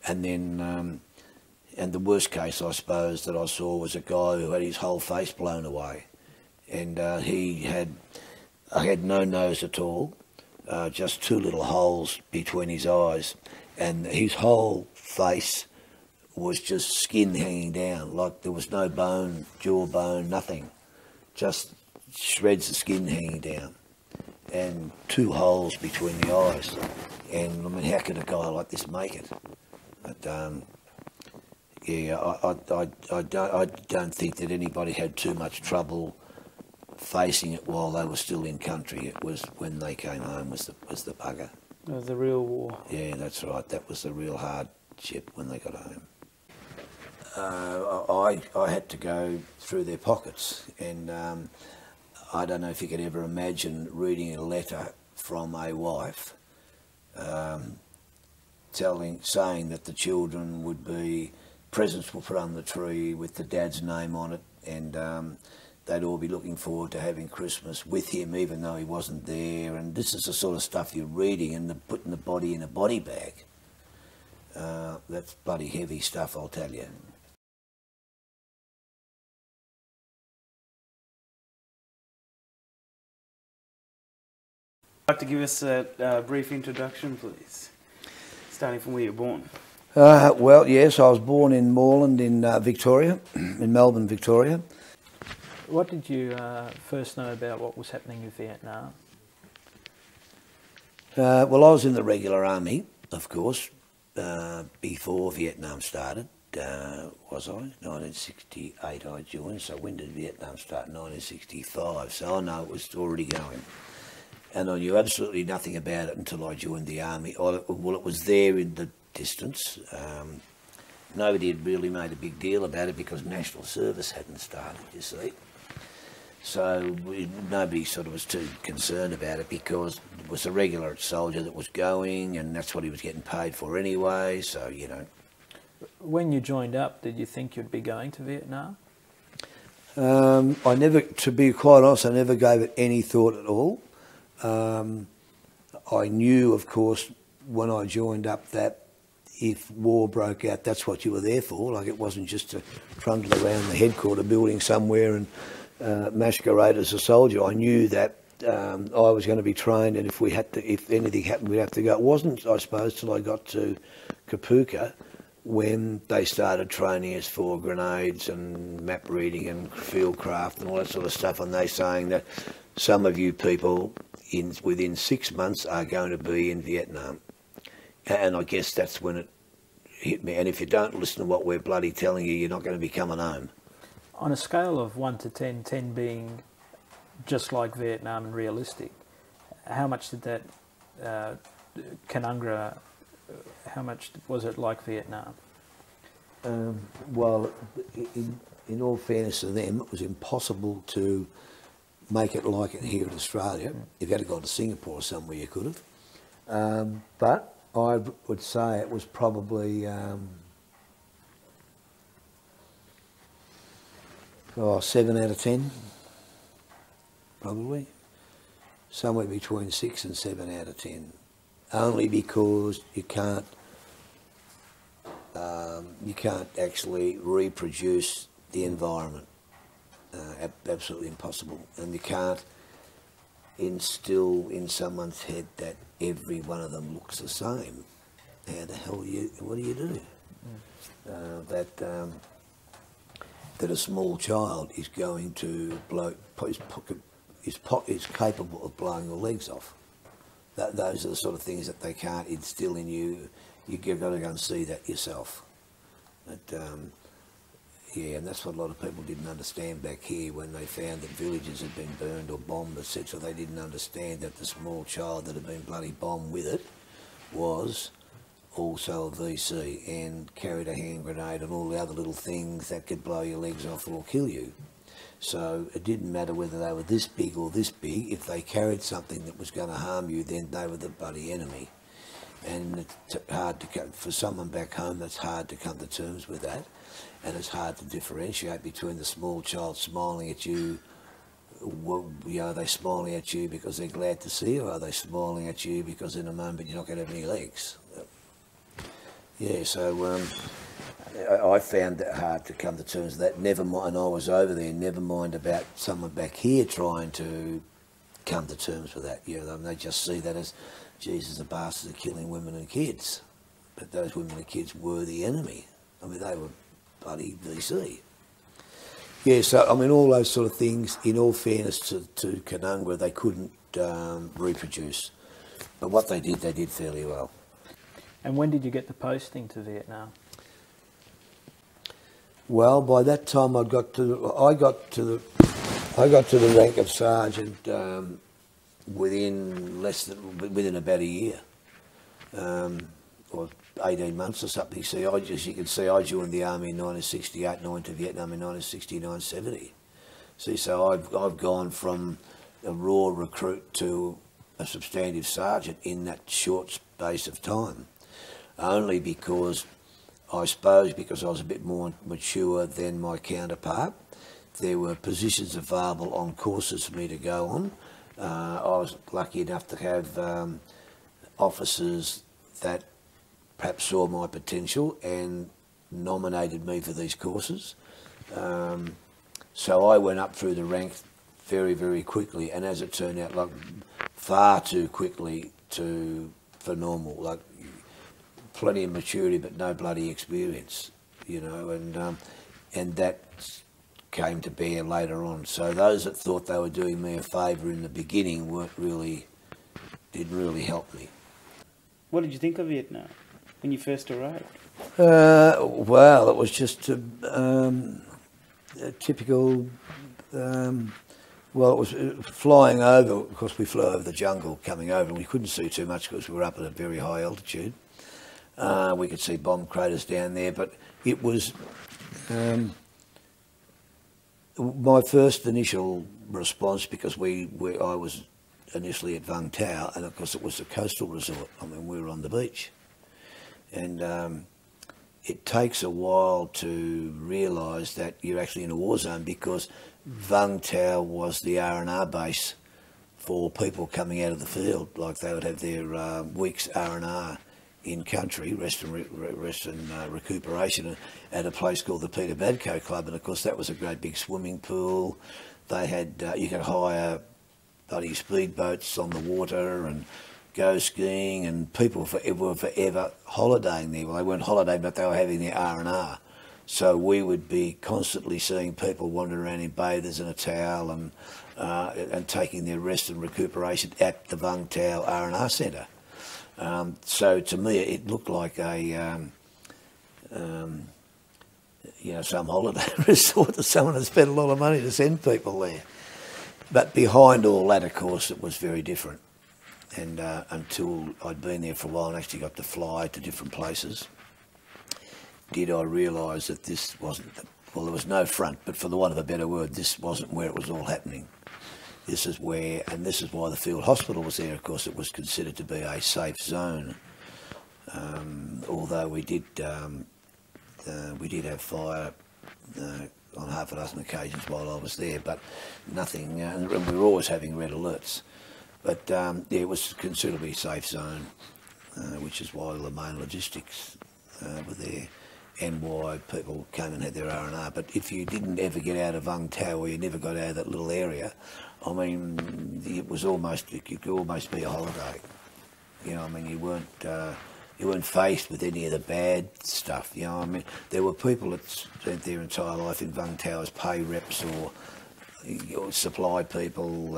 And then, and the worst case, I suppose, that I saw was a guy who had his whole face blown away. And I had no nose at all, just two little holes between his eyes. And his whole face was just skin hanging down, like there was no bone, jawbone, nothing. Just shreds of skin hanging down. And two holes between the eyes. And I mean, how could a guy like this make it? But, yeah, I don't think that anybody had too much trouble facing it while they were still in country. It was when they came home was the bugger. It was the real war. Yeah, that's right. That was the real hardship when they got home. I had to go through their pockets, and I don't know if you could ever imagine reading a letter from a wife saying that the children would be, presents were put on the tree with the dad's name on it, and they'd all be looking forward to having Christmas with him even though he wasn't there. And this is the sort of stuff you're reading, and putting the body in a body bag. That's bloody heavy stuff, I'll tell you. Would you like to give us a brief introduction, please? Starting from where you were born. Well, yes, I was born in Moreland in Victoria, in Melbourne, Victoria. What did you first know about what was happening in Vietnam? Well, I was in the regular army, of course, before Vietnam started. Was I? 1968 I joined, so when did Vietnam start? 1965, so I know it was already going. And I knew absolutely nothing about it until I joined the army. Well, it was there in the distance. Nobody had really made a big deal about it because national service hadn't started, you see. So nobody sort of was too concerned about it because it was a regular soldier that was going, and that's what he was getting paid for anyway, so, you know. When you joined up, did you think you'd be going to Vietnam? I never, to be quite honest, I never gave it any thought at all. I knew, of course, when I joined up that if war broke out, that's what you were there for. Like, it wasn't just to trundle around the headquarter building somewhere and masquerade as a soldier. I knew that I was going to be trained, and if anything happened, we'd have to go. It wasn't, I suppose, till I got to Kapuka when they started training us for grenades and map reading and field craft and all that sort of stuff, and they saying that some of you people within 6 months are going to be in Vietnam. And I guess that's when it hit me. And if you don't listen to what we're bloody telling you, you're not going to be coming home. On a scale of 1 to 10, 10 being just like Vietnam and realistic, how much did that Canungra, how much was it like Vietnam? Well, in all fairness to them, it was impossible to make it like it here in Australia. If you had to go to Singapore or somewhere, you could have. But I would say it was probably 7 out of 10, probably. Somewhere between 6 and 7 out of 10. Only because you can't actually reproduce the environment. Absolutely impossible. And you can't instill in someone's head that every one of them looks the same. How the hell what do you do? That a small child is going to is capable of blowing your legs off. Those are the sort of things that they can't instill in you. You've got to go and see that yourself. But, yeah, and that's what a lot of people didn't understand back here when they found that villages had been burned or bombed, etc. They didn't understand that the small child that had been bloody bombed with it was also a VC and carried a hand grenade and all the other little things that could blow your legs off or kill you. So it didn't matter whether they were this big or this big. If they carried something that was going to harm you, then they were the bloody enemy. And it's hard to for someone back home, that's hard to come to terms with that. And it's hard to differentiate between the small child smiling at you. Well, you know, are they smiling at you because they're glad to see you, or are they smiling at you because in a moment you're not going to have any legs? Yeah, so I found that hard to come to terms with that. Never mind, and I was over there, never mind about someone back here trying to come to terms with that. You know, they just see that as, Jesus, the bastards are killing women and kids. But those women and kids were the enemy. I mean, they were bloody VC. Yeah, so, I mean, all those sort of things, in all fairness to Canungra, they couldn't reproduce. But what they did fairly well. And when did you get the posting to Vietnam? Well, by that time I got to the rank of sergeant within about a year, or 18 months or something. See, as you can see, I joined the army in 1968 and I went to Vietnam in 1969-70. See, so I've gone from a raw recruit to a substantive sergeant in that short space of time, only because I suppose because I was a bit more mature than my counterpart. There were positions available on courses for me to go on. I was lucky enough to have officers that perhaps saw my potential and nominated me for these courses. So I went up through the ranks very, very quickly, and as it turned out, like far too quickly for normal. Like plenty of maturity, but no bloody experience, you know, and that came to bear later on. So those that thought they were doing me a favour in the beginning didn't really help me. What did you think of Vietnam when you first arrived? Well, it was just a typical. Well, it was flying over. Of course, we flew over the jungle coming over, and we couldn't see too much because we were up at a very high altitude. We could see bomb craters down there, but it was my first initial response, because I was initially at Vung Tau, and of course it was a coastal resort. I mean, we were on the beach, and it takes a while to realise that you're actually in a war zone, because Vung Tau was the R&R base for people coming out of the field. Like they would have their week's R&R in country, rest and recuperation, at a place called the Peter Badco Club, and of course that was a great big swimming pool. They had you could hire bloody speedboats on the water and go skiing, and people were forever holidaying there. Well, they weren't holidaying, but they were having their R&R. So we would be constantly seeing people wandering around in bathers and a towel and taking their rest and recuperation at the Vung Tau R&R Centre. So to me, it looked like a, some holiday resort that someone had spent a lot of money to send people there. But behind all that, of course, it was very different. And until I'd been there for a while and actually got to fly to different places, did I realise that this wasn't, well, there was no front, but for the want of a better word, this wasn't where it was all happening. This is where, and this is why the field hospital was there. Of course, it was considered to be a safe zone. Although we did have fire on half a dozen occasions while I was there, but nothing. And we were always having red alerts. But yeah, it was considerably safe zone, which is why the main logistics were there, and why people came and had their R&R. But if you didn't ever get out of Vung Tau, or you never got out of that little area, I mean, it was almost, it could almost be a holiday. You know, I mean, you weren't faced with any of the bad stuff. You know, I mean, there were people that spent their entire life in Vung Tau as pay reps or supply people,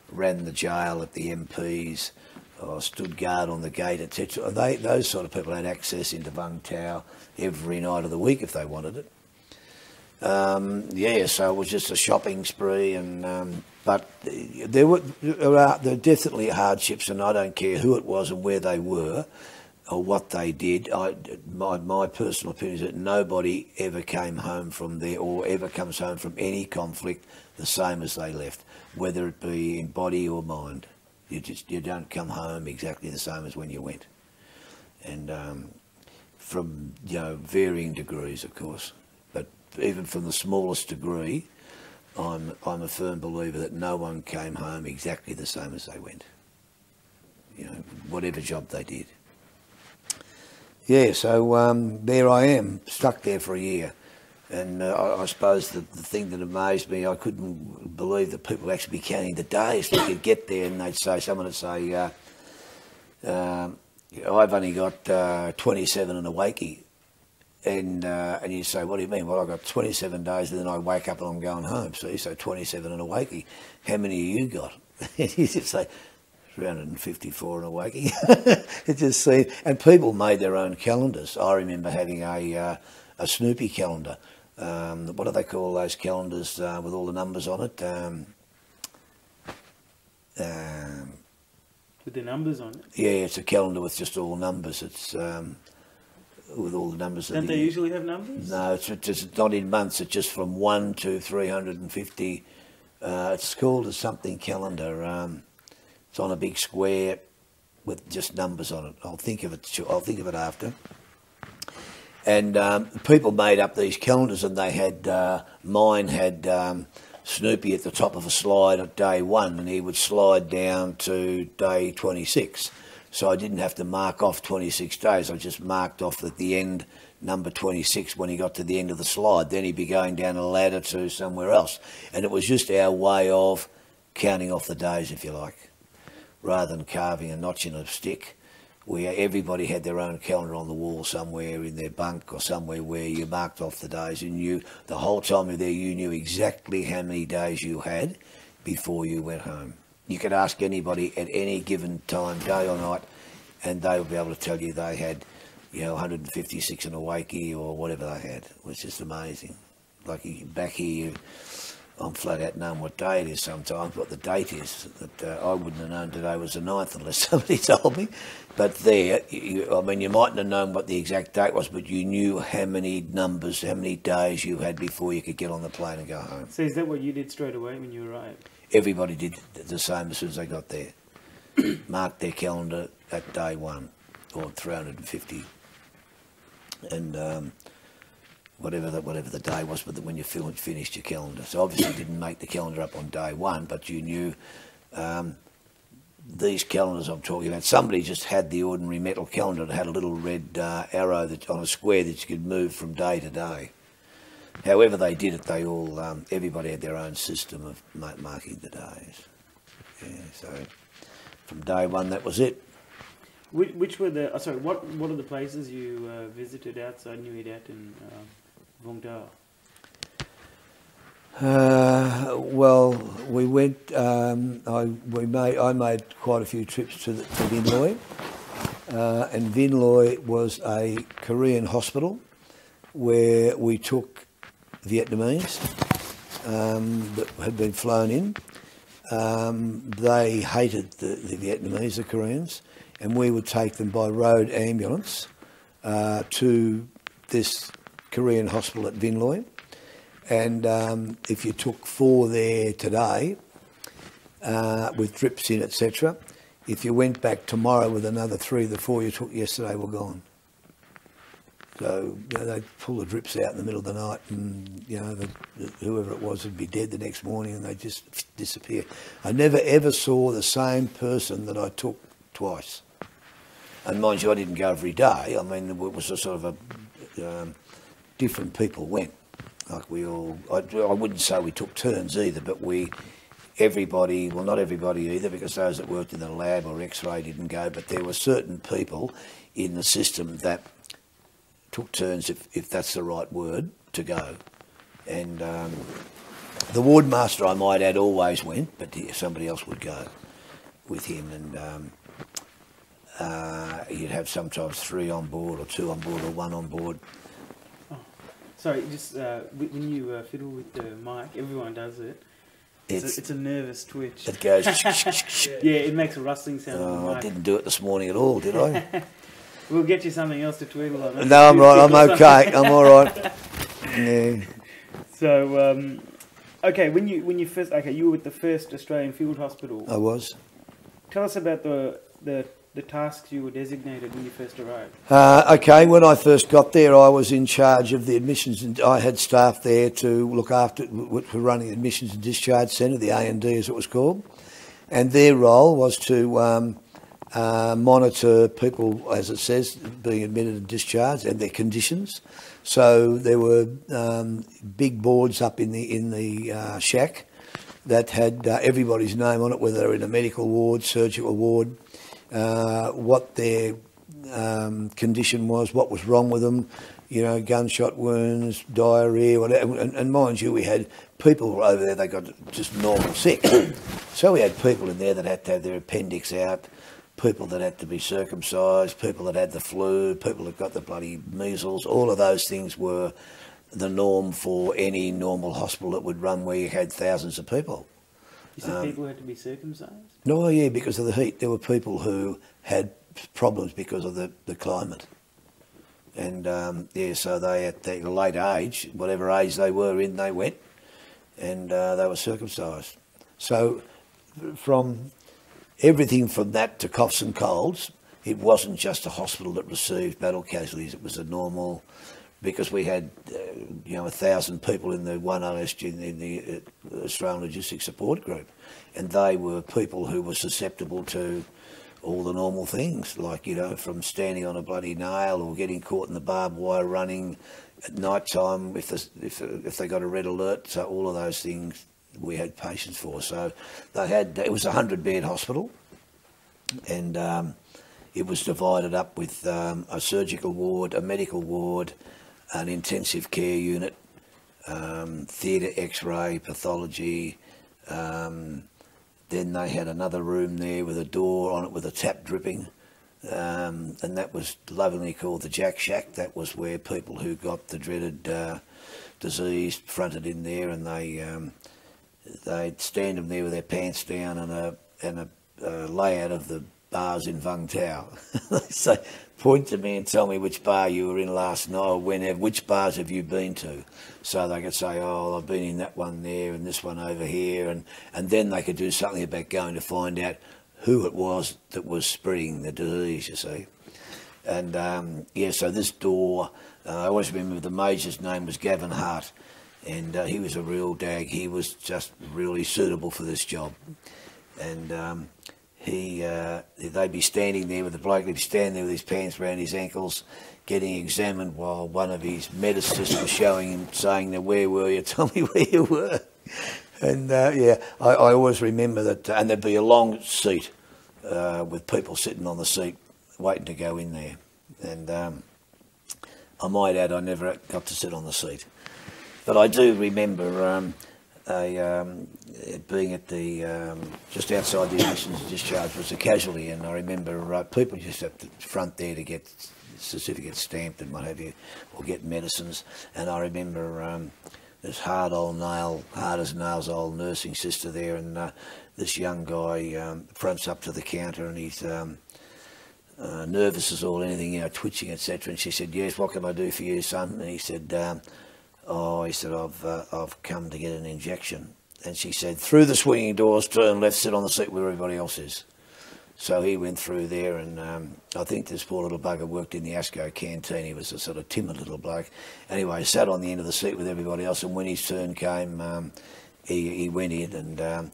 ran the jail at the MPs, or stood guard on the gate, etc. Those sort of people had access into Vung Tau every night of the week if they wanted it. Yeah, so it was just a shopping spree, and but there were definitely hardships, and I don't care who it was and where they were or what they did. My personal opinion is that nobody ever came home from there, or ever comes home from any conflict, the same as they left, whether it be in body or mind. You don't come home exactly the same as when you went, and from varying degrees, of course. But even from the smallest degree, I'm a firm believer that no one came home exactly the same as they went. You know, whatever job they did. Yeah, so there I am, stuck there for a year. And I suppose the thing that amazed me, I couldn't believe that people would actually be counting the days they could get there, and someone would say, I've only got 27 and a wakey. And you say, what do you mean? Well, I've got 27 days and then I wake up and I'm going home. So 27 and a wakey. How many have you got? And you just say, 354 and a wakey. It just seemed, and people made their own calendars. I remember having a Snoopy calendar. What do they call those calendars with all the numbers on it? With the numbers on it? Yeah, it's a calendar with just all numbers. It's with all the numbers. Don't they usually have numbers? No, it's not in months. It's just from 1 to 350. It's called a something calendar. It's on a big square with just numbers on it. I'll think of it after. And people made up these calendars, and they had mine had Snoopy at the top of a slide at day 1, and he would slide down to day 26. So I didn't have to mark off 26 days. I just marked off at the end number 26 when he got to the end of the slide. Then he'd be going down a ladder to somewhere else. And it was just our way of counting off the days, if you like, rather than carving a notch in a stick. Everybody had their own calendar on the wall somewhere in their bunk or somewhere where you marked off the days, and you, the whole time you were there, you knew exactly how many days you had before you went home. You could ask anybody at any given time, day or night, and they would be able to tell you they had, 156 and a wakey or whatever they had. It was just amazing. Like back here, I'm flat out knowing what day it is sometimes, what the date is. That I wouldn't have known today was the 9th unless somebody told me. But there, you mightn't have known what the exact date was, but you knew how many numbers, how many days you had before you could get on the plane and go home. So is that what you did straight away when you arrived? Everybody did the same as soon as they got there. Marked their calendar at day 1, or 350. And whatever the day was, but when you finished your calendar. So obviously you didn't make the calendar up on day 1, but you knew these calendars I'm talking about. Somebody just had the ordinary metal calendar that had a little red arrow on a square that you could move from day to day. However they did it, they all everybody had their own system of marking the days. Yeah, so from day 1, that was it. Which were the? What are the places you visited outside New Idat and Vung Tau? Well, we went. I made quite a few trips to Vinloy, and Vinloy was a Korean hospital where we took Vietnamese that had been flown in. They hated the Vietnamese, the Koreans, and we would take them by road ambulance to this Korean hospital at Vinloy. And if you took 4 there today, with drips in, etc., if you went back tomorrow with another 3, the 4 you took yesterday were gone. So they'd pull the drips out in the middle of the night, and whoever it was would be dead the next morning, and they'd just disappear. I never ever saw the same person that I took twice. And mind you, I didn't go every day. I mean, it was a sort of a different people went. Like we all, I wouldn't say we took turns either, but everybody, well, not everybody either, because those that worked in the lab or X-ray didn't go, but there were certain people in the system that took turns, if that's the right word, to go. And the ward master, I might add, always went, but somebody else would go with him, and you'd have sometimes 3 on board, or 2 on board, or 1 on board. Oh, sorry, just when you fiddle with the mic, everyone does it. It's a nervous twitch. It goes. Yeah, it makes a rustling sound. On the mic. I didn't do it this morning at all, did I? We'll get you something else to twiddle on. No, I'm right. I'm okay. I'm all right. Yeah. So, okay, when you first, you were with the first Australian Field Hospital. I was. Tell us about the tasks you were designated when you first arrived. Okay, when I first got there, I was in charge of the admissions, and I had staff there to look after, for running the admissions and discharge centre, the A&D as it was called, and their role was to monitor people, as it says, being admitted and discharged and their conditions. So there were big boards up in the shack that had everybody's name on it, whether they're in a medical ward, surgical ward, what their condition was, what was wrong with them, you know, gunshot wounds, diarrhoea, whatever. And mind you, we had people over there, they got just normal sick. So we had people in there that had to have their appendix out, people that had to be circumcised, people that had the flu, people that got the bloody measles. All of those things were the norm for any normal hospital that would run where you had thousands of people. You said people had to be circumcised? No, yeah, because of the heat. There were people who had problems because of the climate. And, yeah, so they, at their late age, whatever age they were in, they went and they were circumcised. So from everything from that to coughs and colds, it wasn't just a hospital that received battle casualties. It was a normal, because we had, 1,000 people in the one OSG, in the Australian Logistics Support Group, and they were people who were susceptible to all the normal things, like, from standing on a bloody nail or getting caught in the barbed wire running at night time if they got a red alert. So all of those things we had patients for. So it was a 100-bed hospital, and it was divided up with a surgical ward, a medical ward, an intensive care unit, theatre, X-ray, pathology. Then they had another room there with a door on it with a tap dripping, and that was lovingly called the Jack Shack. That was where people who got the dreaded disease fronted in there, and they'd stand them there with their pants down and a layout of the bars in Vung Tau. They say, point to me and tell me which bar you were in last night, or which bars have you been to? So they could say, oh, I've been in that one there and this one over here, and then they could do something about going to find out who it was that was spreading the disease, you see. And so this door, I always remember the major's name was Gavin Hart, and he was a real dag. He was just really suitable for this job. And they'd be standing there with the bloke, he'd be standing there with his pants around his ankles, getting examined while one of his medicists was showing him, saying, now, where were you? Tell me where you were. And I always remember that, and there'd be a long seat with people sitting on the seat waiting to go in there. And I might add, I never got to sit on the seat. But I do remember being at the just outside the admissions and discharge was a casualty, and I remember people just at the front there to get certificates stamped and what have you, or get medicines. And I remember this hard as nails old nursing sister there, and this young guy fronts up to the counter, and he's nervous as all anything, twitching, etc. And she said, yes, what can I do for you, son? And he said, I've come to get an injection. And she said, through the swinging doors, turn left, sit on the seat where everybody else is. So he went through there, and I think this poor little bugger worked in the ASCO canteen. He was a sort of timid little bloke. Anyway, he sat on the end of the seat with everybody else, and when his turn came, he went in, and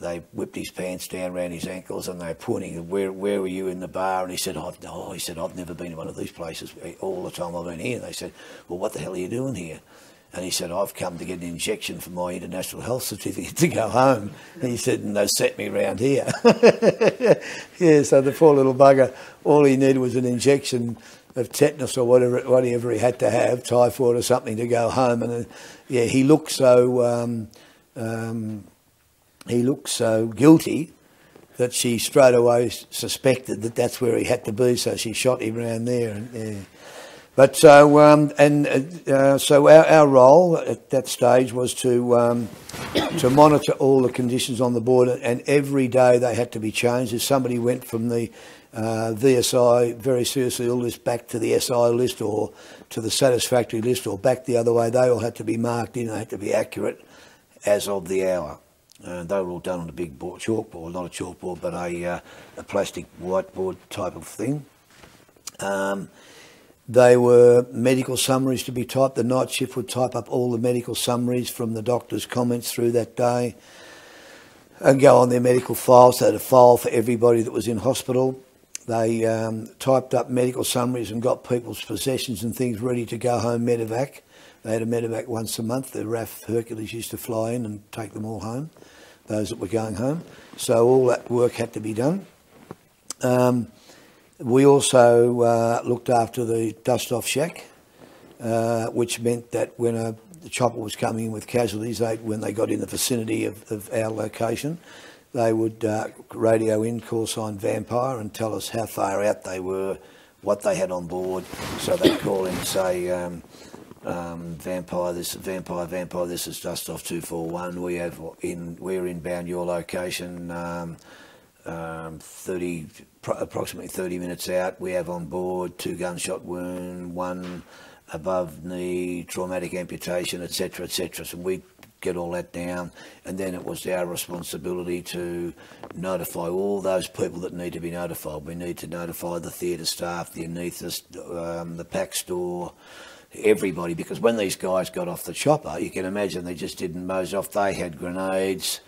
they whipped his pants down around his ankles, and they were pointing, where were you in the bar? And he said, I've never been to one of these places all the time I've been here. And they said, well, what the hell are you doing here? And he said, I've come to get an injection for my international health certificate to go home. And he said, and they set me round here. Yeah, so the poor little bugger, all he needed was an injection of tetanus or whatever he had to have, typhoid or something, to go home. And he looked so guilty that she straight away suspected that that's where he had to be, so she shot him around there. And, yeah. But so our role at that stage was to monitor all the conditions on the border, and every day they had to be changed. If somebody went from the VSI, very seriously ill list, back to the SI list or to the satisfactory list or back the other way, they all had to be marked in. They had to be accurate as of the hour. They were all done on a big chalkboard, not a chalkboard, but a plastic whiteboard type of thing. They were medical summaries to be typed. The night shift would type up all the medical summaries from the doctor's comments through that day and go on their medical files. So they had a file for everybody that was in hospital. They typed up medical summaries and got people's possessions and things ready to go home medevac. They had a medevac once a month. The RAF Hercules used to fly in and take them all home, those that were going home. So all that work had to be done. We also looked after the dust-off shack, which meant that when the chopper was coming in with casualties, when they got in the vicinity of our location, they would radio in, call sign Vampire, and tell us how far out they were, what they had on board. So they'd call in and say, Vampire, this is Dust Off 241. We're inbound your location, approximately 30 minutes out. We have on board 2 gunshot wound, 1 above knee, traumatic amputation, etc., etc. So we get all that down, and then it was our responsibility to notify all those people that need to be notified. We need to notify the theatre staff, the anaesthetist, the pack store, everybody, because when these guys got off the chopper, you can imagine they just didn't mose off. They had grenades,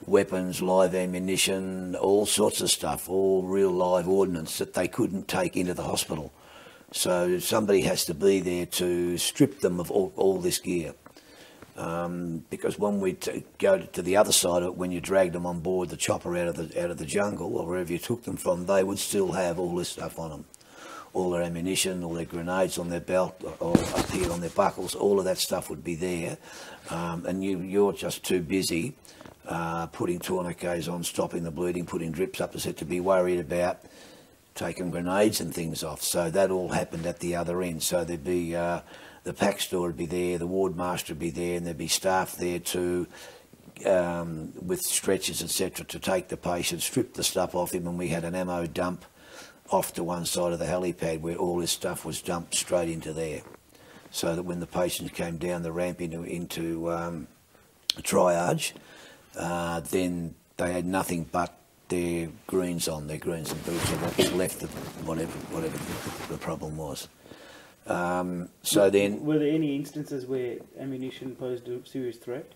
weapons, live ammunition, all sorts of stuff, all real live ordnance that they couldn't take into the hospital. So somebody has to be there to strip them of all this gear. Because when we go to the other side of it, when you dragged them on board the chopper out of the jungle or wherever you took them from, they would still have all this stuff on them. All their ammunition, all their grenades on their belt, or up here on their buckles, all of that stuff would be there. And you're just too busy putting tourniquets on, stopping the bleeding, putting drips up the set to be worried about taking grenades and things off. So that all happened at the other end. So there'd be the pack store would be there, the ward master would be there, and there'd be staff there to with stretchers, etc., to take the patient, strip the stuff off him, and we had an ammo dump off to one side of the helipad where all this stuff was dumped straight into there, so that when the patients came down the ramp into triage, then they had nothing but their greens on, their greens and boots, or what was left of whatever the problem was. So then, were there any instances where ammunition posed a serious threat?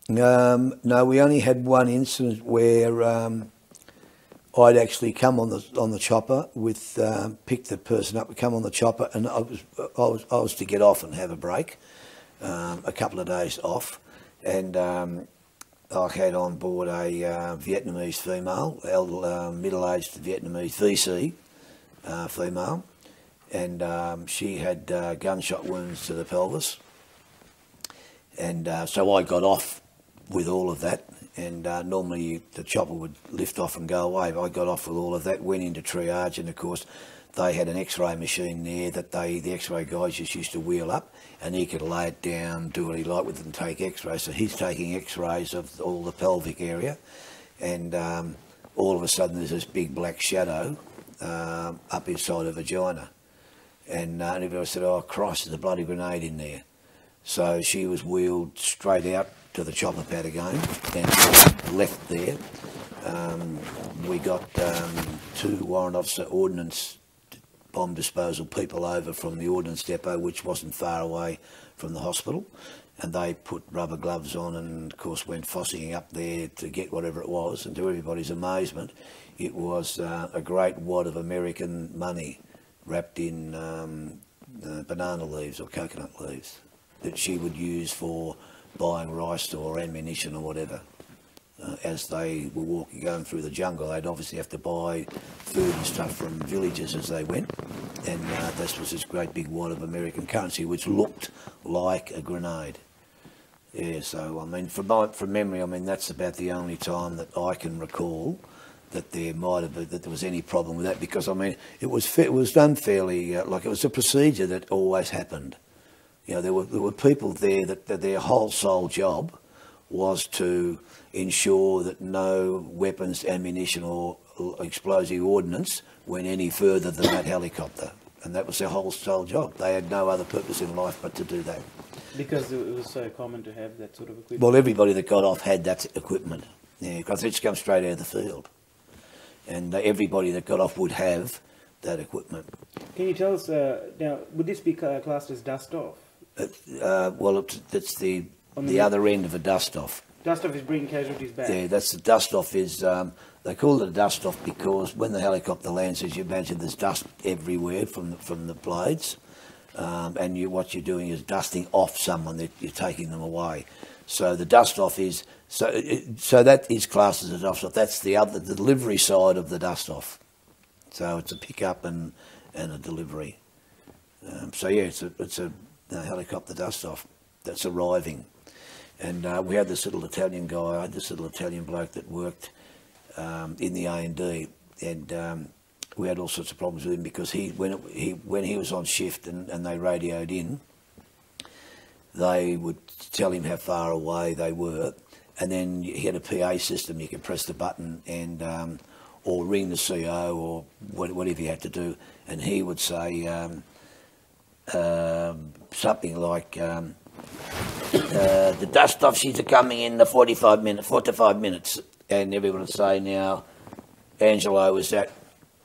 No, we only had one incident where I'd actually come on the chopper with pick the person up, come on the chopper, and I was to get off and have a break, a couple of days off, and I had on board a Vietnamese female, middle-aged Vietnamese VC female, and she had gunshot wounds to the pelvis, and so I got off with all of that, and normally the chopper would lift off and go away, but I got off with all of that, went into triage, and of course they had an x-ray machine there that the x-ray guys just used to wheel up, and he could lay it down, do what he liked with it and take x-rays. So he's taking x-rays of all the pelvic area, and all of a sudden there's this big black shadow up inside her vagina, and everybody said, "Oh Christ, there's a bloody grenade in there." So she was wheeled straight out to the chopper pad again and left there. We got 2 warrant officer ordnance bomb disposal people over from the ordnance depot, which wasn't far away from the hospital, and they put rubber gloves on and of course went fossing up there to get whatever it was, and to everybody's amazement it was a great wad of American money wrapped in banana leaves or coconut leaves that she would use for buying rice or ammunition or whatever. As they were going through the jungle, they'd obviously have to buy food and stuff from villages as they went, and this was this great big wad of American currency which looked like a grenade. Yeah, so I mean, from memory, I mean that's about the only time that I can recall that there might have been, that there was any problem with that, because I mean it was done fairly like it was a procedure that always happened. You know, there were people there that their whole sole job was to ensure that no weapons, ammunition or explosive ordnance went any further than that helicopter, and that was their whole sole job. They had no other purpose in life but to do that. Because it was so common to have that sort of equipment? Well, everybody that got off had that equipment, yeah, because they just come straight out of the field, and everybody that got off would have that equipment. Can you tell us, now, would this be classed as dust off? Well, it's the other end of a dust off. Dust-off is bringing casualties back. Yeah, that's the dust-off is, they call it a dust-off because when the helicopter lands, as you imagine, there's dust everywhere from the blades. And what you're doing is dusting off someone, that you're taking them away. So the dust-off is, so that is classed as a dust-off. That's the delivery side of the dust-off. So it's a pick-up and a delivery. So yeah, it's a helicopter dust-off that's arriving. And we had this little Italian guy, this little Italian bloke that worked in the A&D, and we had all sorts of problems with him because when he was on shift and they radioed in, they would tell him how far away they were, and then he had a PA system. You could press the button and or ring the CO or whatever you had to do, and he would say something like. The dust-off sheets are coming in the 4 to 5 minutes. And everyone would say, now, Angelo, is that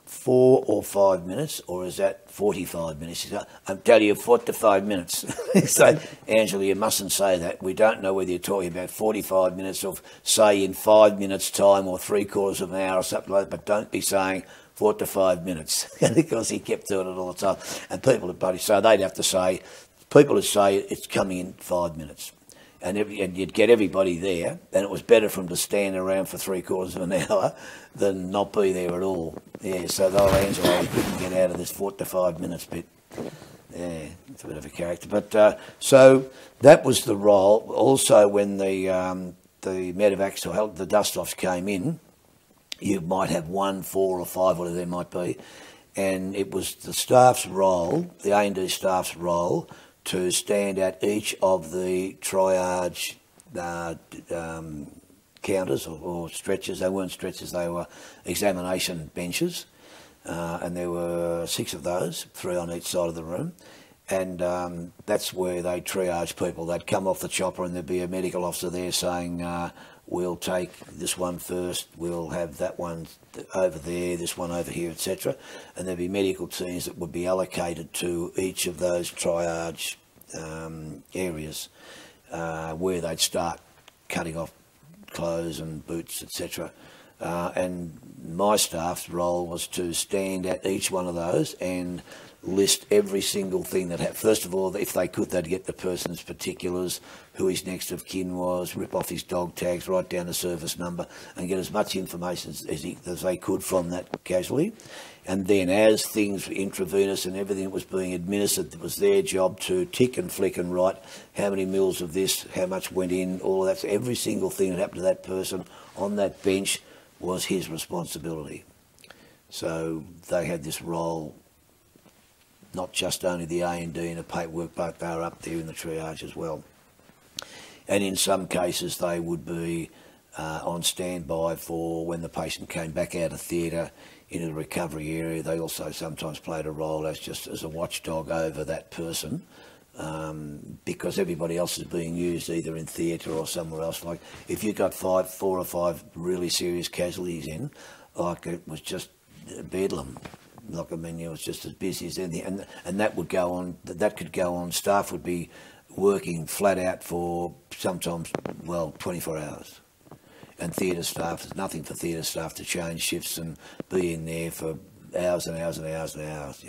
4 or 5 minutes or is that 45 minutes? He said, I'm telling you, 4 to 5 minutes. So, Angelo, you mustn't say that. We don't know whether you're talking about 45 minutes or, say, in 5 minutes' time or 3/4 of an hour or something like that, but don't be saying 4 to 5 minutes because he kept doing it all the time. And people would buddy, so they'd have to say, people would say it's coming in 5 minutes. And you'd get everybody there, and it was better for them to stand around for 3/4 of an hour than not be there at all. Yeah, so the old Angelo couldn't get out of this 4 to 5 minutes bit. Yeah, it's a bit of a character. But so that was the role. Also, when the medevacs or the dust-offs came in, you might have 1, 4 or 5, whatever there might be, and it was the staff's role, the A&D staff's role, to stand at each of the triage counters or stretchers. They weren't stretchers, they were examination benches. And there were 6 of those, 3 on each side of the room. And that's where they triage people. They'd come off the chopper and there'd be a medical officer there saying, we'll take this one first, we'll have that one over there, this one over here, etc. And there'd be medical teams that would be allocated to each of those triage areas where they'd start cutting off clothes and boots, etc. And my staff's role was to stand at each one of those and list every single thing that happened. First of all, if they could, they'd get the person's particulars, who his next of kin was, rip off his dog tags, write down the service number, and get as much information as they could from that casualty. And then as things were intravenous and everything was being administered, it was their job to tick and flick and write how many mils of this, how much went in, all of that. So every single thing that happened to that person on that bench was his responsibility. So they had this role, not just only the A&D and the paperwork, but they were up there in the triage as well. And in some cases they would be on standby for when the patient came back out of theatre into the recovery area. They also sometimes played a role as a watchdog over that person, because everybody else is being used either in theatre or somewhere else. Like if you got 4 or 5 really serious casualties in, like it was just bedlam. Like, I mean, it was just as busy as anything, and that would go on. That could go on. Staff would be working flat out for sometimes, 24 hours. And theatre staff, there's nothing for theatre staff to change shifts and be in there for hours and hours and hours and hours.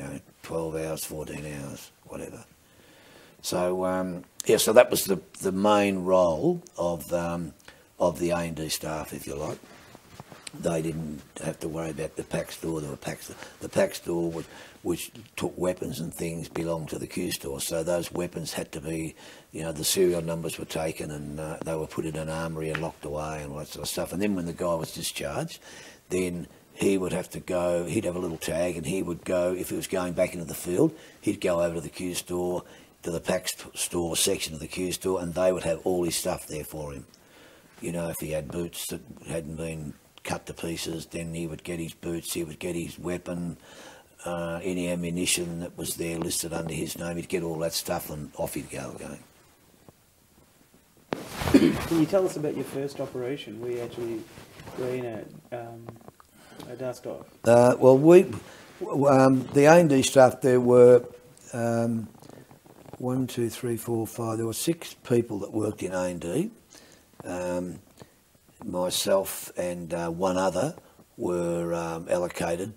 12 hours, 14 hours, whatever. So so that was the main role of the A&D staff, if you like. They didn't have to worry about the pack store. There were the pack store, which took weapons and things, belonged to the Q store. So those weapons had to be, the serial numbers were taken and they were put in an armoury and locked away and all that sort of stuff. And then when the guy was discharged, then he would have to go, he'd have a little tag and he would go, if he was going back into the field, he'd go over to the Q store, to the pack store section of the Q store, and they would have all his stuff there for him. If he had boots that hadn't been cut to pieces, then he would get his boots, he would get his weapon, any ammunition that was there listed under his name, he'd get all that stuff and off he'd go again. Can you tell us about your first operation where you actually were in a dust-off? The A&D staff, there were 1, 2, 3, 4, 5, there were 6 people that worked in A&D, myself and one other were allocated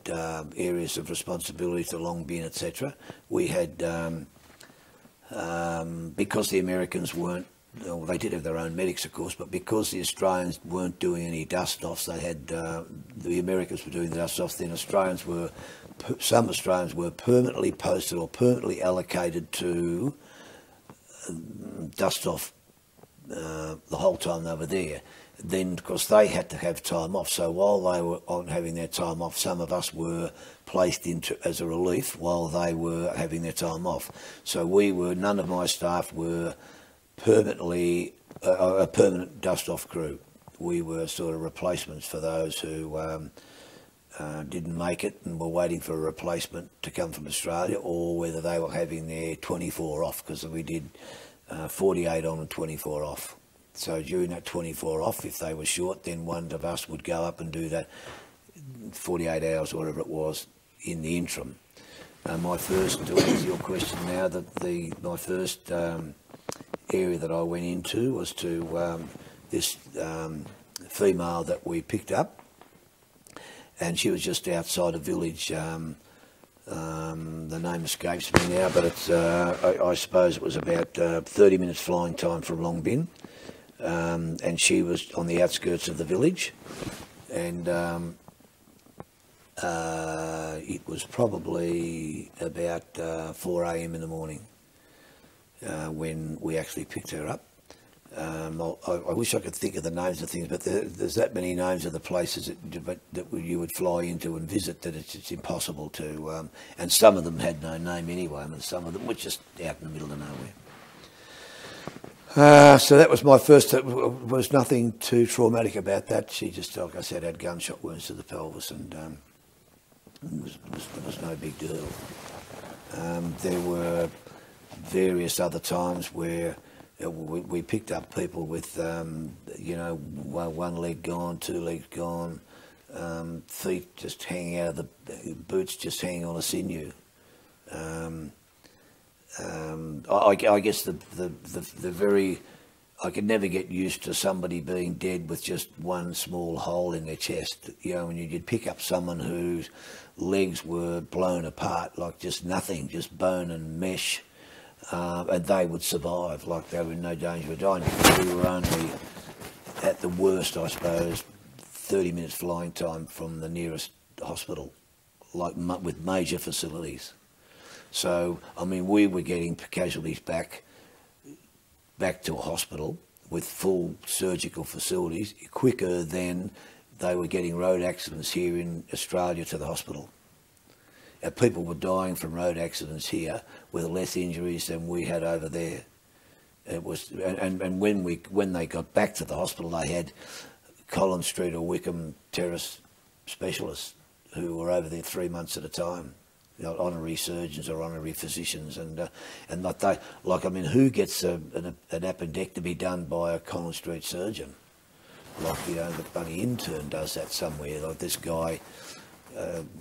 areas of responsibility to Long Bin, etc. We had, because the Americans weren't, well, they did have their own medics, of course, but because the Australians weren't doing any dust-offs, they had, the Americans were doing the dust-offs, then some Australians were permanently posted or permanently allocated to dust-off the whole time they were there. Then, because they had to have time off, so while they were on having their time off, some of us were placed into as a relief while they were having their time off. So none of my staff were permanently a permanent dust-off crew. We were sort of replacements for those who didn't make it and were waiting for a replacement to come from Australia, or whether they were having their 24 off, because we did 48 on and 24 off. So during that 24 off, if they were short, then one of us would go up and do that 48 hours or whatever it was in the interim. My first, to answer your question now, my first area that I went into was to this female that we picked up, and she was just outside a village. The name escapes me now, but it's I suppose it was about 30 minutes flying time from Long Bin. And she was on the outskirts of the village, and it was probably about 4 a.m. in the morning when we actually picked her up. I wish I could think of the names of things, but there's that many names of the places that you would fly into and visit that it's impossible to, and some of them had no name anyway, and some of them were just out in the middle of nowhere. So that was my first. Was nothing too traumatic about that. She just, like I said, had gunshot wounds to the pelvis, and there was no big deal. There were various other times where we picked up people with, one leg gone, 2 legs gone, feet just hanging out of the boots, just hanging on a sinew. I guess I could never get used to somebody being dead with just one small hole in their chest. You know, when you'd pick up someone whose legs were blown apart, like just nothing, just bone and mesh, and they would survive, like they were in no danger of dying. We were only, at the worst, I suppose, 30 minutes flying time from the nearest hospital, like with major facilities. So, I mean, we were getting casualties back to a hospital with full surgical facilities quicker than they were getting road accidents here in Australia to the hospital. People were dying from road accidents here with less injuries than we had over there. It was, and when they got back to the hospital, they had Collins Street or Wickham Terrace specialists who were over there 3 months at a time. You know, honorary surgeons or honorary physicians, and like they, like, I mean, who gets an appendectomy done by a Collins Street surgeon? Like, you know, the bloody intern does that somewhere. Like this guy,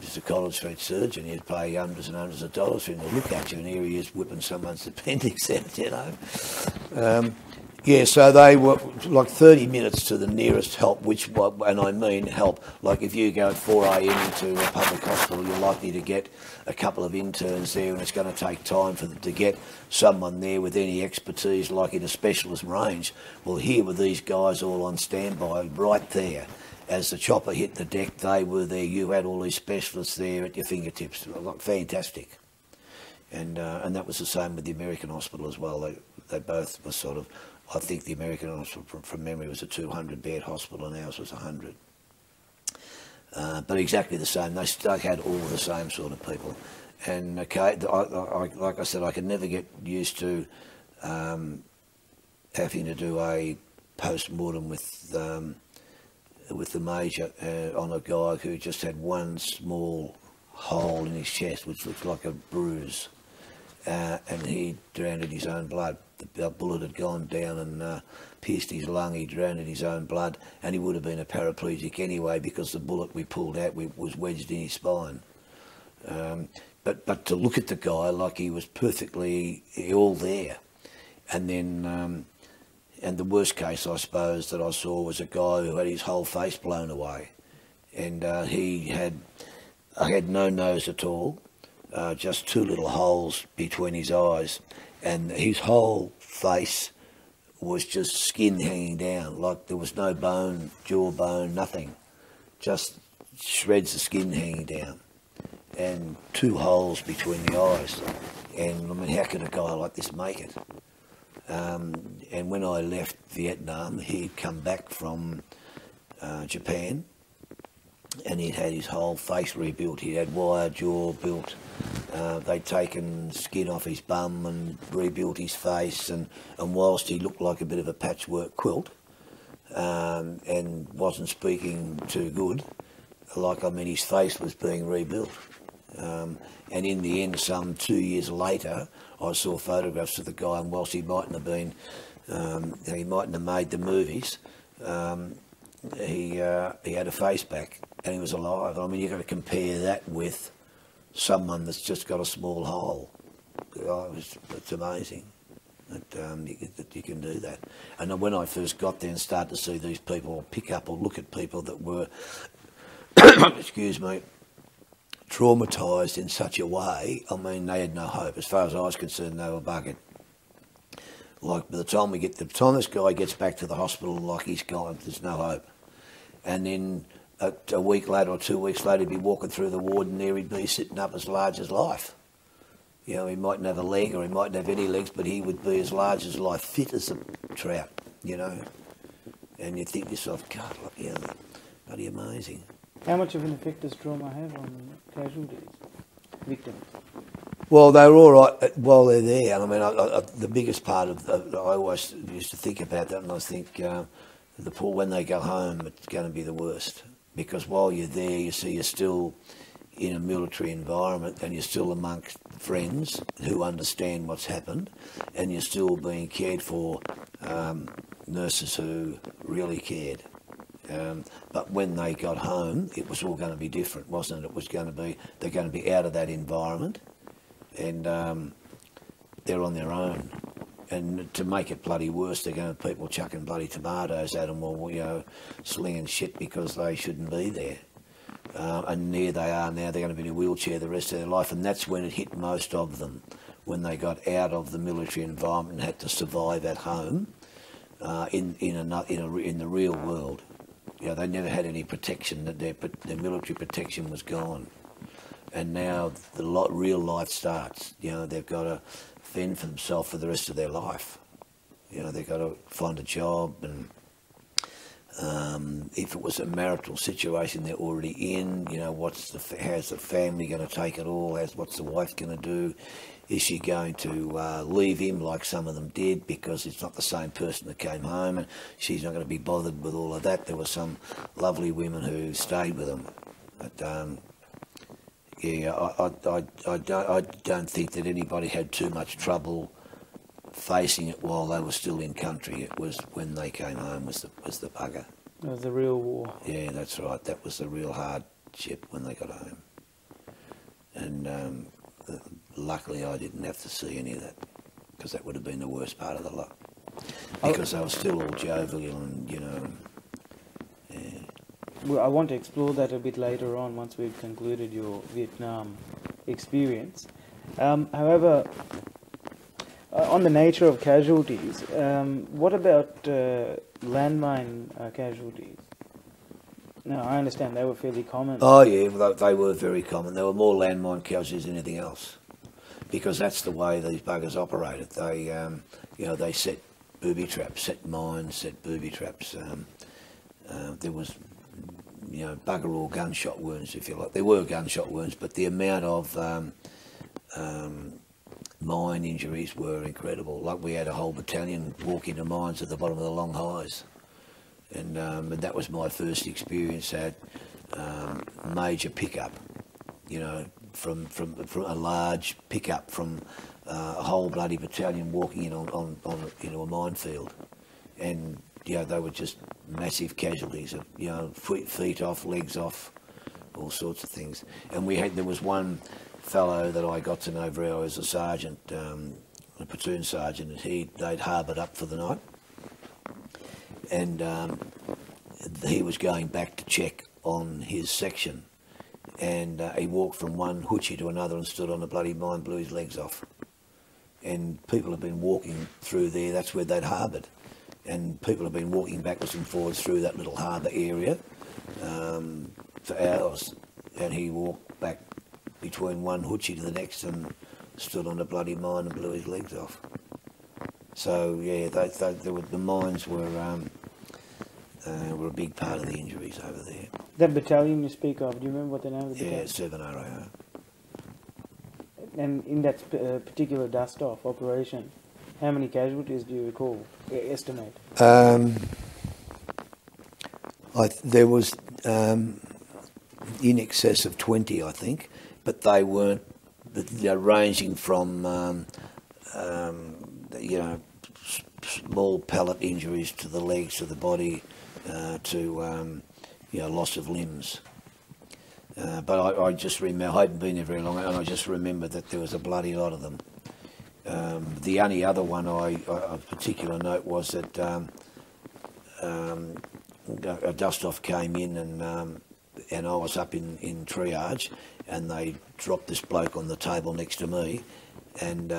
is a Collins Street surgeon. He'd pay hundreds and hundreds of dollars for him to look at you, and here he is whipping someone's appendix out, you know. Yeah, so they were like 30 minutes to the nearest help, and I mean help. Like if you go at 4 a.m. into a public hospital, you're likely to get a couple of interns there, and it's going to take time for them to get someone there with any expertise, like in a specialist range. Well, here were these guys all on standby right there. As the chopper hit the deck, they were there. You had all these specialists there at your fingertips. Like, fantastic. And that was the same with the American hospital as well. They both were sort of, I think the American hospital, from memory, was a 200-bed hospital, and ours was 100. But exactly the same. They had all the same sort of people. And okay, like I said, I could never get used to having to do a post-mortem with the major on a guy who just had one small hole in his chest, which looked like a bruise, and he drowned in his own blood. The bullet had gone down and pierced his lung. He drowned in his own blood, and he would have been a paraplegic anyway because the bullet we pulled out was wedged in his spine. But to look at the guy like he was perfectly all there, and then And the worst case, I suppose, that I saw was a guy who had his whole face blown away. And I had no nose at all, just two little holes between his eyes. And his whole face was just skin hanging down, like there was no bone, jawbone, nothing. Just shreds of skin hanging down. And two holes between the eyes. And I mean, how could a guy like this make it? And when I left Vietnam, he'd come back from Japan, and he'd had his whole face rebuilt. He had wire jaw built. They'd taken skin off his bum and rebuilt his face, and whilst he looked like a bit of a patchwork quilt, and wasn't speaking too good, his face was being rebuilt. And in the end, some 2 years later, I saw photographs of the guy, and whilst he mightn't have been, he mightn't have made the movies, he had a face back and he was alive. I mean, you've got to compare that with someone that's just got a small hole. It's amazing that you can do that. And when I first got there and started to see these people pick up or look at people that were, excuse me, traumatised in such a way, I mean, they had no hope. As far as I was concerned, they were buggered. Like, by the time this guy gets back to the hospital, like, he's gone, there's no hope. And then a week later or 2 weeks later, he'd be walking through the ward, and there he'd be sitting up as large as life. You know, he mightn't have a leg or he mightn't have any legs, but he would be as large as life, fit as a trout, you know. And you think to yourself, God, look, yeah, bloody amazing. How much of an effect does trauma have on casualties, victims? Well, they were all right while they're there. I mean, the biggest part of I always used to think about that, and I think the poor, when they go home, it's going to be the worst, because while you're there, you see you're still in a military environment, and you're still amongst friends who understand what's happened, and you're still being cared for, nurses who really cared. But when they got home, it was all going to be different, wasn't it? It was going to be, they're going to be out of that environment, and they're on their own. And to make it bloody worse, they're going to have people chucking bloody tomatoes at them, or, you know, slinging shit because they shouldn't be there. And there they are now, they're going to be in a wheelchair the rest of their life, and that's when it hit most of them, when they got out of the military environment and had to survive at home in the real world. You know, they never had any protection, that their military protection was gone. And now the real life starts. You know, they've got to fend for themselves for the rest of their life. You know, they've got to find a job, and if it was a marital situation they're already in, you know, how's the family going to take it all? What's the wife going to do? Is she going to leave him like some of them did, because it's not the same person that came home, and she's not going to be bothered with all of that? There were some lovely women who stayed with them. But yeah, I don't think that anybody had too much trouble facing it while they were still in country. It was when they came home was the bugger. It was the real war. Yeah, that's right. That was the real hardship when they got home. And luckily I didn't have to see any of that, because that would have been the worst part of the lot. Because they were still all jovial and, you know, yeah. Well, I want to explore that a bit later on once we've concluded your Vietnam experience. However, on the nature of casualties, what about landmine casualties? Now, I understand they were fairly common. Oh yeah, they were very common. There were more landmine casualties than anything else, because that's the way these buggers operated. They, you know, they set booby traps, set mines, set booby traps. There was, you know, bugger all gunshot wounds, if you like. There were gunshot wounds, but the amount of mine injuries were incredible. Like, we had a whole battalion walk into mines at the bottom of the Long Highs. And that was my first experience at major pickup, you know, from a large pickup, from a whole bloody battalion walking in on a minefield. And, you know, they were just massive casualties of, you know, feet off, legs off, all sorts of things. And there was one fellow that I got to know very well as a sergeant, a platoon sergeant, and they'd harboured up for the night. and he was going back to check on his section, and he walked from one hoochie to another and stood on a bloody mine, blew his legs off. And people have been walking through there, that's where they'd harboured. And people have been walking backwards and forwards through that little harbour area for hours. And he walked back between one hoochie to the next and stood on a bloody mine and blew his legs off. So yeah, the mines were a big part of the injuries over there. That battalion you speak of, do you remember what the name of the battalion? Yeah, 7 RAO. And in that particular dust-off operation, how many casualties do you recall, estimate? There was in excess of 20, I think, but they weren't, they're ranging from, small pellet injuries to the legs, to the body, to, loss of limbs. But I just remember, I hadn't been there very long, and I just remember that there was a bloody lot of them. The only other one of particular note was that a dust-off came in, and I was up in triage, and they dropped this bloke on the table next to me, and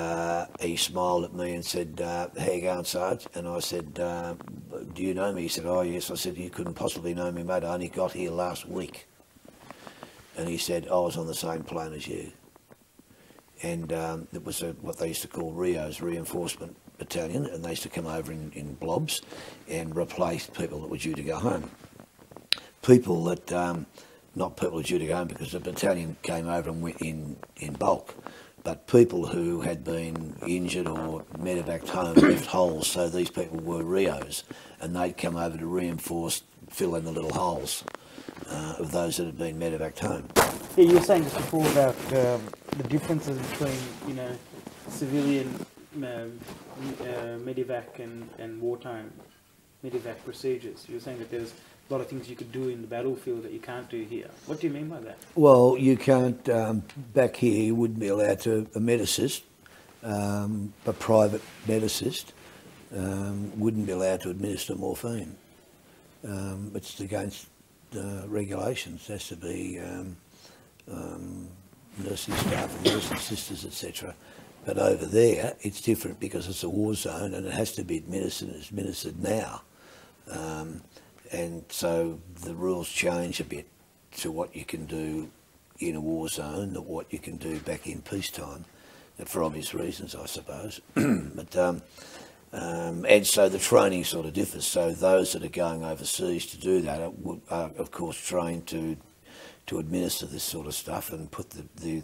he smiled at me and said, "How you going, Sarge?" And I said, "Do you know me?" He said, "Oh yes." I said, "You couldn't possibly know me, mate. I only got here last week." And he said, "I was on the same plane as you." And it was what they used to call RIOs, Reinforcement Battalion, and they used to come over in blobs and replace people that were due to go home. People that, not people who were due to go home because the battalion came over and went in bulk, but people who had been injured or medevaced home left holes, so these people were RIOs, and they'd come over to reinforce, fill in the little holes of those that had been medevaced home. Yeah, you were saying just before about the differences between, civilian medevac and wartime medevac procedures. You were saying that there's a lot of things you could do in the battlefield that you can't do here. What do you mean by that? Well, you can't, back here you wouldn't be allowed to, a medicist, a private medicist, wouldn't be allowed to administer morphine. It's against regulations. It has to be nursing staff and nursing sisters, etc. But over there, it's different because it's a war zone and it has to be administered now. And so the rules change a bit to what you can do in a war zone than what you can do back in peacetime, for obvious reasons, I suppose. But and so the training sort of differs. So those that are going overseas to do that are of course trained to administer this sort of stuff and put the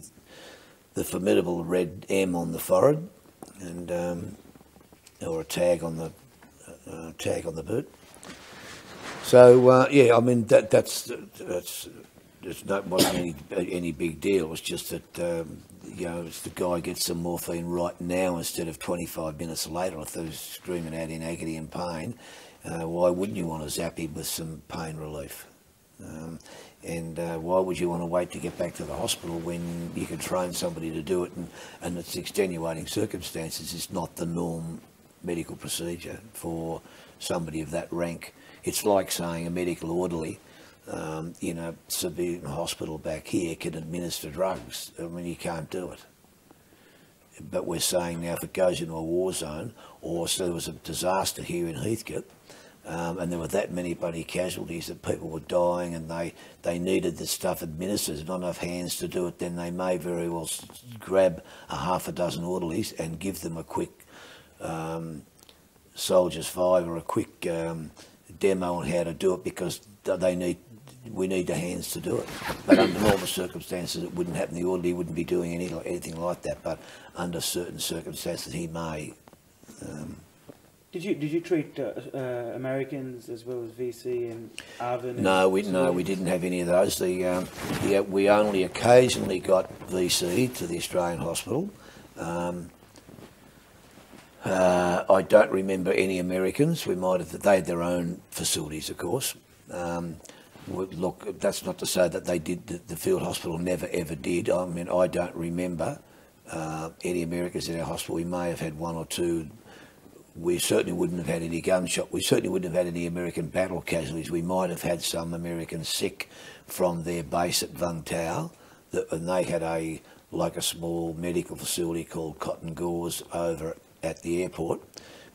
formidable red M on the forehead, and or a tag on the boot. So yeah, I mean that's not wasn't any big deal. It was just that if the guy gets some morphine right now instead of 25 minutes later, if they're screaming out in agony and pain, why wouldn't you want to zap him with some pain relief? And why would you want to wait to get back to the hospital when you can train somebody to do it, and it's extenuating circumstances is not the norm medical procedure for somebody of that rank. It's like saying a medical orderly in a civilian hospital back here can administer drugs. I mean, you can't do it. But we're saying now if it goes into a war zone, or so there was a disaster here in Heathcote, and there were that many bloody casualties that people were dying and they needed this stuff administered, there's not enough hands to do it, then they may very well grab a half a dozen orderlies and give them a quick Soldiers 5 or a quick demo on how to do it, because we need the hands to do it. But under normal circumstances it wouldn't happen. The orderly wouldn't be doing anything like that, but under certain circumstances he may. Did you treat Americans as well as VC and ARVN? No, we didn't have any of those. We only occasionally got VC to the Australian hospital. I don't remember any Americans. We might have. They had their own facilities, of course. Look, that's not to say that they did. The field hospital never ever did. I mean, I don't remember any Americans in our hospital. We may have had one or two we certainly wouldn't have had any gunshot. We certainly wouldn't have had any American battle casualties. We might have had some Americans sick from their base at Vung Tau, and they had a small medical facility called Cotton Gauze over at the airport.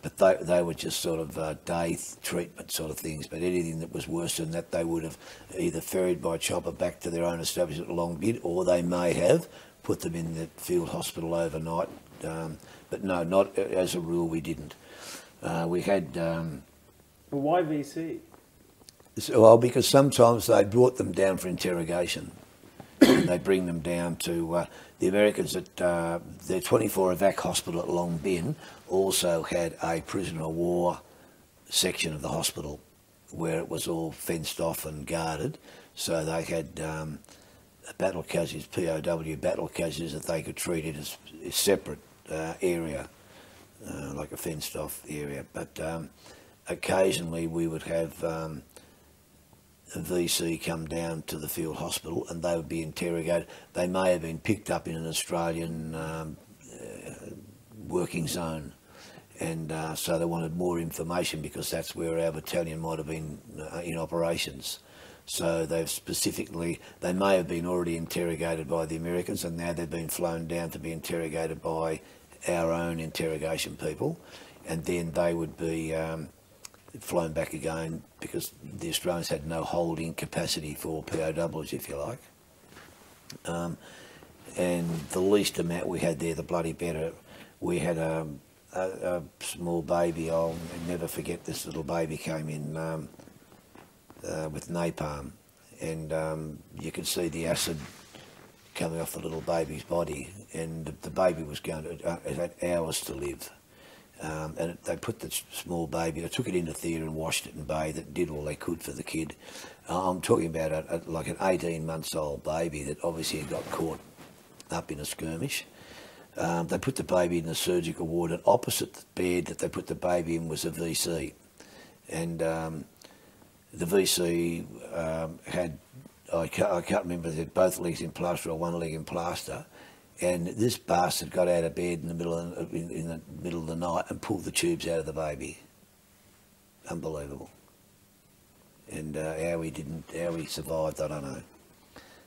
But they were just sort of day treatment sort of things. But anything that was worse than that, they would have either ferried by chopper back to their own establishment at Long Bid, or they may have put them in the field hospital overnight. But no, not as a rule, we didn't. We had. But why VC? Well, because sometimes they brought them down for interrogation. They bring them down to the Americans at their 24 evac hospital at Long Bin also had a prisoner of war section of the hospital where it was all fenced off and guarded. So they had battle casualties, POW battle casualties that they could treat it as a separate area, like a fenced off area. But occasionally we would have a VC come down to the field hospital and they would be interrogated. They may have been picked up in an Australian working zone, and so they wanted more information because that's where our battalion might have been in operations. So they may have been already interrogated by the Americans, and now they've been flown down to be interrogated by our own interrogation people, and then they would be flown back again because the Australians had no holding capacity for POWs, if you like. And the least amount we had there, the bloody better. We had a small baby. I'll never forget this little baby came in with napalm, and you could see the acid coming off the little baby's body, and the baby was going to, it had hours to live. And they put the small baby, they took it into theatre and washed it and bathed it, did all they could for the kid. I'm talking about like an 18 months old baby that obviously had got caught up in a skirmish. They put the baby in the surgical ward, and opposite the bed that they put the baby in was a VC. And the VC had, I can't remember, they had both legs in plaster or one leg in plaster. And this bastard got out of bed in the middle of the night and pulled the tubes out of the baby. Unbelievable. And how he survived, I don't know.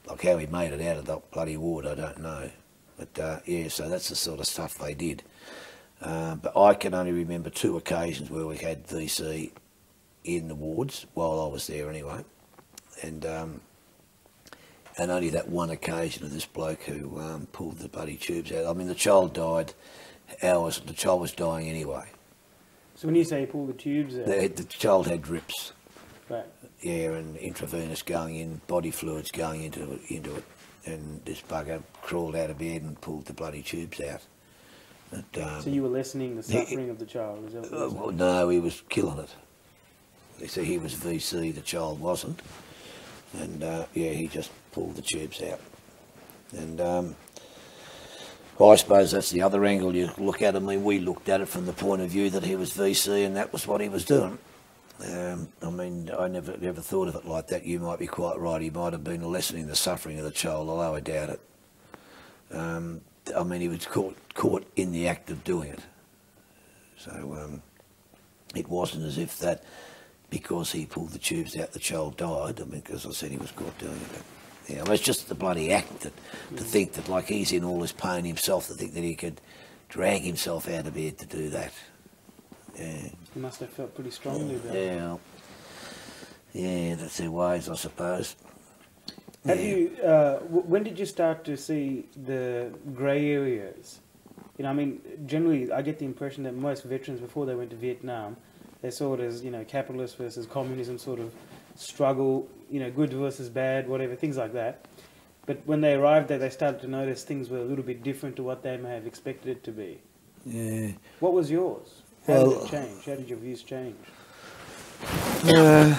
Like how he made it out of that bloody ward, I don't know. But yeah, so that's the sort of stuff they did. But I can only remember 2 occasions where we had VC in the wards while I was there anyway. And only that one occasion of this bloke who pulled the bloody tubes out. I mean, the child died hours, the child was dying anyway. So when you say pull the tubes out? The child had drips. Right. Yeah, and intravenous going in, body fluids going into it. And this bugger crawled out of bed and pulled the bloody tubes out. But, so you were lessening the suffering of the child, is that what you're saying? Well, no, he was killing it. So he was VC, the child wasn't. And yeah, he just pulled the tubes out. And I suppose that's the other angle you look at. I mean, we looked at it from the point of view that he was VC and that was what he was doing. I mean, I never thought of it like that. You might be quite right. He might have been lessening the suffering of the child, although I doubt it. I mean, he was caught in the act of doing it. So it wasn't as if that because he pulled the tubes out, the child died. I mean, because I said he was caught doing it. But, yeah, it's just the bloody act to think that, like, he's in all his pain himself, to think that he could drag himself out of bed to do that. Yeah. He must have felt pretty strongly about it. Yeah. Yeah, that's their ways, I suppose. Have you? When did you start to see the grey areas? You know, I mean, generally, I get the impression that most veterans before they went to Vietnam, they saw it as, you know, capitalist versus communism sort of struggle, you know, good versus bad, whatever, things like that. But when they arrived there, they started to notice things were a little bit different to what they may have expected it to be. Yeah. What was yours? How did it change? How did your views change? I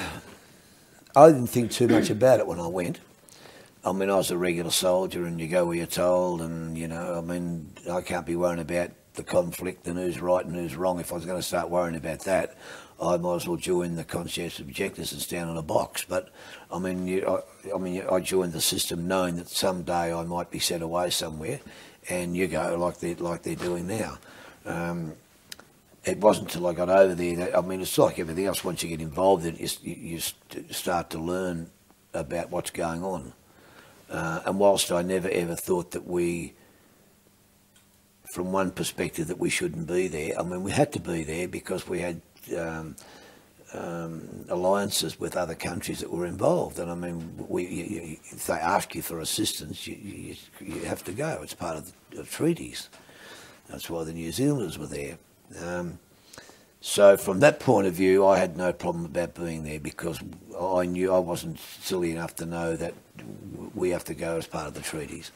didn't think too much about it when I went. I mean, I was a regular soldier and you go where you're told, and, you know, I mean, I can't be worrying about the conflict and who's right and who's wrong. If I was going to start worrying about that, I might as well join the conscientious objectors and stand on a box. But I mean, I joined the system knowing that someday I might be sent away somewhere, and you go like they're doing now. it wasn't until I got over there that, I mean, it's like everything else. Once you get involved in it, you start to learn about what's going on. And whilst I never ever thought that we, from one perspective, that we shouldn't be there, I mean, we had to be there because we had alliances with other countries that were involved. And I mean, if they ask you for assistance, you have to go. It's part of the treaties. That's why the New Zealanders were there. So from that point of view, I had no problem about being there because I knew I wasn't silly enough to know that we have to go as part of the treaties.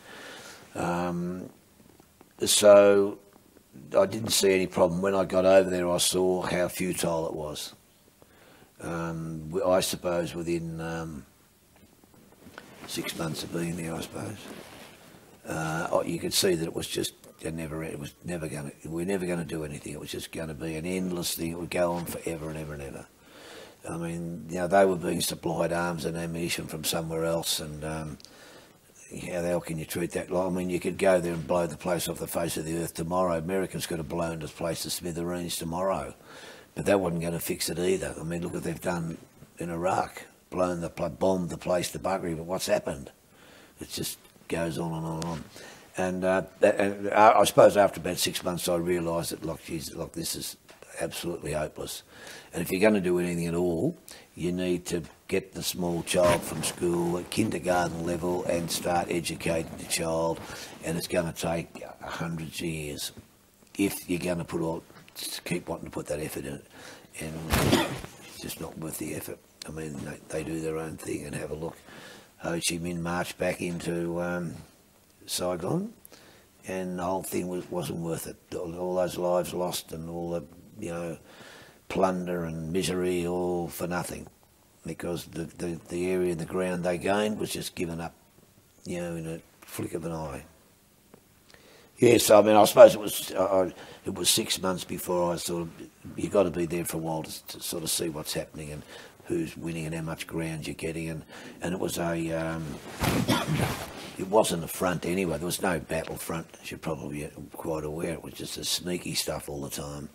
So I didn't see any problem. When I got over there, I saw how futile it was. I suppose within 6 months of being there, I suppose, you could see that it was just we're never going to do anything. It was just going to be an endless thing. It would go on forever and ever and ever. I mean, you know, they were being supplied arms and ammunition from somewhere else, and how the hell can you treat that? I mean, you could go there and blow the place off the face of the earth tomorrow. Americans could have blown this place to smithereens tomorrow, but that wasn't going to fix it either. I mean, look what they've done in Iraq, bombed the place to buggery, but what's happened? It just goes on and on and on. And I suppose after about 6 months I realised that, look, this is absolutely hopeless. And if you're going to do anything at all, you need to get the small child from school at kindergarten level and start educating the child, and it's going to take hundreds of years if you're going to keep wanting to put that effort in it. And it's just not worth the effort. I mean, they do their own thing, and have a look. Ho Chi Minh marched back into Saigon, and the whole thing wasn't worth it. All those lives lost and all the, you know, plunder and misery, all for nothing, because the area in the ground they gained was just given up, you know, in a flick of an eye. Yes, I mean, I suppose it was 6 months before I sort of, you got to be there for a while to sort of see what's happening and who's winning and how much ground you're getting, and it was it wasn't a front anyway. There was no battle front, as you're probably quite aware. It was just a sneaky stuff all the time,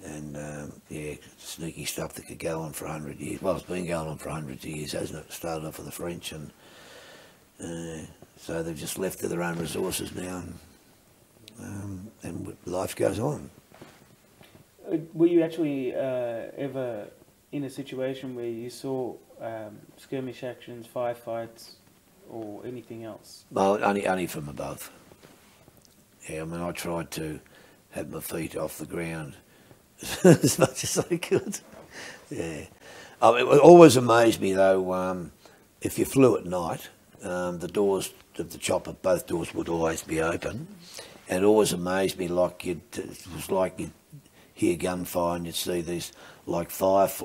and yeah, sneaky stuff that could go on for 100 years. Well, it's been going on for 100 years, hasn't it? It started off with the French, and so they've just left to their own resources now, and life goes on. Were you actually ever in a situation where you saw skirmish actions, firefights, or anything else? Well, only from above. Yeah, I mean, I tried to have my feet off the ground as much as I could. Yeah. I mean, it always amazed me, though, if you flew at night, the doors of the chopper, both doors would always be open, and it always amazed me, like it was like you'd hear gunfire and you'd see these fireflies,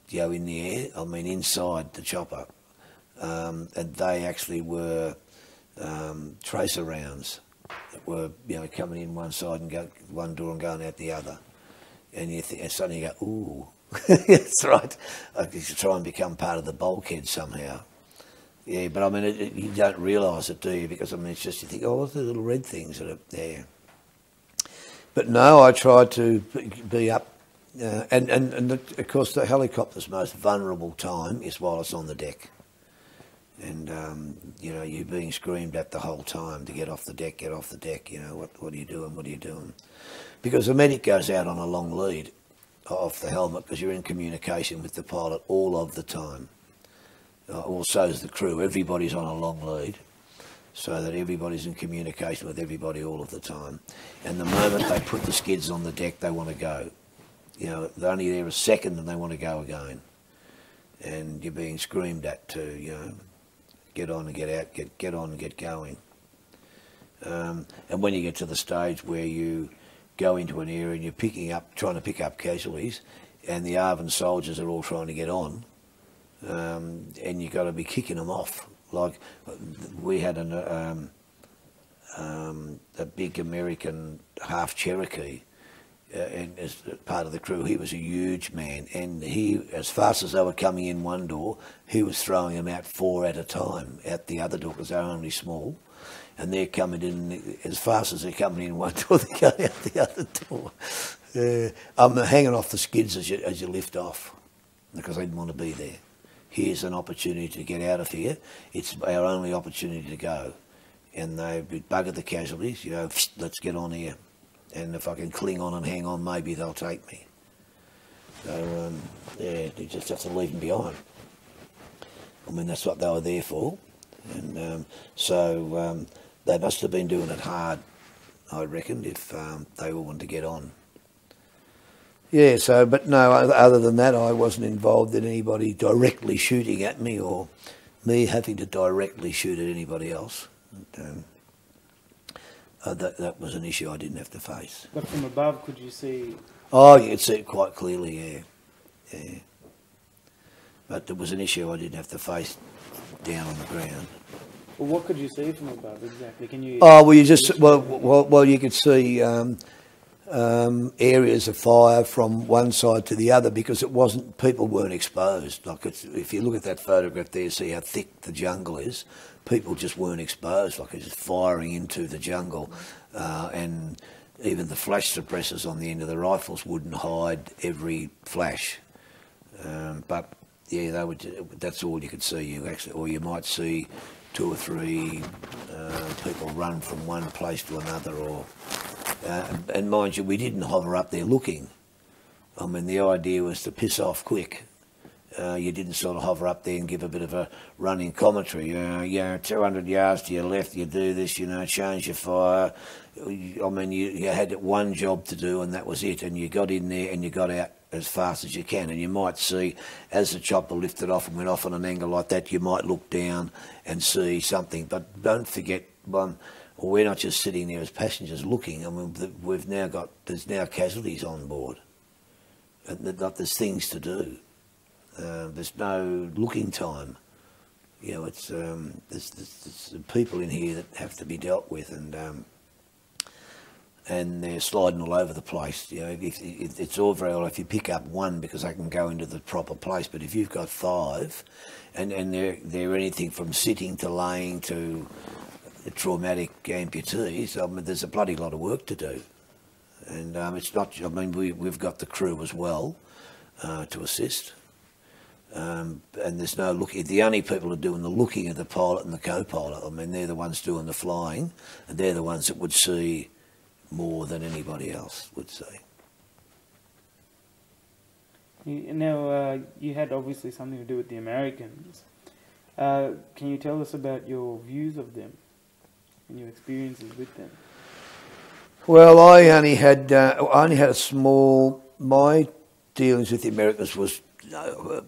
you know, in the air. I mean, inside the chopper, and they actually were tracer rounds that were, you know, coming in one side and go one door and going out the other, and and suddenly you go, ooh, that's right. I could try and become part of the bulkhead somehow. Yeah, but I mean, you don't realise it, do you? Because I mean, it's just you think, oh, what's the little red things that are there? But no, I tried to be up, and of course the helicopter's most vulnerable time is while it's on the deck, and you know, you're being screamed at the whole time to get off the deck, get off the deck. You know, what are you doing? What are you doing? Because the medic goes out on a long lead off the helmet because you're in communication with the pilot all of the time. Also is the crew. Everybody's on a long lead, so that everybody's in communication with everybody all of the time. And the moment they put the skids on the deck, they want to go. You know, they're only there a second and they want to go again. And you're being screamed at to, you know, get on and get out, get on and get going. And when you get to the stage where you go into an area and you're trying to pick up casualties, and the ARVN soldiers are all trying to get on, and you've got to be kicking them off. Like, we had a big American half Cherokee, and as part of the crew, he was a huge man, and he, as fast as they were coming in one door, he was throwing them out 4 at a time, out the other door, because they were only small, and they're coming in as fast as they're coming in one door, they're going out the other door. I'm hanging off the skids as you lift off, because I didn't want to be there. Here's an opportunity to get out of here. It's our only opportunity to go. And they buggered the casualties, you know, let's get on here. And if I can cling on and hang on, maybe they'll take me. So, yeah, you just have to leave them behind. I mean, that's what they were there for. And so they must have been doing it hard, I reckon, if they all wanted to get on. Yeah, so, but no, other than that, I wasn't involved in anybody directly shooting at me or me having to directly shoot at anybody else. And, that was an issue I didn't have to face. But from above, could you see? Oh, you could see it quite clearly, yeah. But there was an issue I didn't have to face down on the ground. Well, what could you see from above exactly? Can you? Oh, well, you just well, you could see areas of fire from one side to the other, because people weren't exposed. Like if you look at that photograph there, see how thick the jungle is. People just weren't exposed, like it's just firing into the jungle, and even the flash suppressors on the end of the rifles wouldn't hide every flash. But yeah, that's all you could see. Or you might see 2 or 3 people run from one place to another, or and mind you, we didn't hover up there looking. I mean, the idea was to piss off quick. You didn't sort of hover up there and give a bit of a running commentary. 200 yards to your left, you do this, change your fire. I mean, you had one job to do, and that was it. And you got in there and you got out as fast as you can. And you might see, as the chopper lifted off and went off on an angle like that, you might look down and see something. But don't forget, we're not just sitting there as passengers looking. I mean, there's now casualties on board. And there's things to do. There's no looking time. There's people in here that have to be dealt with, and they're sliding all over the place. It's all very well if you pick up one because they can go into the proper place, but if you've got 5, and they're anything from sitting to laying to traumatic amputees, I mean, there's a bloody lot of work to do. And it's not. I mean, we've got the crew as well to assist. And there's no looking. The only people who are doing the looking are the pilot and the co-pilot. I mean, they're the ones doing the flying, and they're the ones that would see more than anybody else would see. Now, you had obviously something to do with the Americans. Can you tell us about your views of them and your experiences with them? Well, I only had a small. My dealings with the Americans was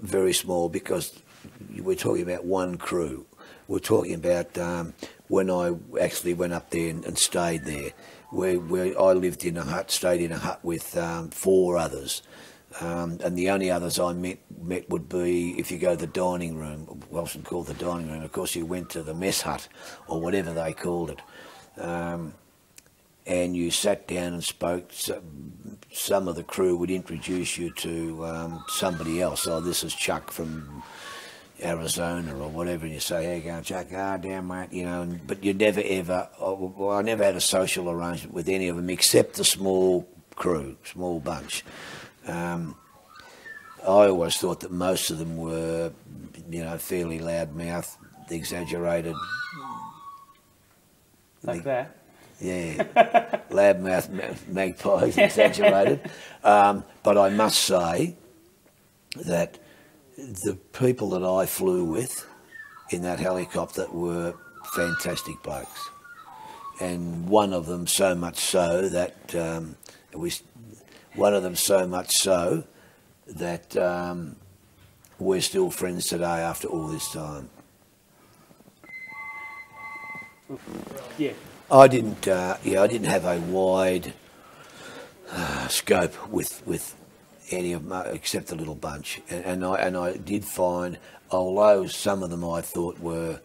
very small, because we're talking about one crew. We're talking about when I actually went up there and stayed there, where I lived in a hut, stayed in a hut with 4 others, and the only others I met would be if you go to the dining room. It wasn't called the dining room, of course. You went to the mess hut or whatever they called it. And you sat down and spoke. Some of the crew would introduce you to somebody else. Oh, this is Chuck from Arizona or whatever, and you say, "How you going, Chuck?" "Ah, damn mate," but you never ever. I never had a social arrangement with any of them except the small crew, small bunch. I always thought that most of them were, fairly loudmouth, exaggerated. Like that. Yeah, loudmouth magpies, exaggerated. But I must say that the people that I flew with in that helicopter were fantastic blokes, and one of them so much so that we're still friends today after all this time. Yeah. I didn't have a wide scope with any of my, except the little bunch, and I did find, although some of them I thought were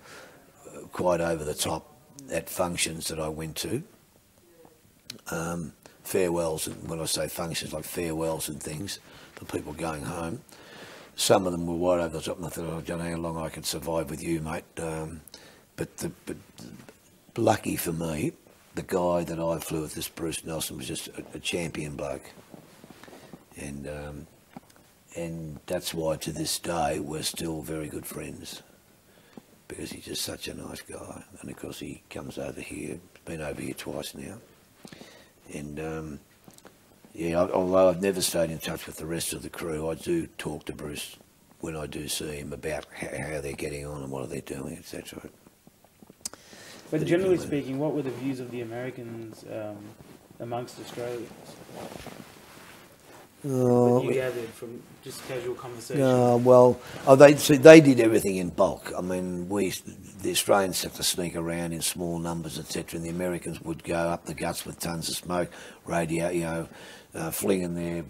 quite over the top at functions that I went to, farewells, and when I say functions, like farewells and things for people going home, some of them were right over the top, and I thought, I don't know how long I could survive with you, mate. But lucky for me, the guy that I flew with, this Bruce Nelson, was just a champion bloke. And that's why to this day we're still very good friends, because he's just such a nice guy. And of course he comes over here, been over here twice now. And yeah, although I've never stayed in touch with the rest of the crew, I do talk to Bruce when I do see him about how they're getting on and what are they doing, etc. But generally speaking, what were the views of the Americans amongst Australians? What you gathered from just casual conversation? They did everything in bulk. I mean, the Australians had to sneak around in small numbers, etc., and the Americans would go up the guts with tons of smoke, radio, flinging their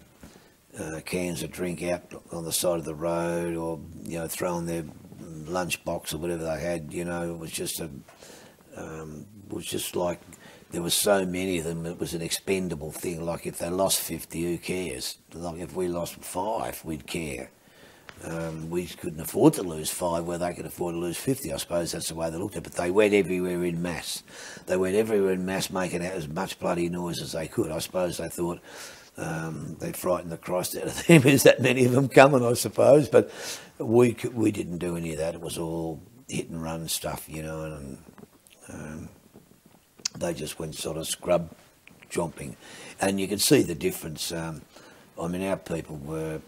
cans of drink out on the side of the road, or throwing their lunch box or whatever they had. It was just like. There were so many of them, it was an expendable thing. Like if they lost 50, who cares? Like if we lost 5, we'd care. We couldn't afford to lose 5 where they could afford to lose 50. I suppose that's the way they looked at it. But they went everywhere in mass. They went everywhere in mass, making out as much bloody noise as they could. I suppose they thought they'd frighten the Christ out of them. There's that many of them coming, I suppose. But we didn't do any of that. It was all hit and run stuff, and they just went sort of scrub jumping. And you could see the difference. I mean, our people were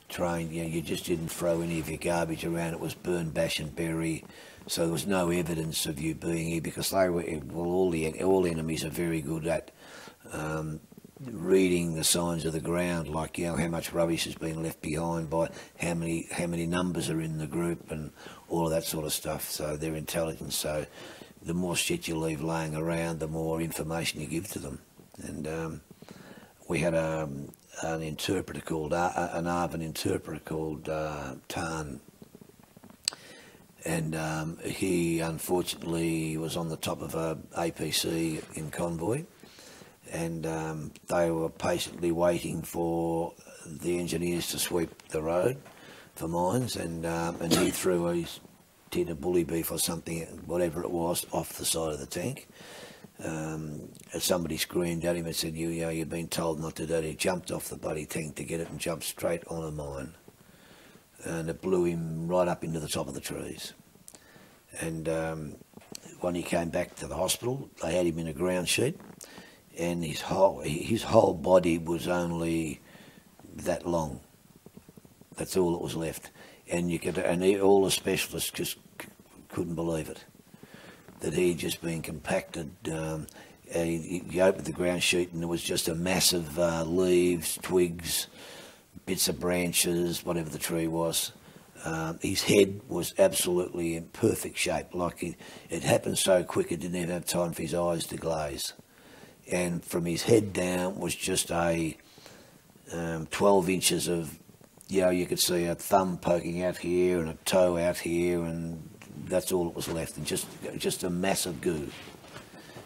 trained, you just didn't throw any of your garbage around. It was burn, bash and bury. So there was no evidence of you being here, because they were, all enemies are very good at reading the signs of the ground, like, how much rubbish has been left behind, by how many numbers are in the group and all of that sort of stuff. So they're intelligent. So the more shit you leave laying around, the more information you give to them. And we had an interpreter called, an Arvan interpreter called Tan. And he unfortunately was on the top of a APC in convoy, and they were patiently waiting for the engineers to sweep the road for mines, and he threw his tin of bully beef or something, whatever it was, off the side of the tank. And somebody screamed at him and said, you've been told not to do it. He jumped off the bloody tank to get it and jumped straight on a mine. And it blew him right up into the top of the trees. And when he came back to the hospital, they had him in a ground sheet, and his whole body was only that long. That's all that was left. And all the specialists just couldn't believe it, that he'd just been compacted. He opened the ground sheet and there was just a mass of leaves, twigs, bits of branches, whatever the tree was. His head was absolutely in perfect shape. Like it happened so quick, it didn't even have time for his eyes to glaze. And from his head down was just a 12 inches of, you could see a thumb poking out here and a toe out here, and that's all that was left, and just a massive goo.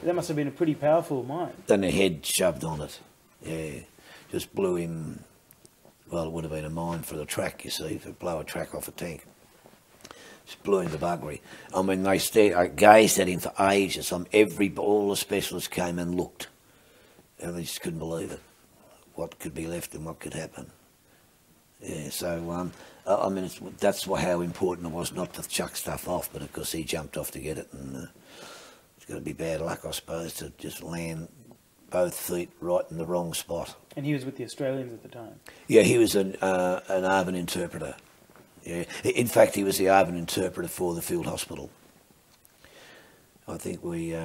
That must have been a pretty powerful mine. Then the head shoved on it, just blew him. Well, it would have been a mine for the track, you see, to blow a track off a tank. Just blew him to buggery. I mean, they gazed at him for ages. All the specialists came and looked, and they just couldn't believe it. What could be left and what could happen. Yeah, so, I mean, that's how important it was not to chuck stuff off, but of course he jumped off to get it, and it's got to be bad luck, I suppose, to just land both feet right in the wrong spot. And he was with the Australians at the time? Yeah, he was an Arvan interpreter. Yeah, in fact, he was the Arvan interpreter for the field hospital. I think we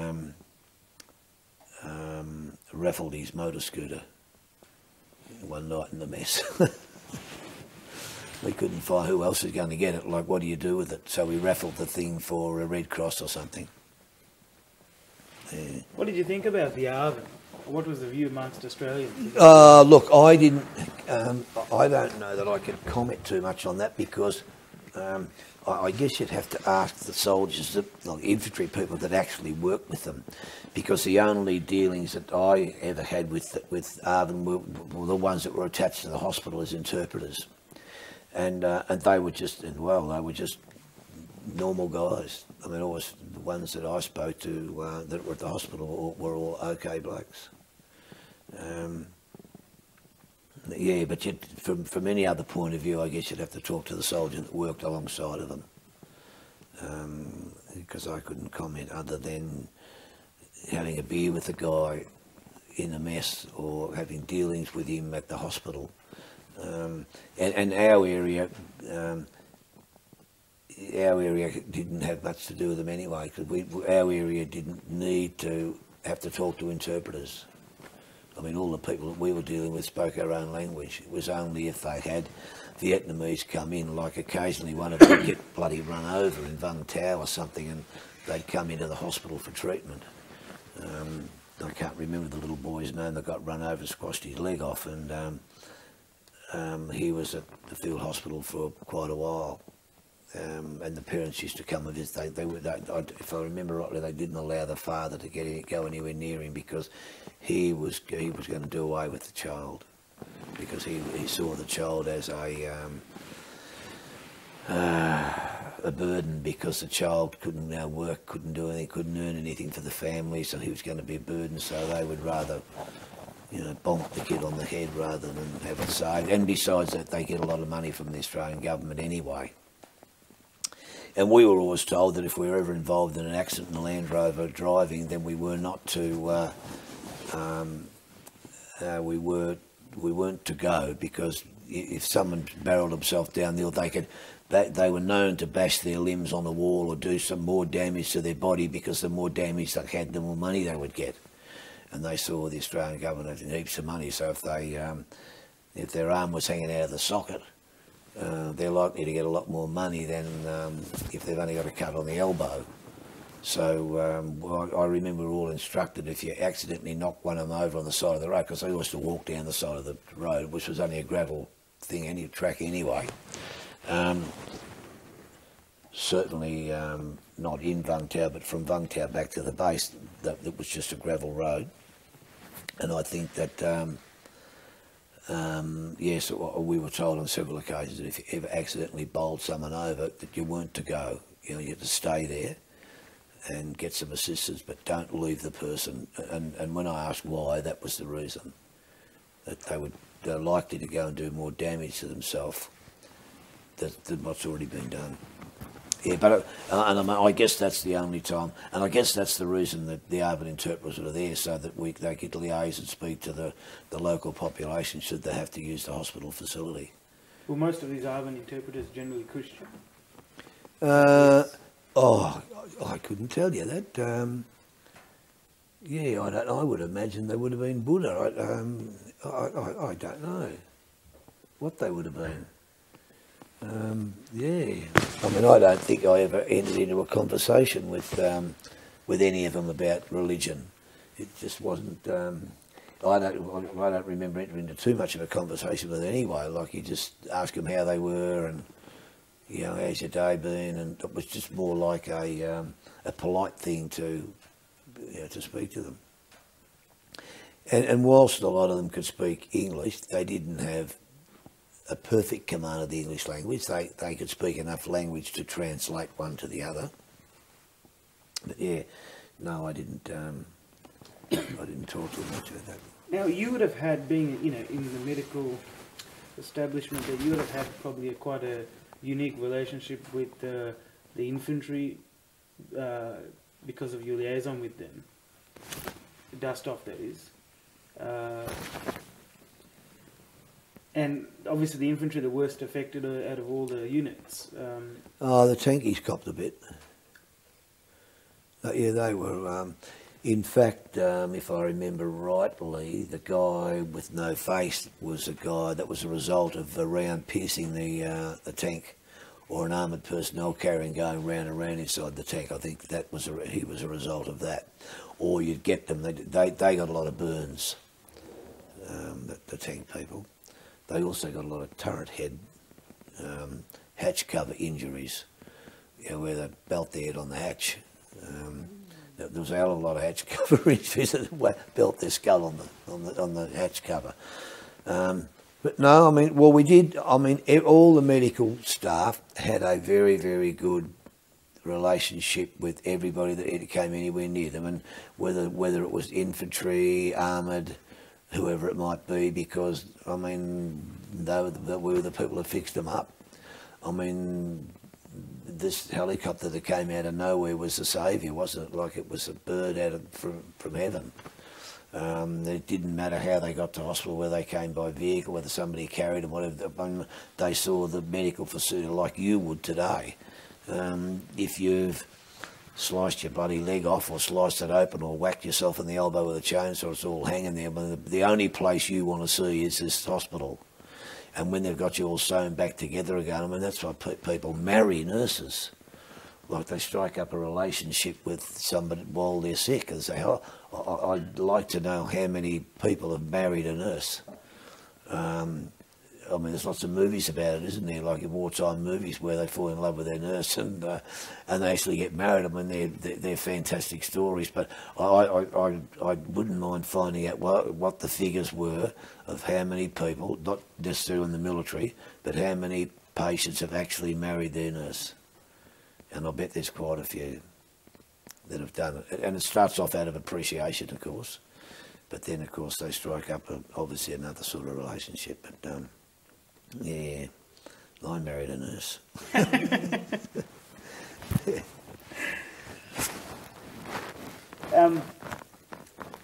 raffled his motor scooter one night in the mess. We couldn't find who else was going to get it. Like, what do you do with it? So we raffled the thing for a Red Cross or something. Yeah. What did you think about the Arvan? What was the view amongst Australians? Look, I didn't. I don't know that I could comment too much on that, because I guess you'd have to ask the soldiers, like infantry people that actually work with them, because the only dealings that I ever had with Arvan were the ones that were attached to the hospital as interpreters. And they were just, normal guys. I mean, always the ones that I spoke to that were at the hospital were all okay blokes. Yeah, but from any other point of view, I guess you'd have to talk to the soldier that worked alongside of them, because I couldn't comment other than having a beer with the guy in a mess or having dealings with him at the hospital. And our area didn't have much to do with them anyway, because our area didn't need to have to talk to interpreters. I mean, all the people that we were dealing with spoke our own language. It was only if they had Vietnamese come in, like occasionally one of them would get bloody run over in Vung Tau or something, and they'd come into the hospital for treatment. I can't remember the little boy's name that got run over, squashed his leg off, and he was at the field hospital for quite a while. And the parents used to come and visit. If I remember rightly, they didn't allow the father to go anywhere near him because he was going to do away with the child, because he saw the child as a burden, because the child couldn't now work, couldn't do anything, couldn't earn anything for the family, so he was going to be a burden. So they would rather, bonk the kid on the head rather than have it saved. And besides that, they get a lot of money from the Australian government anyway. And we were always told that if we were ever involved in an accident in a Land Rover driving, then we were not to, we weren't to go, because if someone barreled himself down the hill, they were known to bash their limbs on the wall or do some more damage to their body, because the more damage they had, the more money they would get. And they saw the Australian government having heaps of money, so if their arm was hanging out of the socket, they're likely to get a lot more money than if they've only got a cut on the elbow. So I remember we were all instructed, if you accidentally knock one of them over on the side of the road, because they used to walk down the side of the road, which was only a gravel thing, any track anyway. Certainly not in Vung Tau, but from Vung Tau back to the base, that was just a gravel road. And I think that yes, we were told on several occasions that if you ever accidentally bowled someone over, that you weren't to go. You had to stay there and get some assistance, but don't leave the person. And when I asked why, that was the reason. That they're likely to go and do more damage to themselves than what's already been done. Yeah, but I guess that's the only time, and I guess that's the reason that the ARVN interpreters are there, so that they could liaise and speak to the local population should they have to use the hospital facility. Well, most of these ARVN interpreters are generally Christian. I couldn't tell you that. Yeah, I would imagine they would have been Buddha. I don't know what they would have been. Yeah, I mean, I don't think I ever entered into a conversation with any of them about religion. It just wasn't. I don't remember entering into too much of a conversation with them anyway. Like, you just ask them how they were, and how's your day been, and it was just more like a polite thing to speak to them. And whilst a lot of them could speak English, they didn't have a perfect command of the English language. They could speak enough language to translate one to the other. But yeah, no, I didn't talk too much about that. Now, you would have had, being in the medical establishment, that you would have had probably quite a unique relationship with the infantry because of your liaison with them. Dust off, that is. And obviously the infantry, the worst affected out of all the units. The tankies copped a bit. Yeah, they were. In fact, if I remember rightly, the guy with no face was a guy that was a result of a round piercing the tank, or an armoured personnel carrier going round and round inside the tank. I think that was he was a result of that. Or you'd get them. They got a lot of burns. The tank people. They also got a lot of turret head, hatch cover injuries, where they belt their head on the hatch. There was a hell of a lot of hatch cover injuries that belt their skull on the hatch cover. But no, I mean, well, we did. I mean, all the medical staff had a very, very good relationship with everybody that came anywhere near them, and whether it was infantry, armoured, whoever it might be, because I mean we were the people that fixed them up. I mean, this helicopter that came out of nowhere was the saviour, wasn't it? Like it was a bird from heaven. It didn't matter how they got to hospital, whether they came by vehicle, whether somebody carried them, whatever. They saw the medical facility like you would today. If you've sliced your bloody leg off or sliced it open or whacked yourself in the elbow with a chainsaw, it's all hanging there. But the only place you want to see is this hospital. And when they've got you all sewn back together again, I mean, that's why people marry nurses. Like they strike up a relationship with somebody while they're sick and say, oh, I'd like to know how many people have married a nurse. I mean, there's lots of movies about it, isn't there? Like in wartime movies where they fall in love with their nurse and they actually get married. I mean, they're fantastic stories. But I wouldn't mind finding out what the figures were of how many people, not necessarily in the military, but how many patients have actually married their nurse. And I bet there's quite a few that have done it. And it starts off out of appreciation, of course. But then, of course, they strike up obviously another sort of relationship. But yeah, I married a nurse.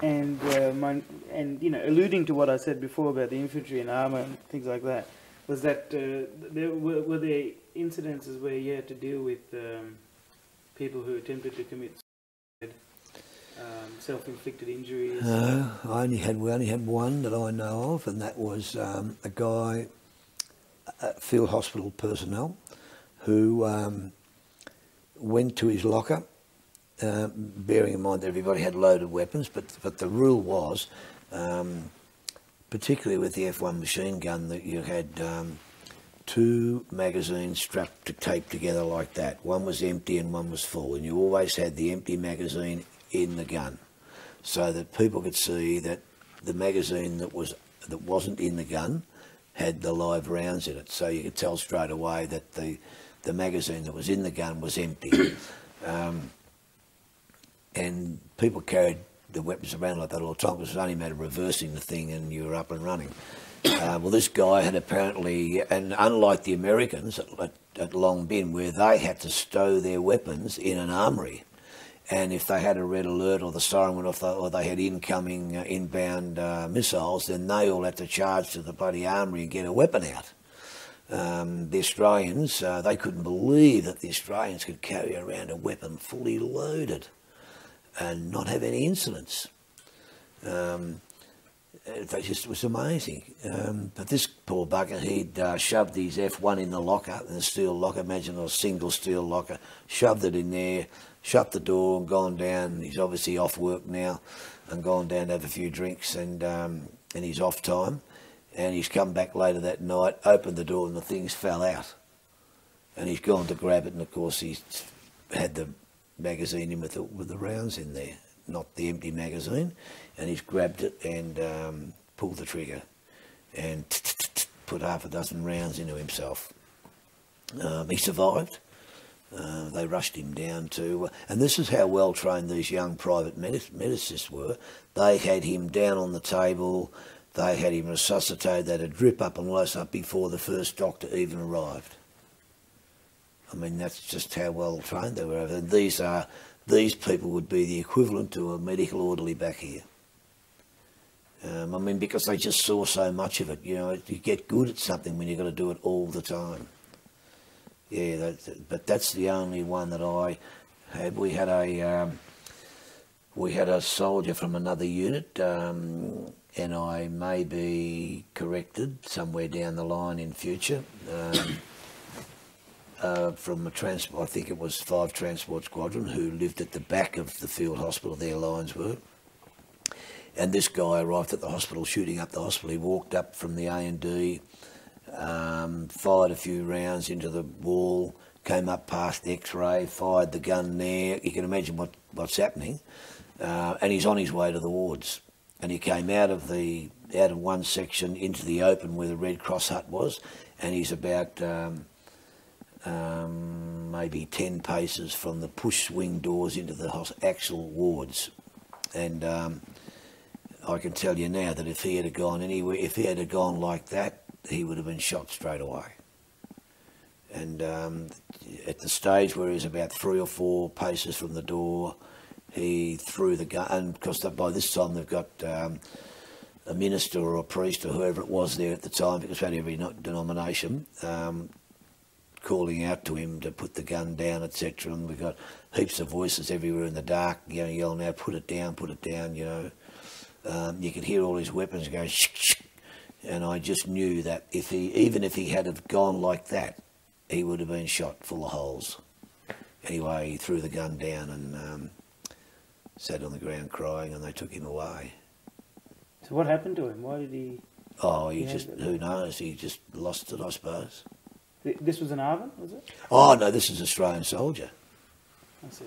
And you know, alluding to what I said before about the infantry and armour and things like that, was that were there incidences where you had to deal with people who attempted to commit suicide, self-inflicted injuries? No, we only had one that I know of, and that was a guy, field hospital personnel, who went to his locker, bearing in mind that everybody had loaded weapons, but the rule was, particularly with the F1 machine gun, that you had two magazines strapped to tape together like that. One was empty and one was full, and you always had the empty magazine in the gun, so that people could see that the magazine that wasn't in the gun had the live rounds in it, so you could tell straight away that the magazine that was in the gun was empty. And people carried the weapons around like that all the time because it was only a matter of reversing the thing and you were up and running. Well, this guy had apparently, and unlike the Americans at Long Bin, where they had to stow their weapons in an armoury, and if they had a red alert or the siren went off or they had incoming inbound missiles, then they all had to charge to the bloody armoury and get a weapon out. The Australians, they couldn't believe that the Australians could carry around a weapon fully loaded and not have any incidents. It was amazing. But this poor bugger, he'd shoved his F1 in the locker, in the steel locker, imagine a single steel locker, shoved it in there, shut the door and gone down. He's obviously off work now and gone down to have a few drinks and he's off time. And he's come back later that night, opened the door and the things fell out. And he's gone to grab it, and of course he's had the magazine in with the rounds in there, not the empty magazine, and he's grabbed it and pulled the trigger and put half a dozen rounds into himself. He survived. They rushed him down to, and this is how well trained these young private medicists were. They had him down on the table, they had him resuscitated, they had a drip up and loose up before the first doctor even arrived. I mean, that's just how well trained they were. And these people would be the equivalent to a medical orderly back here. I mean, because they just saw so much of it. You know, you get good at something when you've got to do it all the time. Yeah, but that's the only one that I had. We had a soldier from another unit, and I may be corrected somewhere down the line in future. From a transport, I think it was 5 Transport Squadron, who lived at the back of the field hospital, their lines were. And this guy arrived at the hospital, shooting up the hospital. He walked up from the A&D, fired a few rounds into the wall, came up past X-ray, fired the gun there. You can imagine what's happening. And he's on his way to the wards. And he came out of one section into the open where the Red Cross hut was, and he's about maybe 10 paces from the push swing doors into the actual wards. And I can tell you now that if he had gone anywhere, if he had gone like that, he would have been shot straight away. And at the stage where he was about 3 or 4 paces from the door, he threw the gun, and because by this time they've got a minister or a priest or whoever it was there at the time, because we had every denomination, calling out to him to put the gun down, etc. And we've got heaps of voices everywhere in the dark, you know, yelling out, put it down, you know. You could hear all his weapons go shh, shh, and I just knew that even if he had have gone like that, he would have been shot full of holes. Anyway, he threw the gun down and sat on the ground crying, and they took him away. So what happened to him? Why did he... Oh, who knows, he just lost it, I suppose. This was an Arvin, was it? Oh, no, this is an Australian soldier. I see.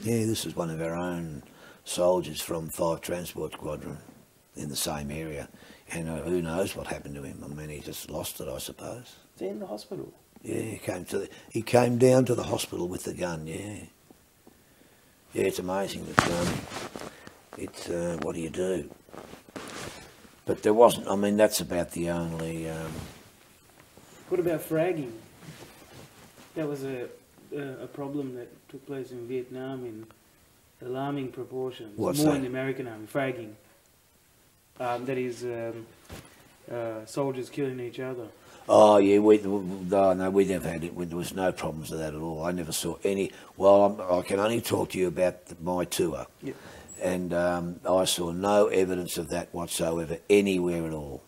Yeah, this is one of our own soldiers from 5 Transport Squadron in the same area. And who knows what happened to him. I mean, he just lost it, I suppose. Is he in the hospital? Yeah, he came down to the hospital with the gun, yeah. Yeah, it's amazing that what do you do? But there wasn't, I mean, that's about the only... What about fragging? That was a problem that took place in Vietnam in alarming proportions. What's More that? in the American Army, fragging. That is soldiers killing each other. Oh yeah, we never had it. There was no problems with that at all. I never saw any. Well, I can only talk to you about my tour, Yep. and I saw no evidence of that whatsoever anywhere at all.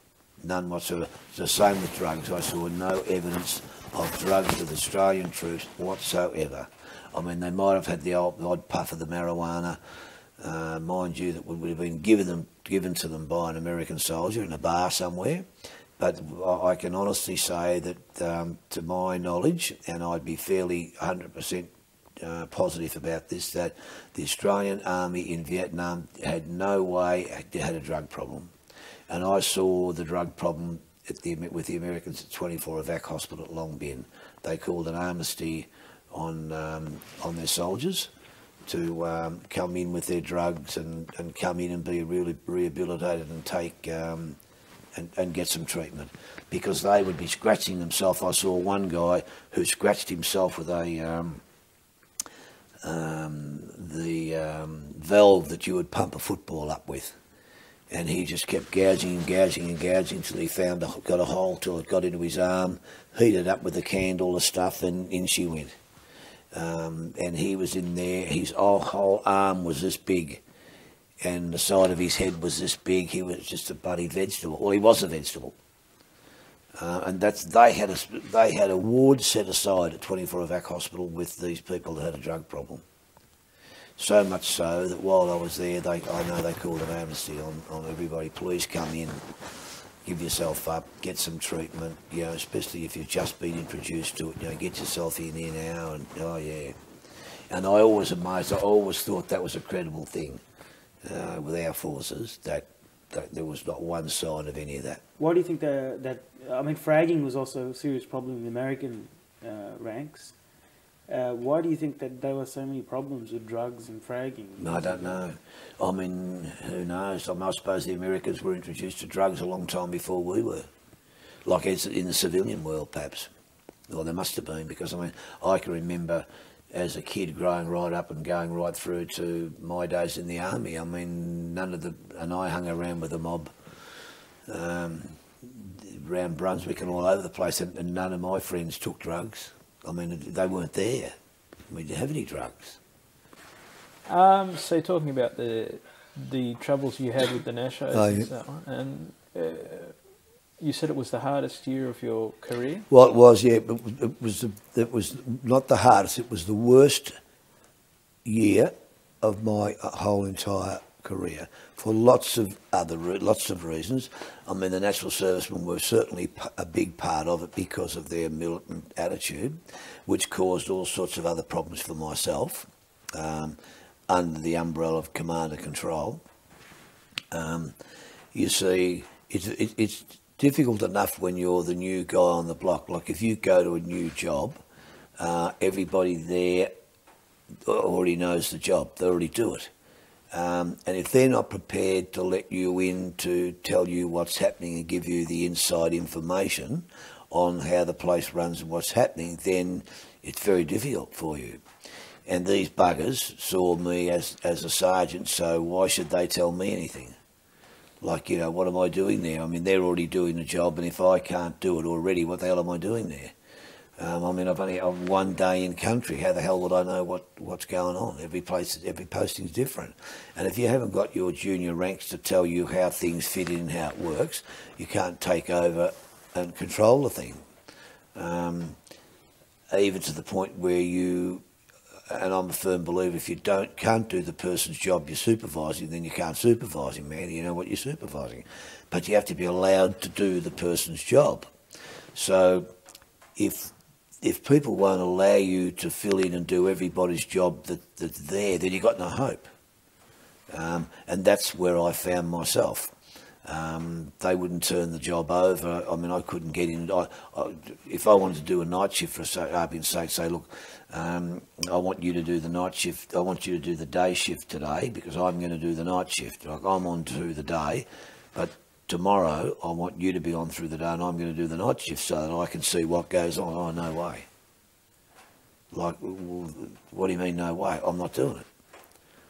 None whatsoever. It's the same with drugs. I saw no evidence of drugs with Australian troops whatsoever. I mean, they might have had the odd puff of the marijuana, mind you, that would have been given to them by an American soldier in a bar somewhere. But I can honestly say that, to my knowledge, and I'd be fairly 100% positive about this, that the Australian Army in Vietnam had no way had a drug problem. And I saw the drug problem with the Americans at 24 Evac Hospital at Long Bin. They called an amnesty on their soldiers to come in with their drugs and come in and be really rehabilitated and take and get some treatment, because they would be scratching themselves. I saw one guy who scratched himself with the valve that you would pump a football up with, and he just kept gouging till he got a hole till it got into his arm, heated up with the candle, the stuff, and in she went. And he was in there, his whole arm was this big, and the side of his head was this big. He was just a bloody vegetable. Well, he was a vegetable. And they had a ward set aside at 24 Evac Hospital with these people that had a drug problem. So much so that while I was there, I know they called an amnesty on everybody. Please come in, give yourself up, get some treatment, you know, especially if you've just been introduced to it, you know, get yourself in here now, and oh yeah. And I always thought that was a credible thing with our forces, that there was not one sign of any of that. Why do you think that I mean, fragging was also a serious problem in the American ranks. Why do you think that there were so many problems with drugs and fragging? I don't know. I mean, who knows? I suppose the Americans were introduced to drugs a long time before we were. Like in the civilian world, perhaps. Or there must have been, because I mean, I can remember as a kid growing right up and going right through to my days in the army. I mean, and I hung around with the mob around Brunswick and all over the place, and none of my friends took drugs. I mean, they weren't there. We didn't have any drugs. So talking about the troubles you had with the Nashos, and so on, and you said it was the hardest year of your career? Well, it was, yeah. But it was not the hardest. It was the worst year of my whole entire career for lots of reasons. I mean, the National Servicemen were certainly a big part of it because of their militant attitude, which caused all sorts of other problems for myself under the umbrella of command and control. You see, it's difficult enough when you're the new guy on the block. Like if you go to a new job everybody there already knows the job. They already do it. And if they're not prepared to let you in to tell you what's happening and give you the inside information on how the place runs and what's happening, then it's very difficult for you. And these buggers saw me as a sergeant, so why should they tell me anything? Like, you know, what am I doing there? I mean, they're already doing the job, and if I can't do it already, what the hell am I doing there? I mean, I'm 1 day in country. How the hell would I know what's going on? Every posting's different. And if you haven't got your junior ranks to tell you how things fit in and how it works, you can't take over and control the thing. Even to the point where and I'm a firm believer, if you can't do the person's job you're supervising, then you can't supervise him, man. You know what you're supervising. But you have to be allowed to do the person's job. So if people won't allow you to fill in and do everybody's job that's there, then you've got no hope. And that's where I found myself. They wouldn't turn the job over. I mean, I couldn't get in. If I wanted to do a night shift for argument's sake, say, look, I want you to do the night shift. I want you to do the day shift today because I'm going to do the night shift. Like, I'm on through the day, but tomorrow I want you to be on through the day and I'm going to do the night shift so that I can see what goes on. Oh, no way. Like, what do you mean, no way? I'm not doing it.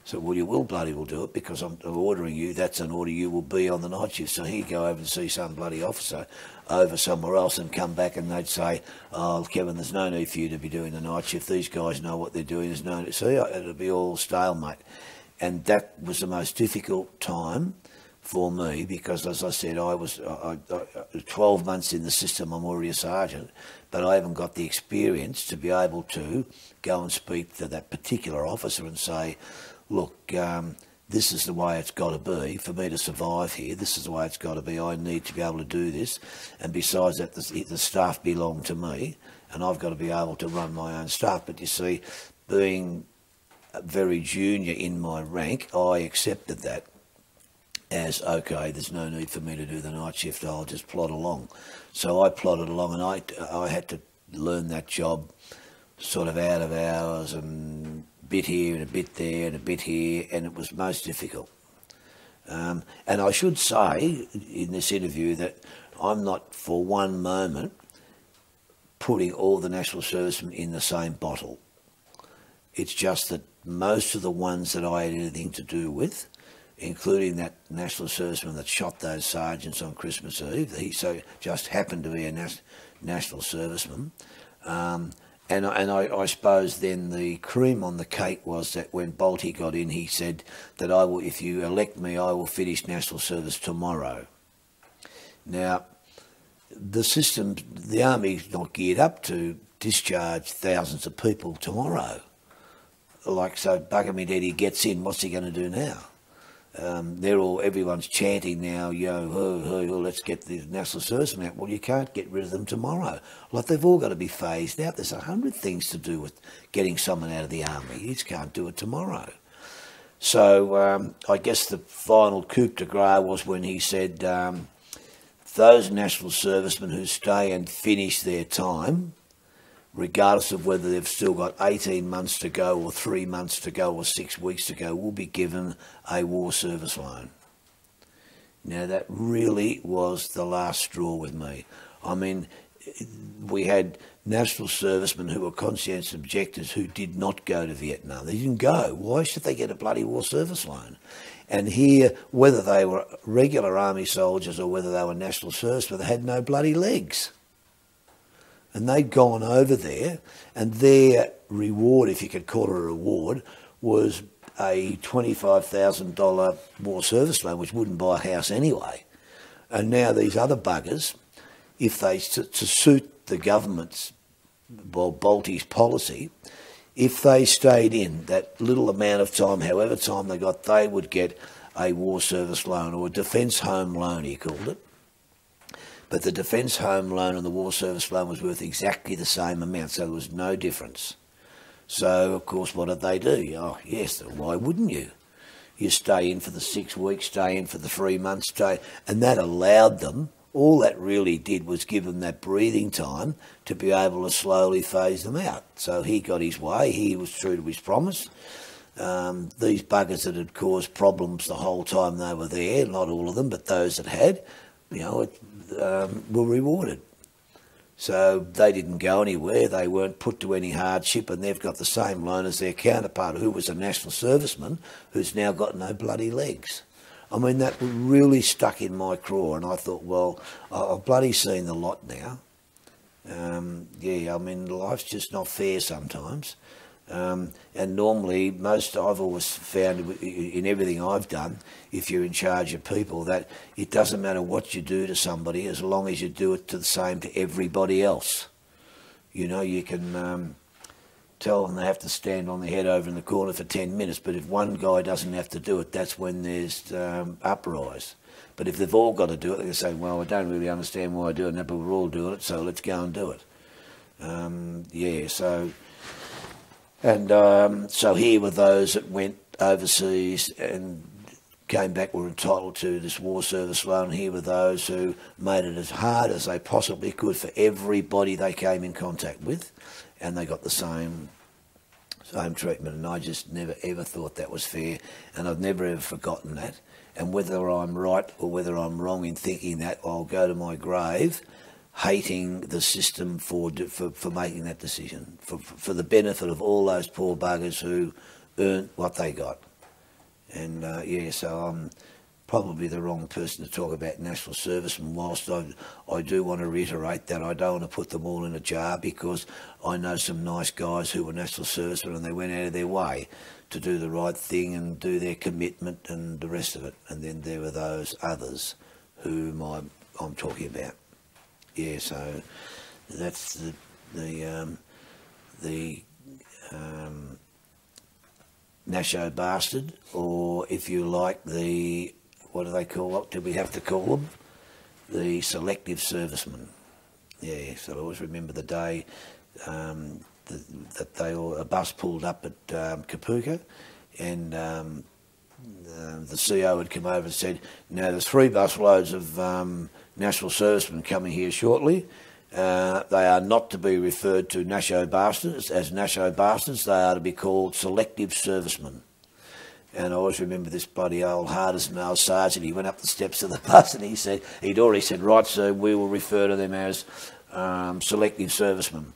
So, well, you will bloody well do it because I'm ordering you. That's an order. You will be on the night shift. So he'd go over and see some bloody officer over somewhere else and come back and they'd say, oh, Kevin, there's no need for you to be doing the night shift. These guys know what they're doing. There's no need. So it'll be all stalemate. And that was the most difficult time for me because, as I said, I was 12 months in the system. I'm already a sergeant, but I haven't got the experience to be able to go and speak to that particular officer and say, look, this is the way it's got to be for me to survive here. This is the way it's got to be. I need to be able to do this. And besides that, the staff belong to me, and I've got to be able to run my own staff. But you see, being very junior in my rank, I accepted that as, okay, there's no need for me to do the night shift. I'll just plod along. So I plodded along, and I had to learn that job sort of out of hours and bit here and a bit there and a bit here, and it was most difficult. And I should say in this interview that I'm not for one moment putting all the national servicemen in the same bottle. It's just that most of the ones that I had anything to do with, including that national serviceman that shot those sergeants on Christmas Eve, he so just happened to be a national serviceman. And I suppose then the cream on the cake was that when Bolty got in, he said that if you elect me, I will finish national service tomorrow. Now, the army's not geared up to discharge thousands of people tomorrow. Like, so bugger me dead, he gets in, what's he going to do now? Everyone's chanting now, let's get the national servicemen out. Well, you can't get rid of them tomorrow. Like, they've all got to be phased out. There's 100 things to do with getting someone out of the army. You just can't do it tomorrow. So I guess the final coup de grace was when he said, those national servicemen who stay and finish their time, regardless of whether they've still got 18 months to go or 3 months to go or 6 weeks to go, will be given a war service loan. Now, that really was the last straw with me. I mean, we had national servicemen who were conscientious objectors who did not go to Vietnam. They didn't go. Why should they get a bloody war service loan? And here, whether they were regular army soldiers or whether they were national servicemen, they had no bloody legs. And they'd gone over there, and their reward, if you could call it a reward, was a $25,000 war service loan, which wouldn't buy a house anyway. And now these other buggers, if they, to suit the government's, well, Bolty's policy, if they stayed in that little amount of time, however time they got, they would get a war service loan, or a defence home loan, he called it. But the defence home loan and the war service loan was worth exactly the same amount, so there was no difference. So, of course, what did they do? Oh, yes, why wouldn't you? You stay in for the 6 weeks, stay in for the 3 months, and that allowed them, All that really did was give them that breathing time to be able to slowly phase them out. So he got his way, he was true to his promise. These buggers that had caused problems the whole time they were there, not all of them, but those that had, were rewarded. So they didn't go anywhere, they weren't put to any hardship, and they've got the same loan as their counterpart, who was a national serviceman, who's now got no bloody legs. I mean, that really stuck in my craw, and I thought, well, I've bloody seen the lot now. Life's just not fair sometimes. And normally, I've always found in everything I've done, if you're in charge of people, that it doesn't matter what you do to somebody as long as you do it to the same to everybody else. You can tell them they have to stand on their head over in the corner for 10 minutes, but if one guy doesn't have to do it, that's when there's uprise. But if they've all got to do it, they can say, well, I don't really understand why I do it, but we're all doing it, so let's go and do it. So here were those that went overseas and came back, were entitled to this war service loan. Here were those who made it as hard as they possibly could for everybody they came in contact with, and they got the same treatment. And I just never ever thought that was fair, and I've never ever forgotten that. And whether I'm right or whether I'm wrong in thinking that, I'll go to my grave hating the system for making that decision, for the benefit of all those poor buggers who earned what they got. And so I'm probably the wrong person to talk about national servicemen, whilst I do want to reiterate that I don't want to put them all in a jar, because I know some nice guys who were national servicemen and they went out of their way to do the right thing and do their commitment and the rest of it. And then there were those others whom I'm talking about. Yeah, so that's the Nasho bastard, or if you like, what do we have to call them? The selective servicemen. Yeah, so I always remember the day that a bus pulled up at Kapuka, and the CO had come over and said, now there's 3 bus loads of national servicemen coming here shortly. They are not to be referred to Nasho bastards as Nasho bastards. They are to be called selective servicemen. And I always remember this bloody old hardest male sergeant. He went up the steps of the bus and he'd already said, right, sir, we will refer to them as selective servicemen.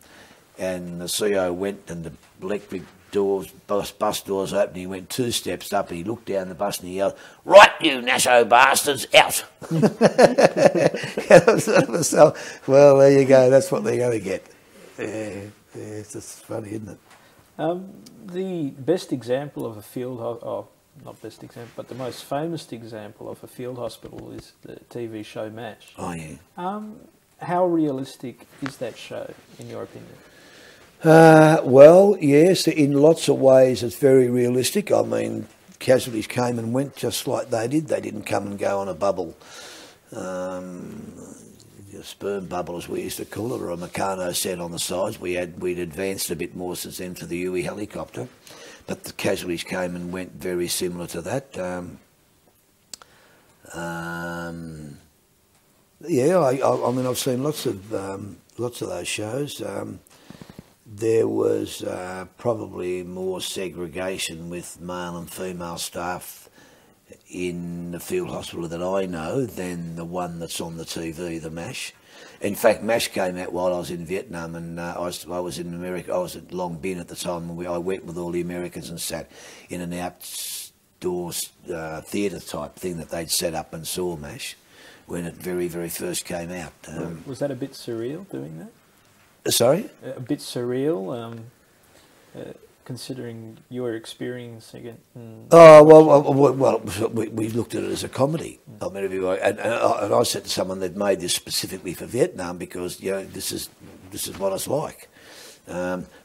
And the CO went, and the electric bus doors opened. He went 2 steps up and he looked down the bus and he yelled, right, you Nasho bastards, out. So, well, there you go, that's what they're going to get. Yeah, it's just funny, isn't it? The best example of a field, not best example, but the most famous example of a field hospital is the TV show MASH. Oh, yeah. How realistic is that show, in your opinion? Well, yes, in lots of ways it's very realistic. I mean, casualties came and went just like they did. They didn't come and go on a bubble, a sperm bubble as we used to call it, or a Meccano set on the sides. We'd advanced a bit more since then to the UE helicopter, but the casualties came and went very similar to that. Yeah, I mean, I've seen lots of those shows. There was probably more segregation with male and female staff in the field hospital that I know than the one that's on the TV, the MASH. In fact, MASH came out while I was in Vietnam, and I was in America. I was at Long Bin at the time, and I went with all the Americans and sat in an outdoors theatre type thing that they'd set up, and saw MASH when it very, very first came out. Was that a bit surreal, doing that? Sorry? A bit surreal, considering your experience again. We looked at it as a comedy. I mean, and I said to someone they'd made this specifically for Vietnam because this is what it's like.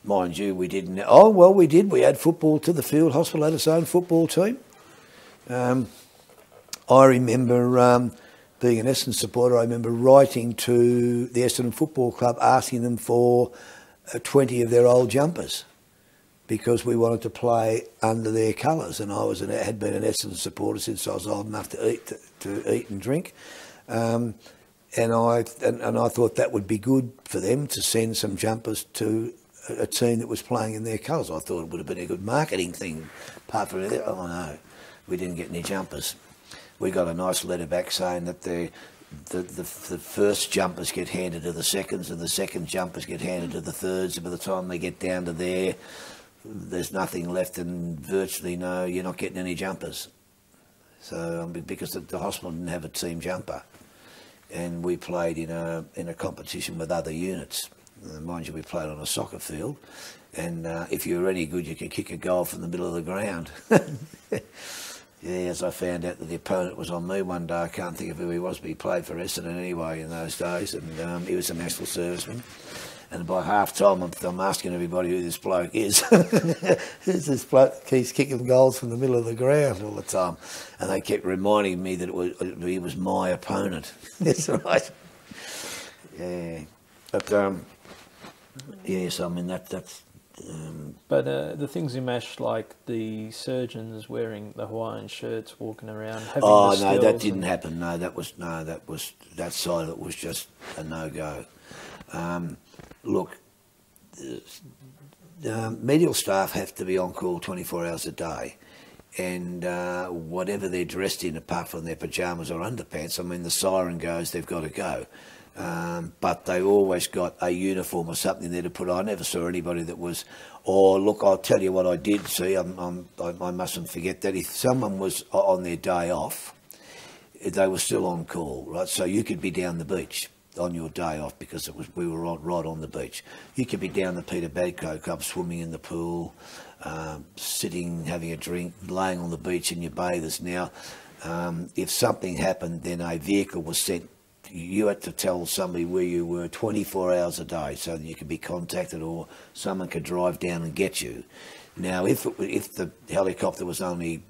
Mind you, we didn't. Oh well, we did. We had football to the field hospital had its own football team. I remember. Being an Essendon supporter, I remember writing to the Essendon Football Club asking them for 20 of their old jumpers because we wanted to play under their colours, and I had been an Essendon supporter since I was old enough to eat and drink. and I thought that would be good for them to send some jumpers to a team that was playing in their colours. I thought it would have been a good marketing thing. Apart from that, oh no, we didn't get any jumpers. We got a nice letter back saying that the first jumpers get handed to the seconds, and the second jumpers get handed to the thirds. And by the time they get down to there, there's nothing left, and virtually no, you're not getting any jumpers. So because the hospital didn't have a team jumper, and we played in a competition with other units. Mind you, we played on a soccer field, and if you were any good, you could kick a goal from the middle of the ground. Yeah, as I found out that the opponent was on me one day. I can't think of who he was, but he played for Essendon anyway in those days, and he was a national serviceman. And by half-time, I'm asking everybody who this bloke is. Who's this bloke? He's kicking goals from the middle of the ground all the time. And they kept reminding me that he was my opponent. That's right. Yeah. But, yes, I mean, that's... But the things you mashed, like the surgeons wearing the Hawaiian shirts, walking around, having oh no, that didn't happen. No, that side of it was just a no-go. Look, medical staff have to be on call 24 hours a day, and whatever they're dressed in, apart from their pyjamas or underpants, I mean, the siren goes, they've got to go. But they always got a uniform or something there to put on. I never saw anybody that was, oh, look, I'll tell you what I did see. I mustn't forget that if someone was on their day off, they were still on call, right? So you could be down the beach on your day off because we were right on the beach. You could be down the Peter Badcock Club swimming in the pool, sitting, having a drink, laying on the beach in your bathers. Now, if something happened, then a vehicle was sent. You had to tell somebody where you were 24 hours a day so that you could be contacted, or someone could drive down and get you. Now, if the helicopter was only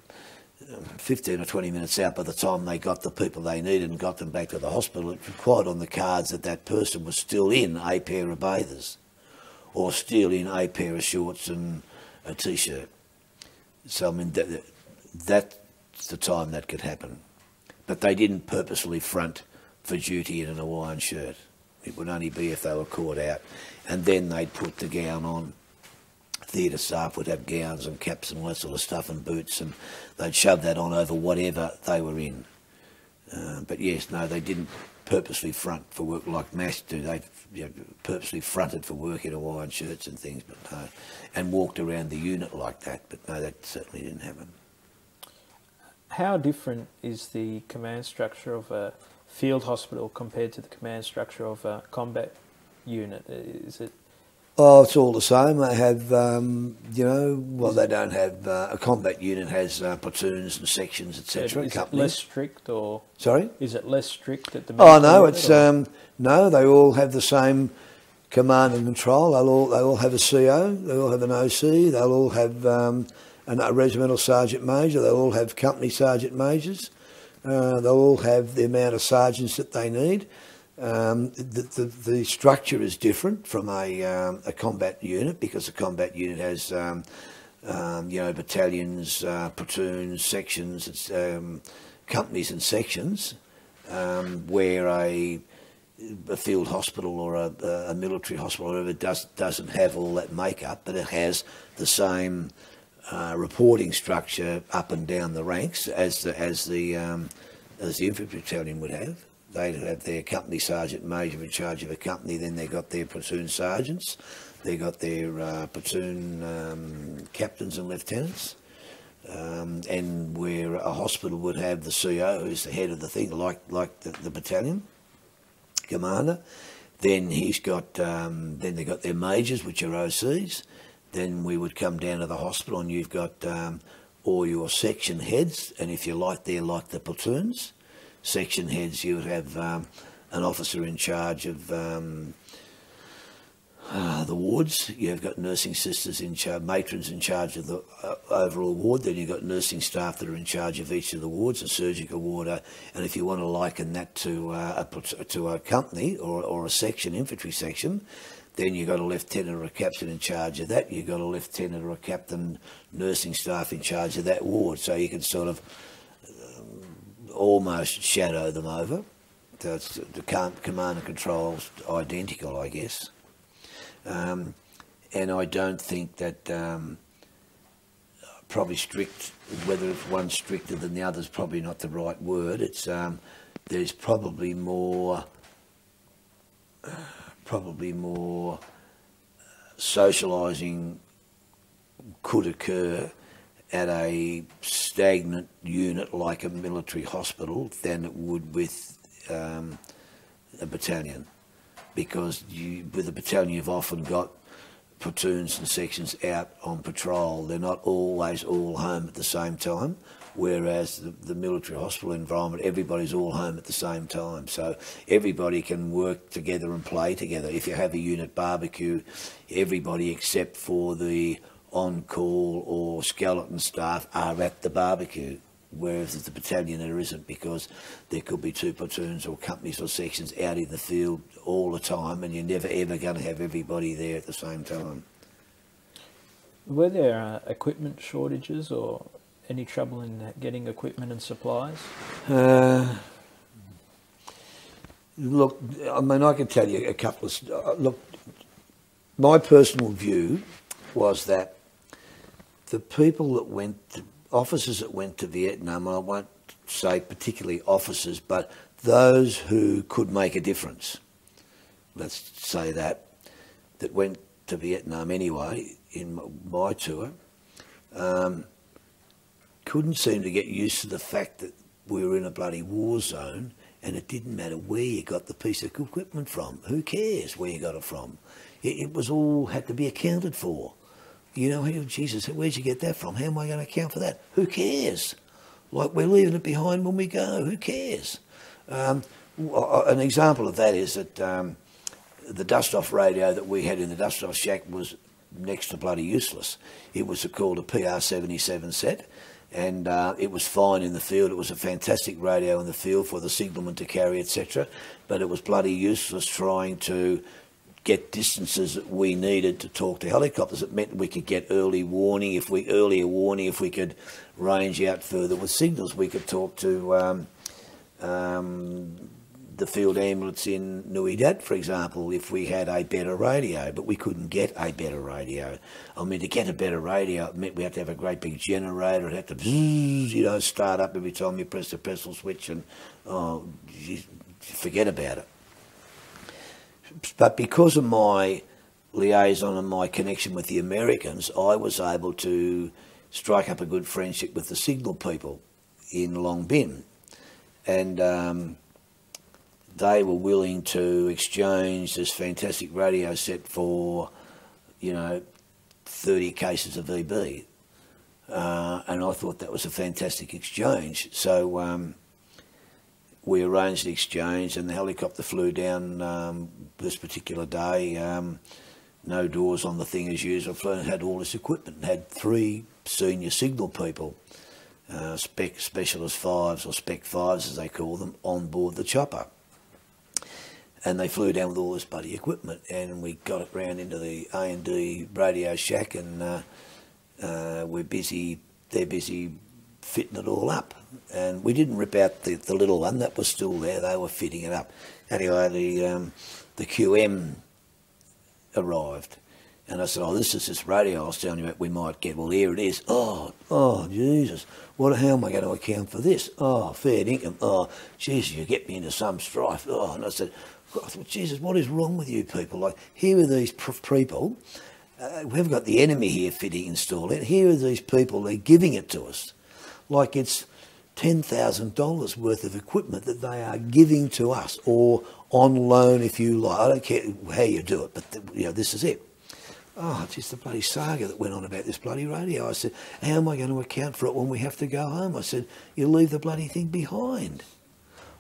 15 or 20 minutes out by the time they got the people they needed and got them back to the hospital, it was quite on the cards that that person was still in a pair of bathers or still in a pair of shorts and a T-shirt. So, I mean, that's the time that could happen. But they didn't purposely front for duty in an Hawaiian shirt. It would only be if they were caught out. And then they'd put the gown on. Theatre staff would have gowns and caps and all that sort of stuff and boots, and they'd shove that on over whatever they were in. But yes, no, they didn't purposely front for work like MASH do. They purposely fronted for work in Hawaiian shirts and things, but no, and walked around the unit like that, but no, that certainly didn't happen. How different is the command structure of a field hospital compared to the command structure of a combat unit? Is it? Oh, it's all the same. They have, they don't have, a combat unit has platoons and sections, etc. Is it less strict, or? Sorry? Is it less strict at the Oh, no, it's, no, they all have the same command and control. They all have a CO, they all have an OC, they'll all have a regimental sergeant major, they'll all have company sergeant majors. They'll all have the amount of sergeants that they need. The structure is different from a combat unit, because a combat unit has battalions, platoons, sections, it's, companies and sections, where a field hospital or a military hospital or whatever doesn't have all that makeup, but it has the same reporting structure up and down the ranks as the infantry battalion would have. They'd have their company sergeant major in charge of a company, then they got their platoon sergeants, they got their platoon captains and lieutenants, and where a hospital would have the CO, who's the head of the thing, like the battalion commander. Then he's got, then they got their majors, which are OCs. Then we would come down to the hospital and you've got all your section heads, and if you like, they're like the platoons. Section heads, you would have an officer in charge of the wards. You've got nursing sisters in charge, matrons in charge of the overall ward. Then you've got nursing staff that are in charge of each of the wards, a surgical ward. And if you want to liken that to a company or a section, infantry section, then you've got a lieutenant or a captain in charge of that. You've got a lieutenant or a captain nursing staff in charge of that ward. So you can sort of almost shadow them over the command and control's identical, I guess. And I don't think that probably strict, whether it's one stricter than the other is probably not the right word. It's there's probably more socialising could occur at a stagnant unit like a military hospital than it would with a battalion, because with a battalion you've often got platoons and sections out on patrol. They're not always all home at the same time, whereas the military hospital environment, everybody's all home at the same time, so everybody can work together and play together. If you have a unit barbecue, everybody except for the on-call or skeleton staff are at the barbecue, whereas at the battalion there isn't, because there could be 2 platoons or companies or sections out in the field all the time, and you're never ever going to have everybody there at the same time. Were there equipment shortages or any trouble in getting equipment and supplies? Look, I mean, I can tell you a couple of... look, my personal view was that the people that went, officers that went to Vietnam, and I won't say particularly officers, but those who could make a difference, let's say that went to Vietnam anyway in my tour, couldn't seem to get used to the fact that we were in a bloody war zone, and it didn't matter where you got the piece of equipment from. Who cares where you got it from? It was all had to be accounted for. You know, Jesus, where'd you get that from? How am I going to account for that? Who cares? Like, we're leaving it behind when we go. Who cares? An example of that is that the dust-off radio that we had in the dust-off shack was next to bloody useless. It was called a PR-77 set, and it was fine in the field. It was a fantastic radio in the field for the signalman to carry, etc. But it was bloody useless trying to get distances that we needed to talk to helicopters. It meant we could get earlier warning if we could range out further with signals. We could talk to the field ambulance in Nui Dat, for example, if we had a better radio, but we couldn't get a better radio. I mean, to get a better radio, it meant we had to have a great big generator. It had to, you know, start up every time you press the pedal switch, and forget about it. But because of my liaison and my connection with the Americans, I was able to strike up a good friendship with the signal people in Long Bin, and they were willing to exchange this fantastic radio set for, you know, 30 cases of EB, and I thought that was a fantastic exchange. So we arranged the exchange, and the helicopter flew down this particular day. No doors on the thing as usual. Flew and had all this equipment, and had 3 senior signal people, specialist 5s or spec 5s as they call them, on board the chopper. And they flew down with all this bloody equipment, and we got it round into the A&D radio shack, and we're busy. They're busy fitting it all up, and we didn't rip out the little one. That was still there. They were fitting it up. Anyway, the QM arrived, and I said, "Oh, this is this radio I was telling you about we might get." Well, here it is. Oh, Jesus! How am I going to account for this? Oh, fair income. Oh, Jesus, you get me into some strife. Oh, and I said, Jesus, what is wrong with you people? Like, here are these people. We haven't got the enemy here fitting installed it. Here are these people. They're giving it to us, like it's $10,000 worth of equipment that they are giving to us, or on loan, if you like. I don't care how you do it, but you know, this is it. Oh, it's just the bloody saga that went on about this bloody radio. I said, how am I going to account for it when we have to go home? I said, you leave the bloody thing behind.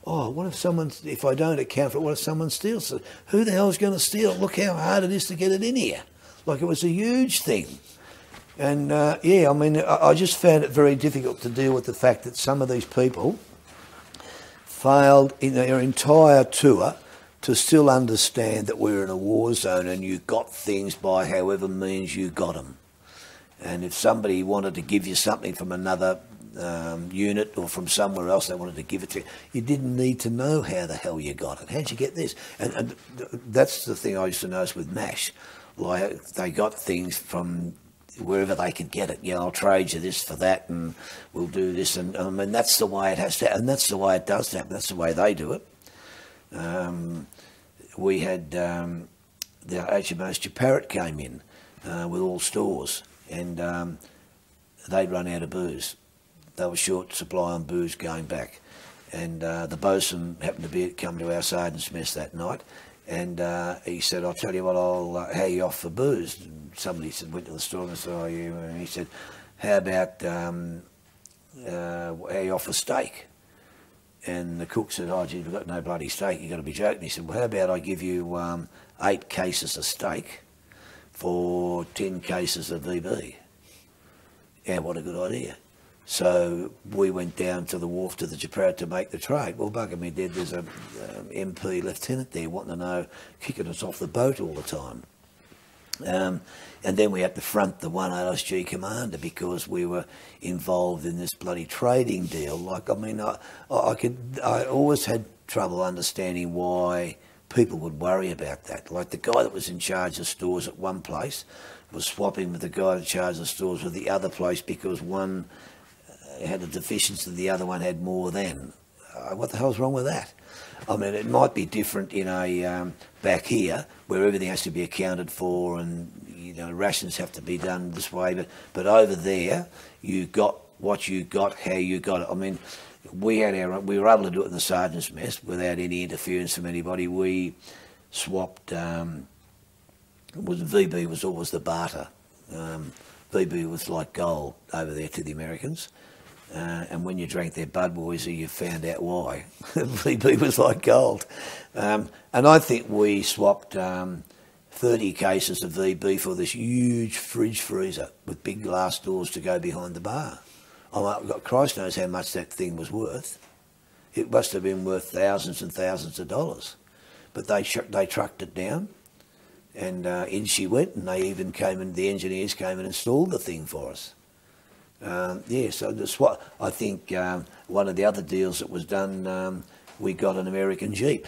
Oh, what if I don't account for it, what if someone steals it? Who the hell is going to steal it? Look how hard it is to get it in here. Like, it was a huge thing. And, yeah, I mean, I just found it very difficult to deal with the fact that some of these people failed in their entire tour to still understand that we're in a war zone and you got things by however means you got them. And if somebody wanted to give you something from another unit or from somewhere else, they wanted to give it to you. You didn't need to know how the hell you got it. How'd you get this? And that's the thing I used to notice with MASH. Like, they got things from wherever they could get it. You know, I'll trade you this for that, and we'll do this. And I mean, that's the way it has to, and that's the way it does happen. That's the way they do it. We had the HMOs Chaparrett came in with all stores, and they'd run out of booze. They were short supply on booze going back, and the bosun happened to come to our sergeant's mess that night, and he said, "I'll tell you what, I'll how you off for booze." And somebody said, went to the store and said, "Oh, you," and he said, "How about how you off for steak?" And the cook said, "Oh, gee, we've got no bloody steak. You've got to be joking." He said, "Well, how about I give you 8 cases of steak for 10 cases of VB?" Yeah, what a good idea. So we went down to the wharf to the Chaparrett to make the trade. Well, bugger me dead, there's a MP lieutenant there wanting to know, kicking us off the boat all the time. And then we had to front the one OSG commander because we were involved in this bloody trading deal. Like, I mean, I always had trouble understanding why people would worry about that. Like, the guy that was in charge of stores at one place was swapping with the guy in charge of stores with the other place because one had a deficiency and the other one had more than. What the hell's wrong with that? I mean, it might be different in a back here where everything has to be accounted for and, you know, rations have to be done this way, but over there you got what you got, how you got it. I mean, we were able to do it in the sergeant's mess without any interference from anybody. We swapped. VB was always the barter. VB was like gold over there to the Americans. And when you drank their Budweiser, you found out why. VB was like gold. And I think we swapped 30 cases of VB for this huge fridge freezer with big glass doors to go behind the bar. Christ knows how much that thing was worth. It must have been worth thousands and thousands of dollars. But they trucked it down, and in she went, and they even came in, the engineers came and installed the thing for us. Yeah, so that's what I think. One of the other deals that was done, we got an American Jeep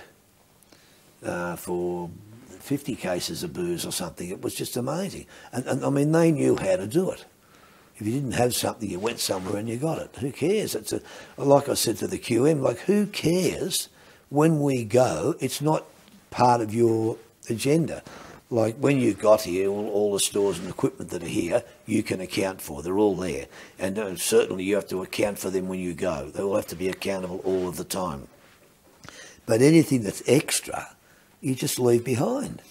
for 50 cases of booze or something. It was just amazing, and I mean, they knew how to do it. If you didn't have something, you went somewhere and you got it. Who cares? It's like I said to the QM, like, who cares when we go? It's not part of your agenda. Like, when you got here, all the stores and equipment that are here, you can account for. They're all there. And certainly you have to account for them when you go. They all have to be accountable all of the time. But anything that's extra, you just leave behind.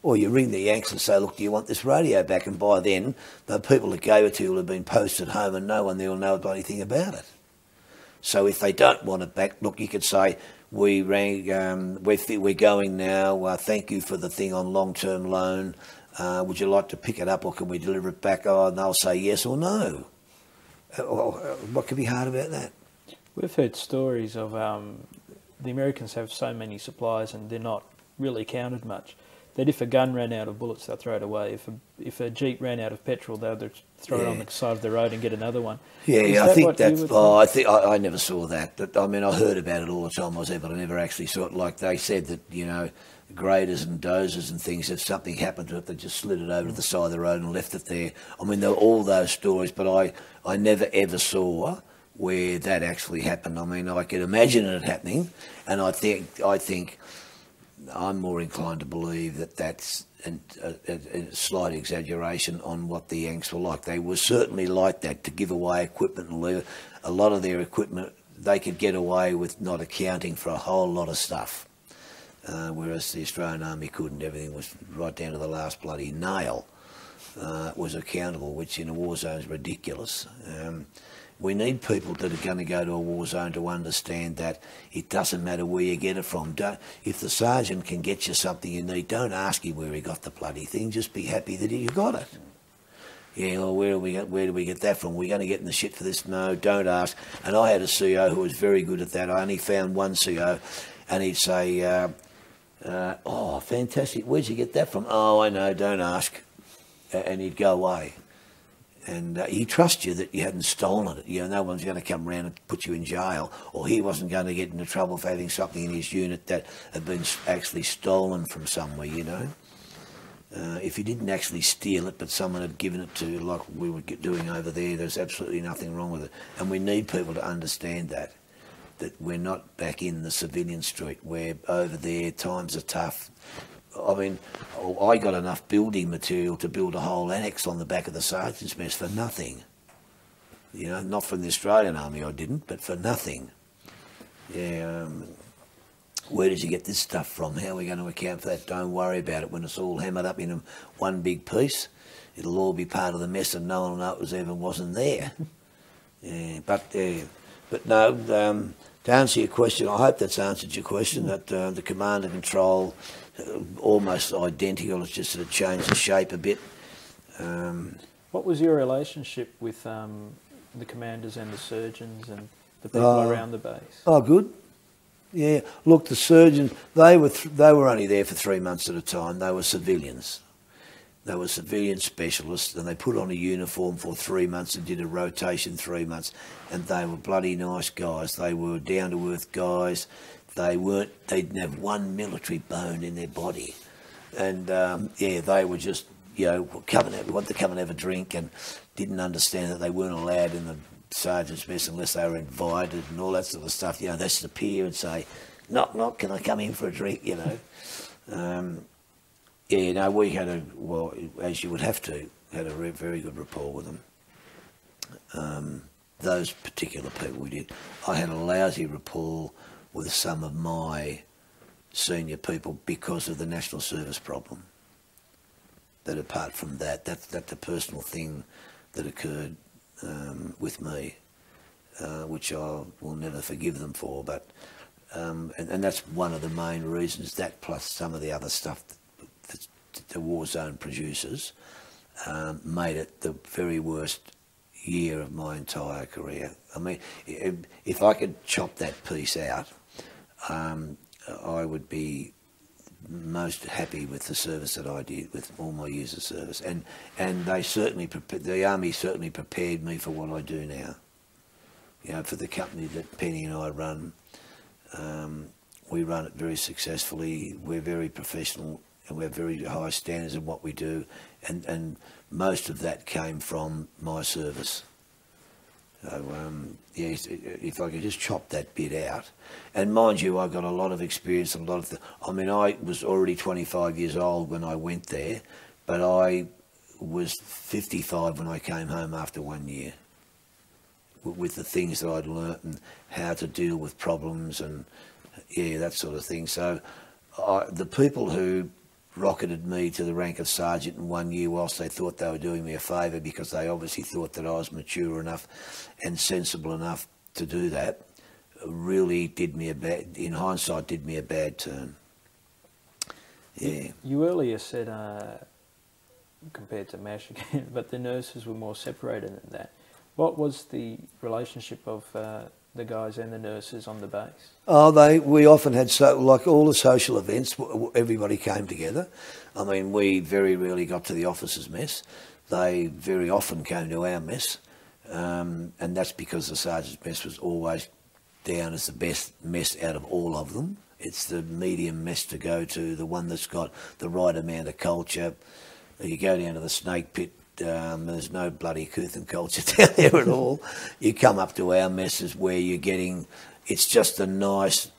Or you ring the Yanks and say, look, do you want this radio back? And by then, the people that gave it to you will have been posted home and no one there will know a bloody thing about it. So if they don't want it back, look, you could say, we're going now, thank you for the thing on long-term loan. Would you like to pick it up or can we deliver it back? Oh, and they'll say yes or no. What could be hard about that? We've heard stories of the Americans have so many supplies and they're not really counted much. That if a gun ran out of bullets, they'll throw it away. If a Jeep ran out of petrol, they'll throw it on the side of the road and get another one. Yeah, I think that's. I never saw that. But I mean, I heard about it all the time I was there, but I never actually saw it. Like they said that, you know, graders and dozers and things, if something happened to it, they just slid it over to the side of the road and left it there. I mean, there were all those stories, but I never ever saw where that actually happened. I mean, I could imagine it happening, and I think. I'm more inclined to believe that that's a slight exaggeration on what the Yanks were like. They were certainly like that, to give away equipment and leave a lot of their equipment. They could get away with not accounting for a whole lot of stuff, whereas the Australian Army couldn't. Everything was right down to the last bloody nail was accountable, which in a war zone is ridiculous. We need people that are going to go to a war zone to understand that it doesn't matter where you get it from. If the sergeant can get you something you need, don't ask him where he got the bloody thing. Just be happy that you got it. Yeah, well, where do we get that from? We're going to get in the shit for this? No, don't ask. And I had a CO who was very good at that. I only found one CO, and he'd say, oh, fantastic, where'd you get that from? Oh, I know, don't ask. And he'd go away. And he trusts you that you hadn't stolen it. You know, no one's going to come around and put you in jail, or he wasn't going to get into trouble for having something in his unit that had been actually stolen from somewhere, you know. If you didn't actually steal it, but someone had given it to you, like we were doing over there, there's absolutely nothing wrong with it. And we need people to understand that we're not back in the civilian street, where over there times are tough. I mean, I got enough building material to build a whole annex on the back of the sergeant's mess for nothing. You know, not from the Australian Army I didn't, but for nothing. Yeah, where did you get this stuff from? How are we going to account for that? Don't worry about it. When it's all hammered up in one big piece, it'll all be part of the mess and no one will know it wasn't there. Yeah, but no, to answer your question, I hope that's answered your question, that the command and control almost identical, it's just sort of changed the shape a bit. What was your relationship with the commanders and the surgeons and the people around the base? Oh, good. Yeah, look, the surgeons, they were only there for 3 months at a time. They were civilians. They were civilian specialists, and they put on a uniform for 3 months and did a rotation 3 months, and they were bloody nice guys. They were down-to-earth guys. They didn't have one military bone in their body. And, yeah, they were just, you know, wanted to come and have a drink, and didn't understand that they weren't allowed in the sergeant's mess unless they were invited and all that sort of stuff. You know, they just appear and say, knock, knock, can I come in for a drink, you know. Yeah, no, we had well, as you would have to, had a very good rapport with them. Those particular people we did. I had a lousy rapport with some of my senior people because of the national service problem. That apart from that's a personal thing that occurred with me, which I will never forgive them for. But and that's one of the main reasons. That plus some of the other stuff that the war zone produces made it the very worst year of my entire career. I mean, if I could chop that piece out, I would be most happy with the service that I did, with all my years of service, and they certainly the army certainly prepared me for what I do now. You know, for the company that Penny and I run, we run it very successfully. We're very professional, and we have very high standards in what we do, and most of that came from my service. So, yes, if I could just chop that bit out. And mind you, I got a lot of experience, I mean, I was already 25 years old when I went there, but I was 55 when I came home after 1 year, with the things that I'd learnt and how to deal with problems and, yeah, that sort of thing. So the people who rocketed me to the rank of sergeant in 1 year, whilst they thought they were doing me a favour because they obviously thought that I was mature enough and sensible enough to do that, really did me in hindsight, did me a bad turn. Yeah. You earlier said, compared to MASH again, but the nurses were more separated than that. What was the relationship of the guys and the nurses on the base? Oh, we often had, like all the social events, everybody came together. I mean, we very rarely got to the officers' mess. They very often came to our mess, and that's because the sergeant's mess was always down as the best mess out of all of them. It's the medium mess to go to, the one that's got the right amount of culture. You go down to the snake pit, there's no bloody couth and culture down there at all. You come up to our messes where you're getting, it's just a nice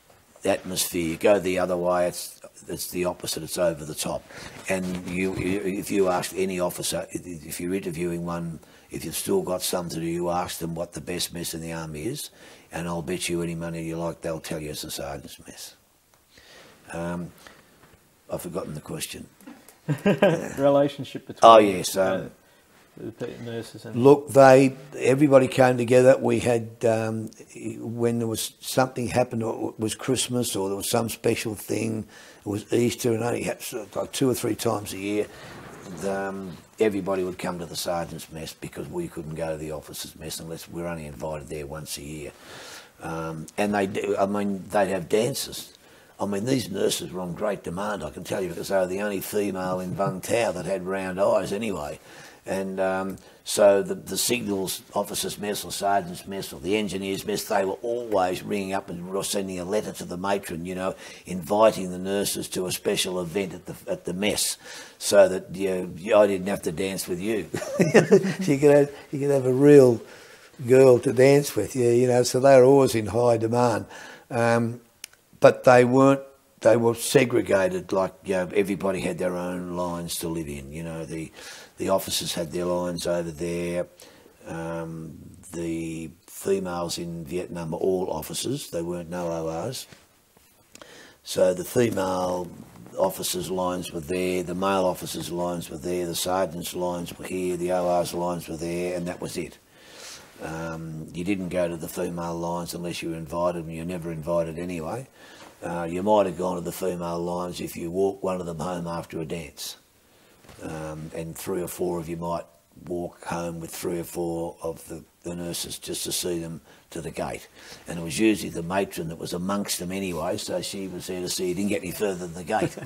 atmosphere. You go the other way, it's the opposite, it's over the top. And if you ask any officer, if you're interviewing one, if you've still got some to do, you ask them what the best mess in the army is, and I'll bet you any money you like, they'll tell you it's the sergeant's mess. I've forgotten the question. Relationship between the nurses and... Look, everybody came together. We had, when there was something happened, or it was Christmas, or there was some special thing, it was Easter, and only like 2 or 3 times a year, everybody would come to the sergeant's mess because we couldn't go to the officers' mess unless we were only invited there once a year. And they'd have dances. I mean, these nurses were on great demand, I can tell you, because they were the only female in Vung Tau that had round eyes anyway. And so the signals officers' mess or sergeants' mess or the engineers' mess, they were always ringing up and sending a letter to the matron, you know, inviting the nurses to a special event at the mess, so that I didn't have to dance with you. you could have a real girl to dance with, you know. So they were always in high demand, but they weren't. They were segregated, like, you know, everybody had their own lines to live in. You know, the officers had their lines over there. The females in Vietnam were all officers. They weren't no ORs. So the female officers' lines were there, the male officers' lines were there, the sergeants' lines were here, the ORs' lines were there, and that was it. You didn't go to the female lines unless you were invited, and you were never invited anyway. You might have gone to the female lines if you walked one of them home after a dance. And 3 or 4 of you might walk home with 3 or 4 of the nurses just to see them to the gate. And it was usually the matron that was amongst them anyway, so she was there to see you didn't get any further than the gate.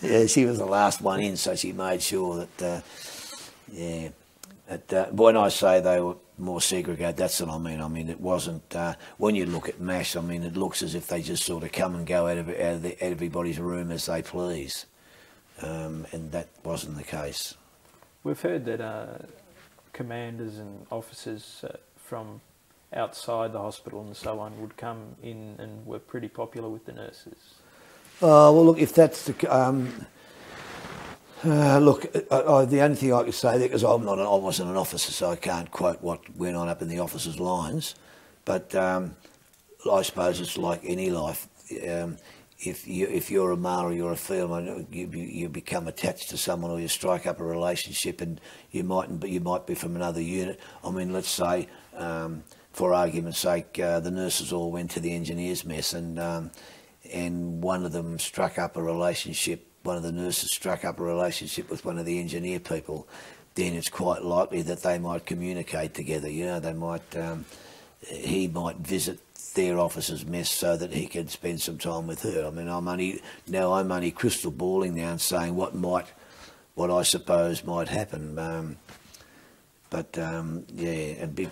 Yeah, she was the last one in, so she made sure that, but when I say they were more segregated, that's what I mean. I mean, it wasn't, when you look at MASH, I mean, it looks as if they just sort of come and go out of everybody's room as they please. And that wasn't the case. We've heard that commanders and officers from outside the hospital and so on would come in and were pretty popular with the nurses. Well, look, if that's the... the only thing I could say there, because I wasn't an officer, so I can't quote what went on up in the officers' lines, but I suppose it's like any life. If you're a male or you're a female, you become attached to someone, or you strike up a relationship, and you might be from another unit. I mean, let's say, for argument's sake, the nurses all went to the engineers' mess, and one of them struck up a relationship. One of the nurses struck up a relationship with one of the engineer people. Then it's quite likely that they might communicate together. You know, they might. He might visit their officer's mess so that he can spend some time with her. I mean, I'm only crystal balling now and saying what I suppose might happen. And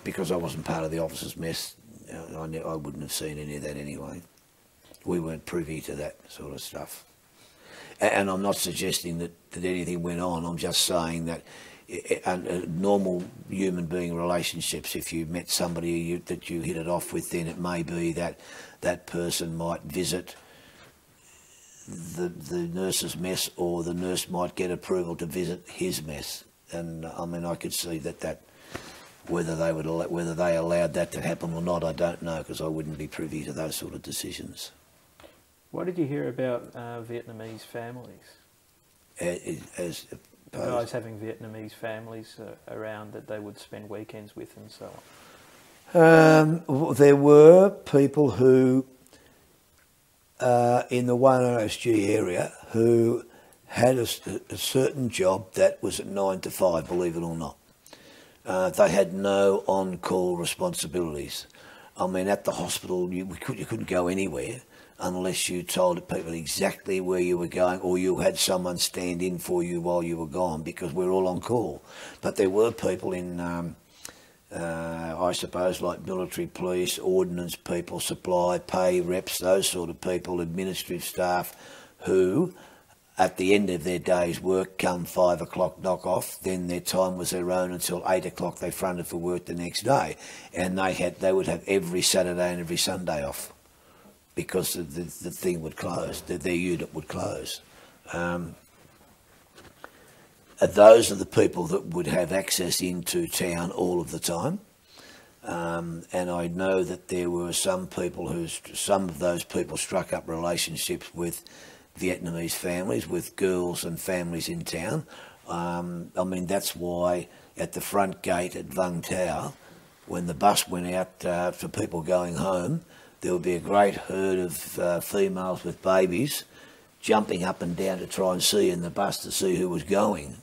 because I wasn't part of the officer's mess, I wouldn't have seen any of that anyway. We weren't privy to that sort of stuff. And I'm not suggesting that anything went on. I'm just saying that normal human being relationships, if you met somebody that you hit it off with, then it may be that that person might visit the nurse's mess, or the nurse might get approval to visit his mess. And I mean, I could see that whether they allowed that to happen or not, I don't know, because I wouldn't be privy to those sort of decisions. What did you hear about Vietnamese families? Guys having Vietnamese families around that they would spend weekends with and so on? There were people who, in the 1OSG area, who had a certain job that was at 9 to 5, believe it or not. They had no on-call responsibilities. I mean, at the hospital, you couldn't go anywhere unless you told people exactly where you were going, or you had someone stand in for you while you were gone, because we're all on call. But there were people in, I suppose, like military police, ordnance people, supply, pay reps, those sort of people, administrative staff, who, at the end of their day's work, come 5 o'clock knock off, then their time was their own until 8 o'clock they fronted for work the next day. And they would have every Saturday and every Sunday off, because the thing would close, their unit would close. Those are the people that would have access into town all of the time. And I know that there were some of those people struck up relationships with Vietnamese families, with girls and families in town. I mean, that's why at the front gate at Vung Tau, when the bus went out for people going home, there would be a great herd of females with babies jumping up and down to try and see in the bus to see who was going.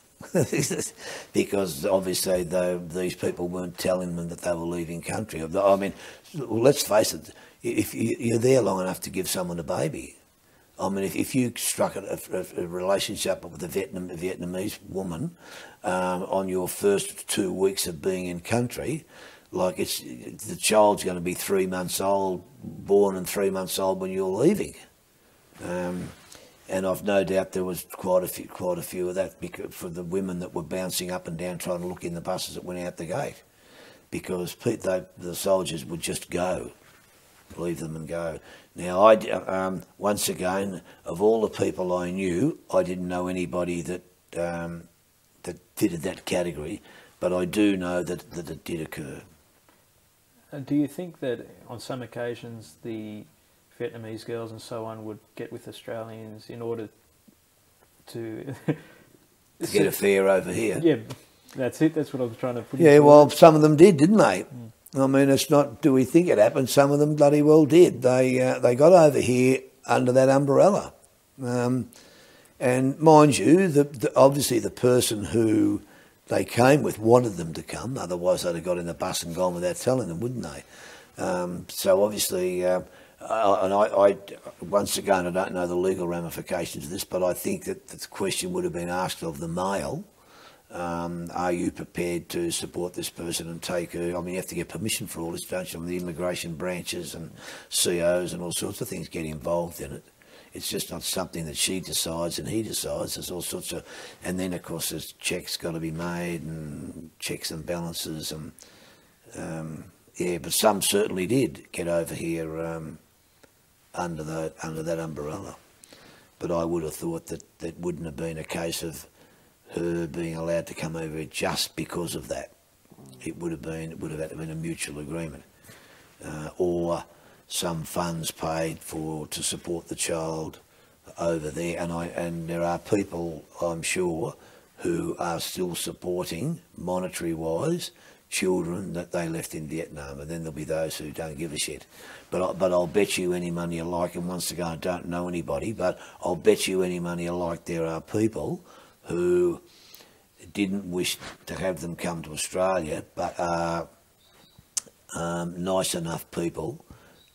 Because obviously these people weren't telling them that they were leaving country. I mean, let's face it, if you're there long enough to give someone a baby, I mean, if you struck a relationship with a Vietnamese woman on your first 2 weeks of being in country, like the child's going to be 3 months old, born and 3 months old when you're leaving. And I've no doubt there was quite a few of that for the women that were bouncing up and down trying to look in the buses that went out the gate, because the soldiers would just go, leave them and go. Now, once again, of all the people I knew, I didn't know anybody that fitted that category, but I do know that it did occur. Do you think that on some occasions the Vietnamese girls and so on would get with Australians in order to get a fare over here? Yeah, that's it. That's what I was trying to put. Yeah, well, some of them did, didn't they? I mean, it's not, do we think it happened? Some of them bloody well did. They got over here under that umbrella. And mind you, obviously the person who they came with wanted them to come, otherwise they'd have got in the bus and gone without telling them, wouldn't they? So obviously, once again, I don't know the legal ramifications of this, but I think that the question would have been asked of the male, are you prepared to support this person and take her? I mean, you have to get permission for all this, don't you? I mean, the immigration branches and COs and all sorts of things get involved in it. It's just not something that she decides and he decides. There's all sorts of, and then of course there's checks got to be made and checks and balances and yeah. But some certainly did get over here under that umbrella. But I would have thought that wouldn't have been a case of her being allowed to come over here just because of that. It would have had to have been a mutual agreement, or some funds paid to support the child over there. And there are people, I'm sure, who are still supporting, monetary-wise, children that they left in Vietnam, and then there'll be those who don't give a shit. But I'll bet you any money you like, and once again I don't know anybody, but I'll bet you any money you like there are people who didn't wish to have them come to Australia, but are nice enough people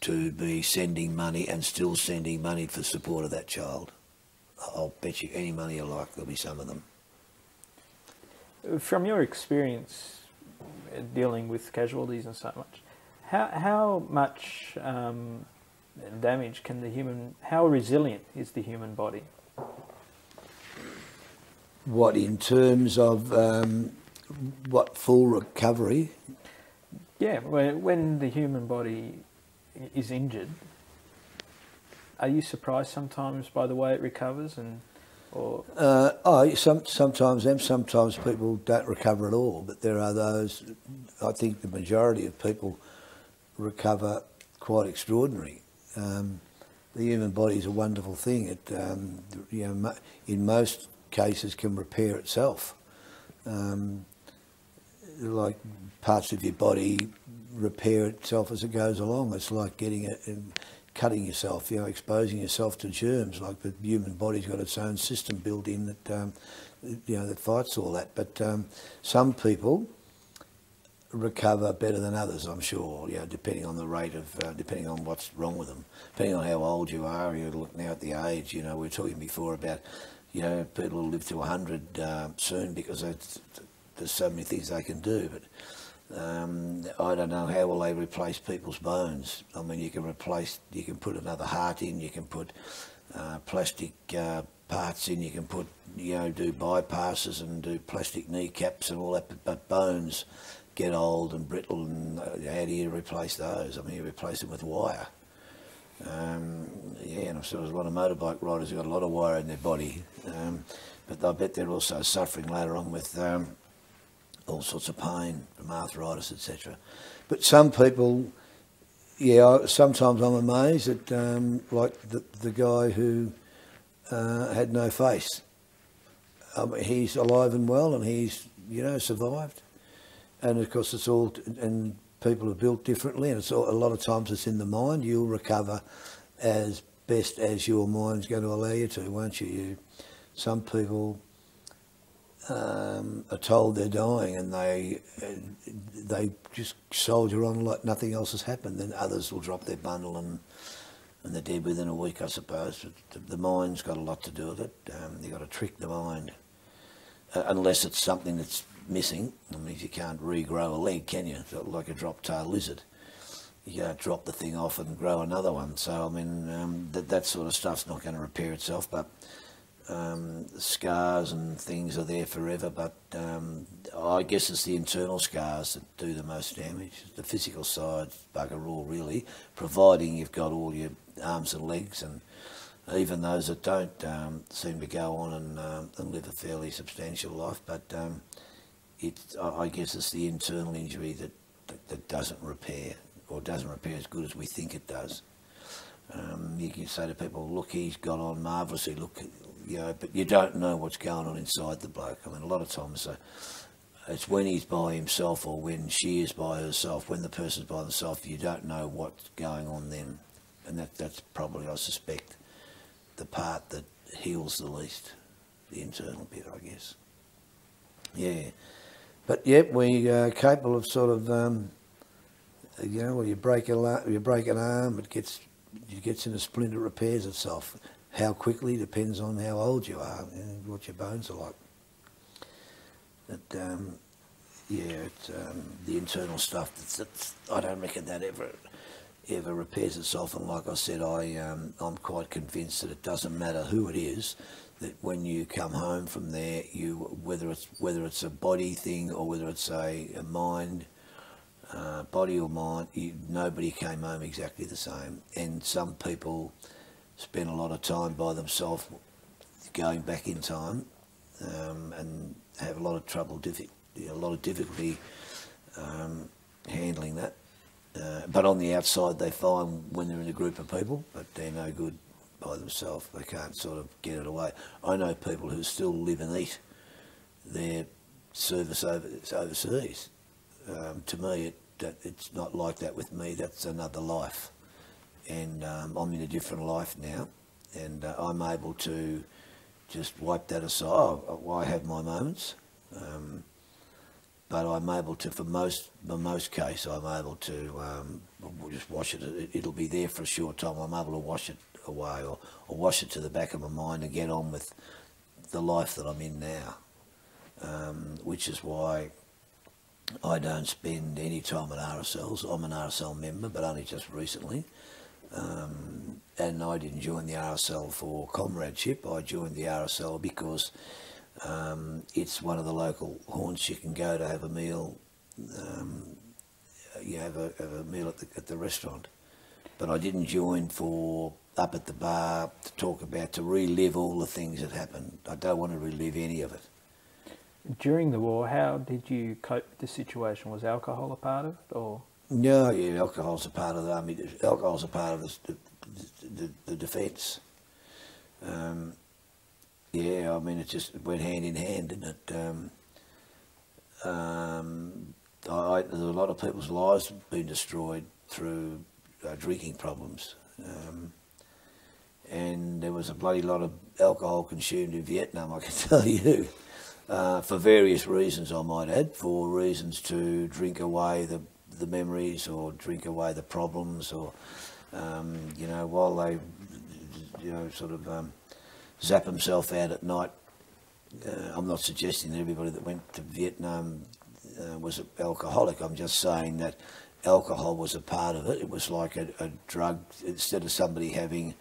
to be sending money and still sending money for support of that child. I'll bet you any money you like there'll be some of them. From your experience dealing with casualties and so much, how much damage can how resilient is the human body? What, in terms of full recovery? Yeah, when the human body is injured, are you surprised sometimes by the way it recovers, sometimes people don't recover at all, but there are those. I think the majority of people recover quite extraordinary. The human body is a wonderful thing. It, in most cases, can repair itself. Like parts of your body repair itself as it goes along. It's like cutting yourself, exposing yourself to germs. Like the human body's got its own system built in that that fights all that. But some people recover better than others, I'm sure. Depending on the rate of, depending on what's wrong with them, depending on how old you are. You look now at the age. We were talking before about people will live to 100 soon because there's so many things they can do. But I don't know how will they replace people's bones. I mean, you can put another heart in, you can put plastic parts in, you can put, do bypasses and do plastic kneecaps and all that, but bones get old and brittle, and how do you replace those? I mean, you replace them with wire. And I've seen a lot of motorbike riders who've got a lot of wire in their body, but I bet they're also suffering later on with all sorts of pain from arthritis, etc. But some people, sometimes I'm amazed at, like the guy who had no face. He's alive and well, and he's survived. And of course, it's all, and people are built differently, and it's all, a lot of times it's in the mind. You'll recover as best as your mind's going to allow you to, won't you? Some people are told they're dying, and they just soldier on like nothing else has happened. Then others will drop their bundle and and they're dead within a week, I suppose. The mind's got a lot to do with it. You've got to trick the mind, unless it's something that's missing. I mean, if you can't regrow a leg, can you? It's like a drop-tailed lizard. You can't drop the thing off and grow another one. So, I mean, that sort of stuff's not going to repair itself, but scars and things are there forever. But I guess it's the internal scars that do the most damage. The physical side's bugger all, really, providing you've got all your arms and legs, and even those that don't seem to go on and live a fairly substantial life. But I guess it's the internal injury that doesn't repair, or doesn't repair as good as we think it does. You can say to people, look, he's got on marvellously, look, you know, but you don't know what's going on inside the bloke. I mean, a lot of times it's when he's by himself, or when she is by herself, when the person's by themselves, you don't know what's going on then. And that's probably, I suspect, the part that heals the least, the internal bit, I guess. Yeah. But yep, we're capable of sort of, you know, when you break an arm, it gets in a splinter, repairs itself. How quickly depends on how old you are and what your bones are like. But yeah, it's the internal stuff. That's I don't reckon that ever repairs itself. And like I said, I'm quite convinced that it doesn't matter who it is. That when you come home from there, whether it's a body thing or whether it's a mind. Body or mind, nobody came home exactly the same, and some people spend a lot of time by themselves, going back in time, and have a lot of difficulty handling that. But on the outside, they find when they're in a group of people, but they're no good by themselves. They can't sort of get it away. I know people who still live and eat their service overseas. To me, it's not like that with me. That's another life, and I'm in a different life now, and I'm able to just wipe that aside. Oh, I have my moments, but I'm able to, for most case, I'm able to just wash it. It'll be there for a short time. I'm able to wash it away, or wash it to the back of my mind and get on with the life that I'm in now, which is why I don't spend any time at RSLs. I'm an RSL member, but only just recently. And I didn't join the RSL for comradeship. I joined the RSL because it's one of the local haunts you can go to have a meal. You have a meal at the restaurant. But I didn't join for up at the bar to relive all the things that happened. I don't want to relive any of it. During the war, how did you cope with the situation? Was alcohol a part of it, or? No, yeah, alcohol's a part of the army. Alcohol's a part of the defence. Yeah, I mean, it just went hand in hand, didn't it? There's a lot of people's lives have been destroyed through drinking problems. And there was a bloody lot of alcohol consumed in Vietnam, I can tell you. For various reasons, I might add, for reasons to drink away the memories, or drink away the problems, or you know, while they sort of zap themselves out at night. I'm not suggesting that everybody that went to Vietnam was alcoholic. I'm just saying that alcohol was a part of it. It was like a drug. Instead of somebody having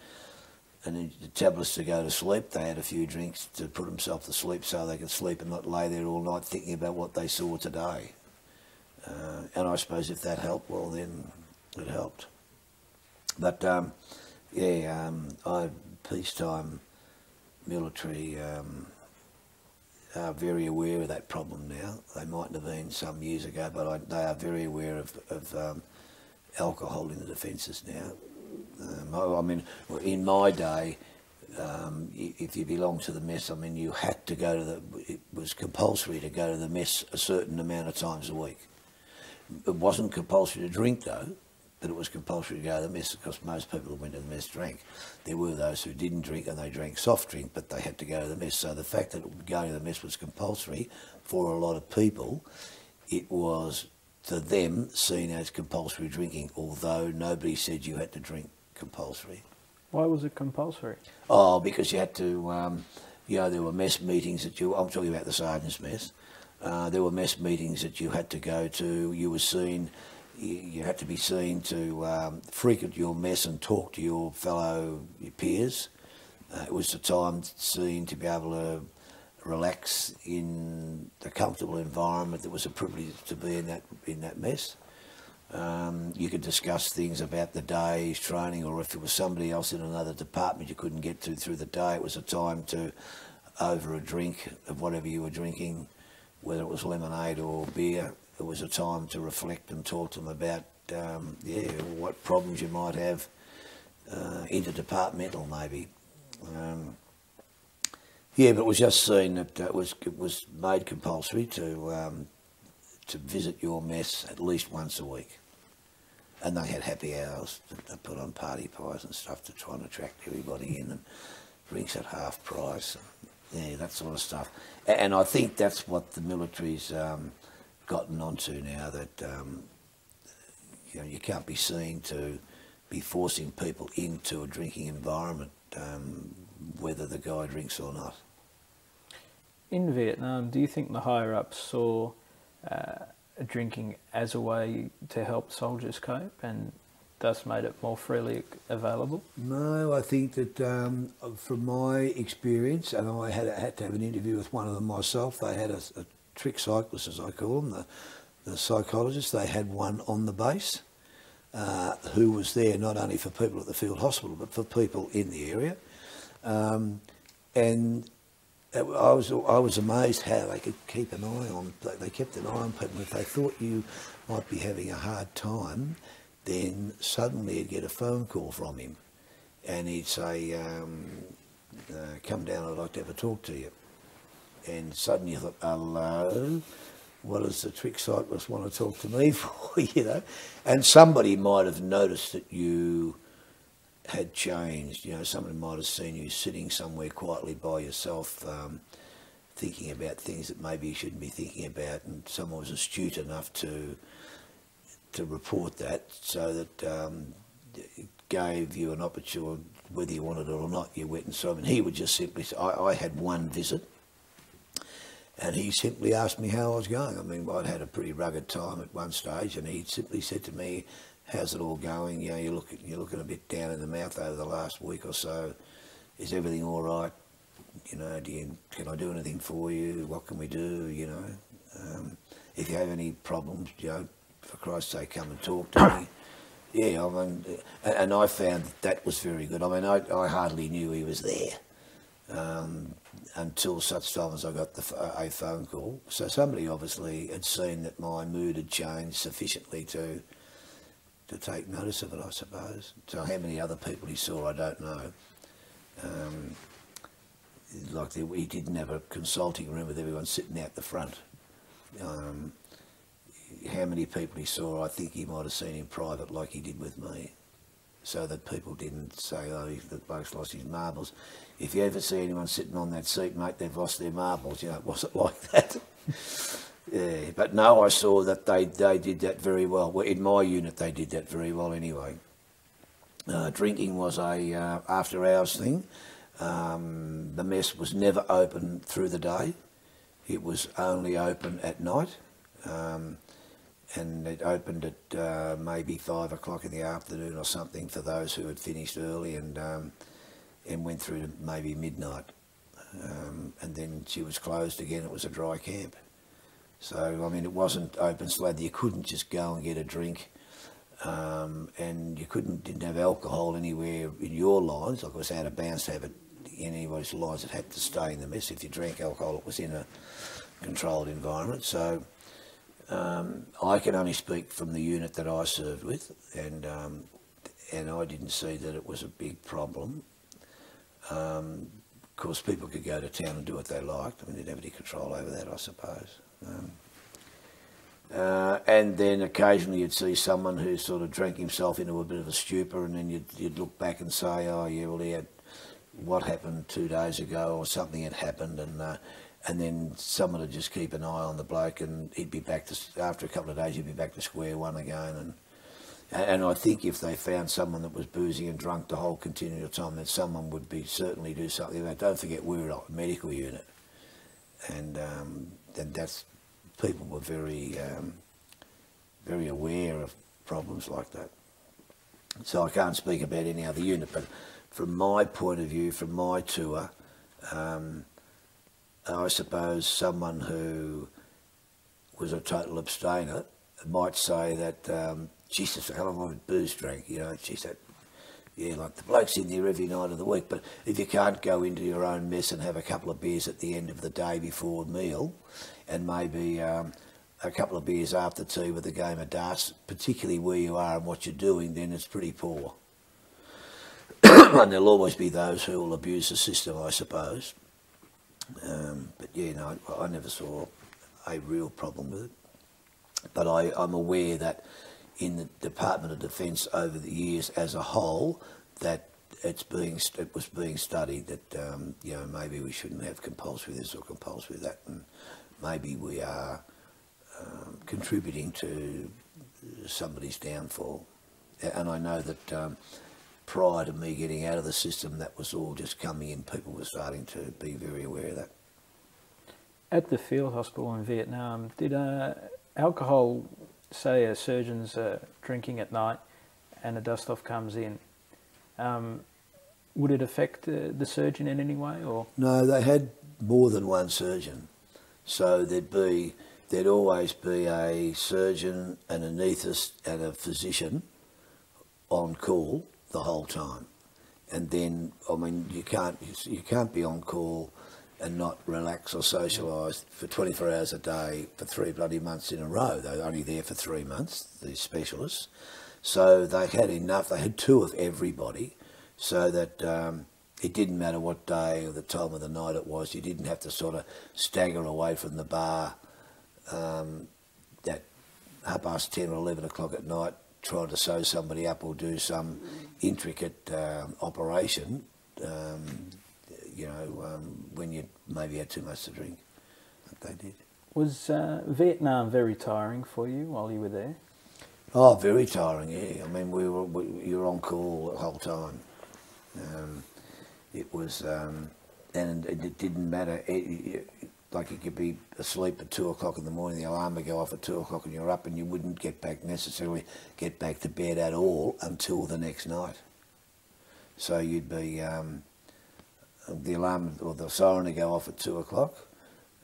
tablets to go to sleep, they had a few drinks to put themselves to sleep so they could sleep and not lay there all night thinking about what they saw today. And I suppose if that helped, well then it helped. But yeah, peacetime military are very aware of that problem now. They mightn't have been some years ago, but they are very aware of alcohol in the defences now. I mean, in my day, if you belonged to the mess, I mean, you had to go to it was compulsory to go to the mess a certain amount of times a week. It wasn't compulsory to drink, though, but it was compulsory to go to the mess, because most people who went to the mess drank. There were those who didn't drink, and they drank soft drink, but they had to go to the mess. So the fact that going to the mess was compulsory for a lot of people, it was, to them, seen as compulsory drinking, although nobody said you had to drink compulsory. Why was it compulsory? Oh, because you had to, there were mess meetings that I'm talking about the sergeant's mess. There were mess meetings that you had to go to. You were seen, you had to be seen to frequent your mess and talk to your your peers. It was the time seen to be able to relax in a comfortable environment. That was a privilege to be in that mess. You could discuss things about the day's training, or if it was somebody else in another department you couldn't get to through the day, it was a time to, over a drink of whatever you were drinking, whether it was lemonade or beer, it was a time to reflect and talk to them about, what problems you might have, interdepartmental maybe. But it was just seen that it was made compulsory to visit your mess at least once a week. And they had happy hours that they put on party pies and stuff to try and attract everybody in, and drinks at half price, and, that sort of stuff. And I think that's what the military's gotten onto now, that you can't be seen to be forcing people into a drinking environment, whether the guy drinks or not. In Vietnam, do you think the higher-ups saw drinking as a way to help soldiers cope and thus made it more freely available? No, I think that from my experience, and I had to have an interview with one of them myself, they had a trick cyclist, as I call them, the psychologist. They had one on the base who was there not only for people at the field hospital but for people in the area. And I was amazed how they could keep an eye on. They kept an eye on people. If they thought you might be having a hard time, then suddenly you'd get a phone call from him, and he'd say, "Come down. I'd like to have a talk to you." And suddenly you thought, "Hello, what does the trick cyclist want to talk to me for?" And somebody might have noticed that you had changed. Somebody might have seen you sitting somewhere quietly by yourself, thinking about things that maybe you shouldn't be thinking about, and someone was astute enough to report that, so that it gave you an opportunity, whether you wanted it or not, you went and saw him. And he would just simply say, I had one visit, and he simply asked me how I was going. I mean, I'd had a pretty rugged time at one stage, and he simply said to me, "How's it all going? You're looking a bit down in the mouth over the last week or so. Is everything all right? Can I do anything for you? What can we do? If you have any problems, for Christ's sake, come and talk to me." Yeah, I mean, and I found that was very good. I mean, I hardly knew he was there until such time as I got a phone call. So somebody obviously had seen that my mood had changed sufficiently to take notice of it, I suppose. So how many other people he saw, I don't know. He didn't have a consulting room with everyone sitting out the front. How many people he saw, I think he might have seen in private like he did with me, so that people didn't say, "Oh, the bloke's lost his marbles." If you ever see anyone sitting on that seat, mate, they've lost their marbles. It wasn't like that. Yeah, but no, I saw that they did that very well. Well, in my unit, they did that very well anyway. Drinking was a after-hours thing. The mess was never open through the day. It was only open at night. And it opened at maybe 5 o'clock in the afternoon or something for those who had finished early, and went through to maybe midnight. And then she was closed again. It was a dry camp. So, I mean, it wasn't open so that you couldn't just go and get a drink, and you didn't have alcohol anywhere in your lines. Like, it was out of bounds to have it in anybody's lines. It had to stay in the mess. If you drank alcohol, it was in a controlled environment. So I can only speak from the unit that I served with, and I didn't see that it was a big problem. Of course, people could go to town and do what they liked. I mean, they didn't have any control over that, I suppose. And then occasionally you'd see someone who sort of drank himself into a bit of a stupor, and then you'd look back and say, "Oh yeah, well, he had what happened 2 days ago, or something had happened," and then someone would just keep an eye on the bloke, and he'd be back to, after a couple of days, he'd be back to square one again, and And I think if they found someone that was boozing and drunk the whole continual time, then someone would be certainly do something about it. Don't forget we were a medical unit, and that's people were very very aware of problems like that. So I can't speak about any other unit, but from my point of view, from my tour, I suppose someone who was a total abstainer might say that, Jesus, a hell of a lot of booze drank, you know, she said, yeah, like the bloke's in there every night of the week, but if you can't go into your own mess and have a couple of beers at the end of the day before meal, and maybe a couple of beers after tea with a game of darts, particularly where you are and what you're doing, then it's pretty poor. And there'll always be those who will abuse the system, I suppose. But yeah, no, I never saw a real problem with it. But I'm aware that in the Department of Defence over the years as a whole, that it was being studied that you know, maybe we shouldn't have compulsory this or compulsory that, and maybe we are contributing to somebody's downfall. And I know that prior to me getting out of the system, that was all just coming in. People were starting to be very aware of that. At the field hospital in Vietnam, did alcohol, say a surgeon's drinking at night and a dust-off comes in, would it affect the surgeon in any way? Or no, they had more than one surgeon. So there'd always be a surgeon, an anaesthetist and a physician on call the whole time. And then, I mean, you can't be on call and not relax or socialise for 24 hours a day for 3 bloody months in a row. They were only there for 3 months, these specialists. So they had enough, they had 2 of everybody, so that it didn't matter what day or the time of the night it was. You didn't have to sort of stagger away from the bar at 10:30 or 11 o'clock at night trying to sew somebody up or do some intricate operation, you know, when you maybe had too much to drink. But they did. Was Vietnam very tiring for you while you were there? Oh, very tiring, yeah. I mean, you were on call the whole time. It was, and it didn't matter. Like you could be asleep at 2 o'clock in the morning, the alarm would go off at 2 o'clock and you're up, and you wouldn't necessarily get back to bed at all until the next night. So you'd be, the alarm or the siren would go off at 2 o'clock.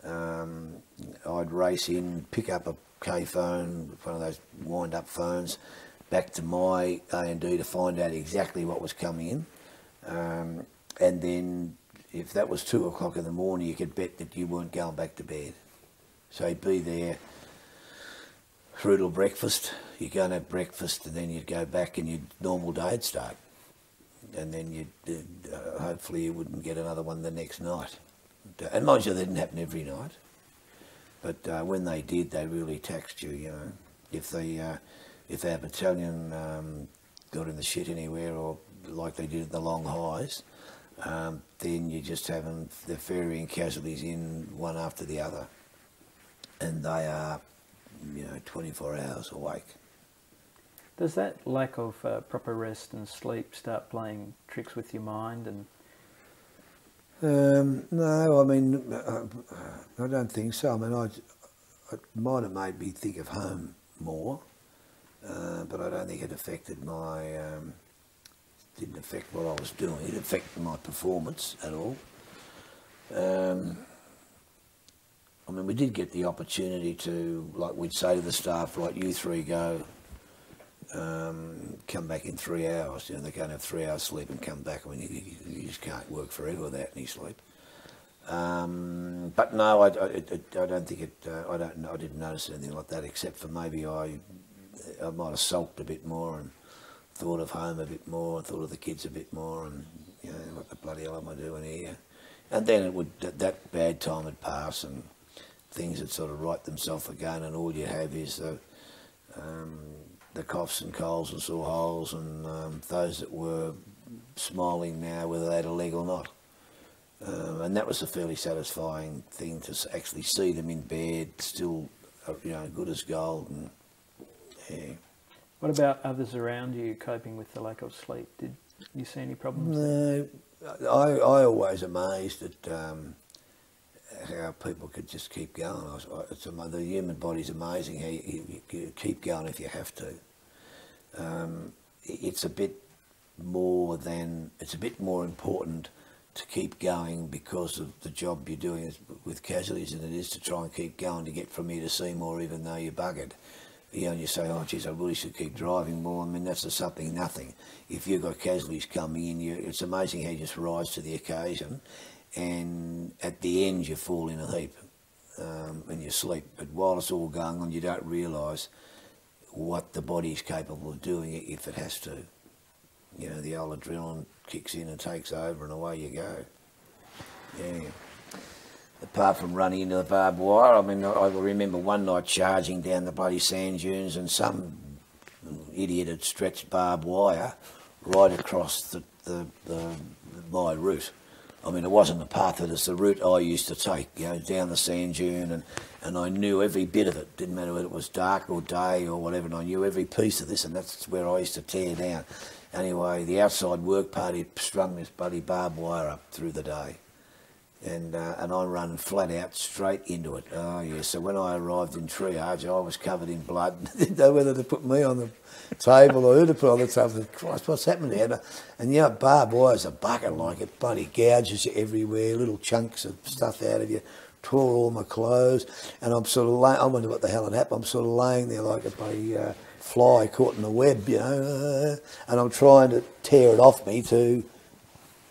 I'd race in, pick up a K phone, one of those wind-up phones, back to my A&D to find out exactly what was coming in. And then if that was 2 o'clock in the morning, you could bet that you weren't going back to bed. So you'd be there through till breakfast. You'd go and have breakfast, and then you'd go back and your normal day would start. And then you'd, hopefully you wouldn't get another one the next night. And mind you, that didn't happen every night. But when they did, they really taxed you, you know. If our battalion got in the shit anywhere, or like they did at the Long Highs, then you're just having the ferrying casualties in one after the other. And they are, you know, 24 hours awake. Does that lack of proper rest and sleep start playing tricks with your mind? And no, I mean, I don't think so. I mean, it might have made me think of home more, but I don't think it affected didn't affect what I was doing. It affected my performance at all. I mean, we did get the opportunity to, like we'd say to the staff, right, you 3 go, come back in 3 hours. You know, they can't have 3 hours sleep and come back. I mean, you just can't work forever without any sleep. But no, I don't think it. I didn't notice anything like that, except for maybe I might have sulked a bit more and thought of home a bit more, and thought of the kids a bit more, and you know, what the bloody hell am I doing here? And then it would, that bad time would pass, and things would sort of right themselves again, and all you have is the coughs and colds and sore holes, and those that were smiling now, whether they had a leg or not. And that was a fairly satisfying thing, to actually see them in bed, still, you know, good as gold. And yeah. What about others around you coping with the lack of sleep? Did you see any problems there? No, I always amazed at how people could just keep going. The human body's amazing how you keep going if you have to. It's a bit more important to keep going because of the job you're doing with casualties than it is to try and keep going to get from here to Seymour, even though you're buggered. You know, and you say, oh, geez, I really should keep driving more. I mean, that's a something, nothing. If you've got casualties coming in, it's amazing how you just rise to the occasion, and at the end you fall in a heap and you sleep. But while it's all going on, you don't realise what the body's capable of doing if it has to. You know, the old adrenaline kicks in and takes over, and away you go. Yeah. Apart from running into the barbed wire, I mean, I remember one night charging down the bloody sand dunes, and some idiot had stretched barbed wire right across my route. I mean, it wasn't the path, it was the route I used to take, you know, down the sand dune, and I knew every bit of it. Didn't matter whether it was dark or day or whatever, and I knew every piece of this, and that's where I used to tear down. Anyway, the outside work party strung this bloody barbed wire up through the day. And I run flat out straight into it. Oh yeah, so when I arrived in triage, I was covered in blood. Didn't know whether to put me on the table or who to put on the table. Christ, what's happened here? And you know, barbed wire's a bucket, like it bloody gouges you everywhere, little chunks of stuff out of you, tore all my clothes, and I'm sort of I wonder what the hell had happened. I'm sort of laying there like a bloody fly caught in a web, you know, and I'm trying to tear it off me to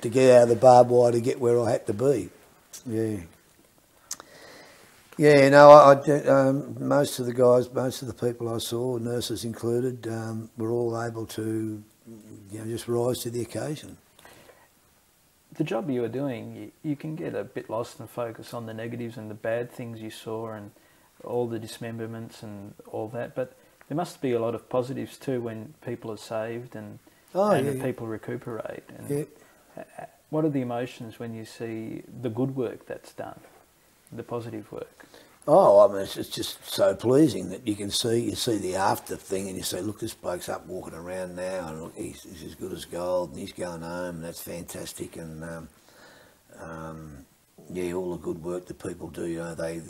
get out of the barbed wire to get where I had to be. Yeah. Yeah, no, most of the guys, most of the people I saw, nurses included, were all able to, you know, just rise to the occasion. The job you were doing, you can get a bit lost and focus on the negatives and the bad things you saw and all the dismemberments and all that, but there must be a lot of positives too when people are saved and people recuperate. And yeah. What are the emotions when you see the good work that's done, the positive work? Oh, I mean, it's just so pleasing that you see the after thing, and you say, look, this bloke's up walking around now, and look, he's as good as gold, and he's going home, and that's fantastic. And yeah, all the good work that people do, you know, the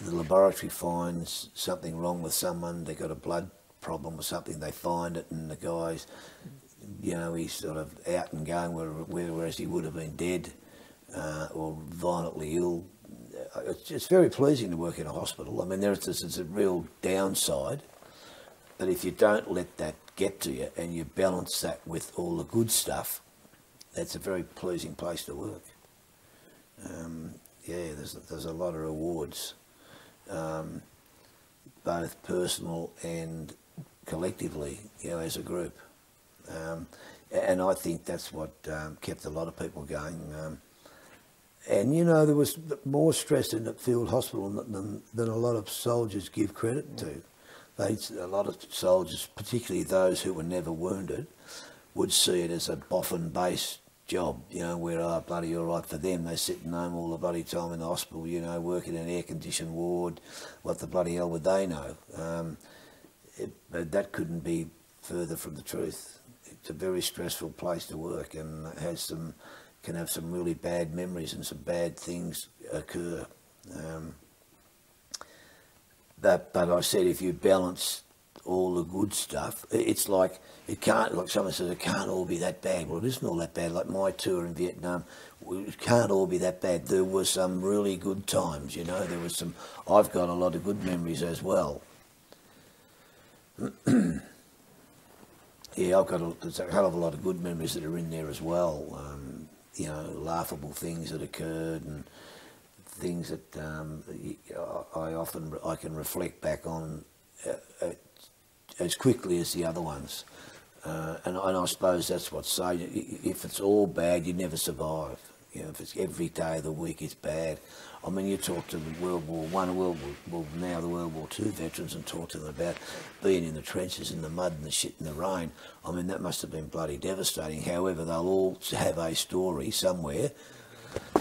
laboratory finds something wrong with someone, they got a blood problem or something, they find it, and the guy's, you know, he's sort of out and going, whereas he would have been dead or violently ill. It's very pleasing to work in a hospital. I mean, there's a real downside, but if you don't let that get to you and you balance that with all the good stuff, that's a very pleasing place to work. Yeah, there's a lot of rewards, both personal and collectively, you know, as a group. And I think that's what kept a lot of people going. And, you know, there was more stress in the field hospital than a lot of soldiers give credit to. A lot of soldiers, particularly those who were never wounded, would see it as a boffin-based job, you know, where, oh, bloody all right for them. They're sitting home all the bloody time in the hospital, you know, working in an air-conditioned ward. What the bloody hell would they know? But that couldn't be further from the truth. It's a very stressful place to work, and can have some really bad memories and some bad things occur. But I said, if you balance all the good stuff, it's like someone says, it can't all be that bad. Well, it isn't all that bad. Like my tour in Vietnam, it can't all be that bad. There were some really good times, you know. I've got a lot of good memories as well. Yeah, there's a hell of a lot of good memories that are in there as well. You know, laughable things that occurred and things that I can reflect back on as quickly as the other ones. And I suppose that's what's so. If it's all bad, you never survive. You know, if it's every day of the week it's bad. I mean, you talk to the World War I, now the World War II veterans, and talk to them about being in the trenches in the mud and the shit and the rain. I mean, that must have been bloody devastating. However, they'll all have a story somewhere,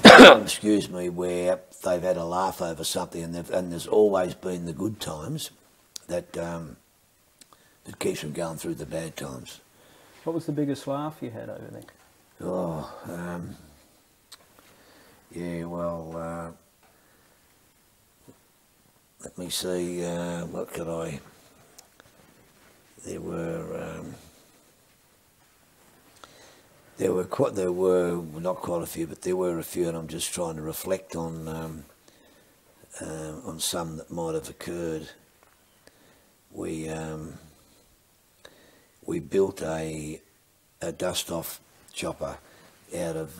excuse me, where they've had a laugh over something, and there's always been the good times that It keeps them going through the bad times. What was the biggest laugh you had over there? Oh, yeah, well, let me see, what could I... There were not quite a few, but there were a few, and I'm just trying to reflect on some that might have occurred. We built a dust-off chopper out of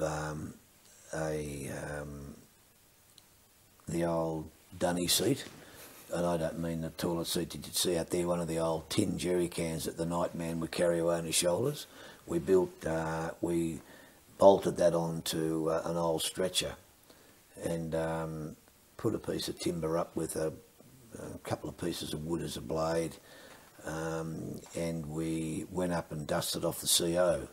the old dunny seat, and I don't mean the toilet seat that you'd see out there, one of the old tin jerry cans that the night man would carry away on his shoulders. We bolted that onto an old stretcher and put a piece of timber up with a couple of pieces of wood as a blade, and we went up and dusted off the CO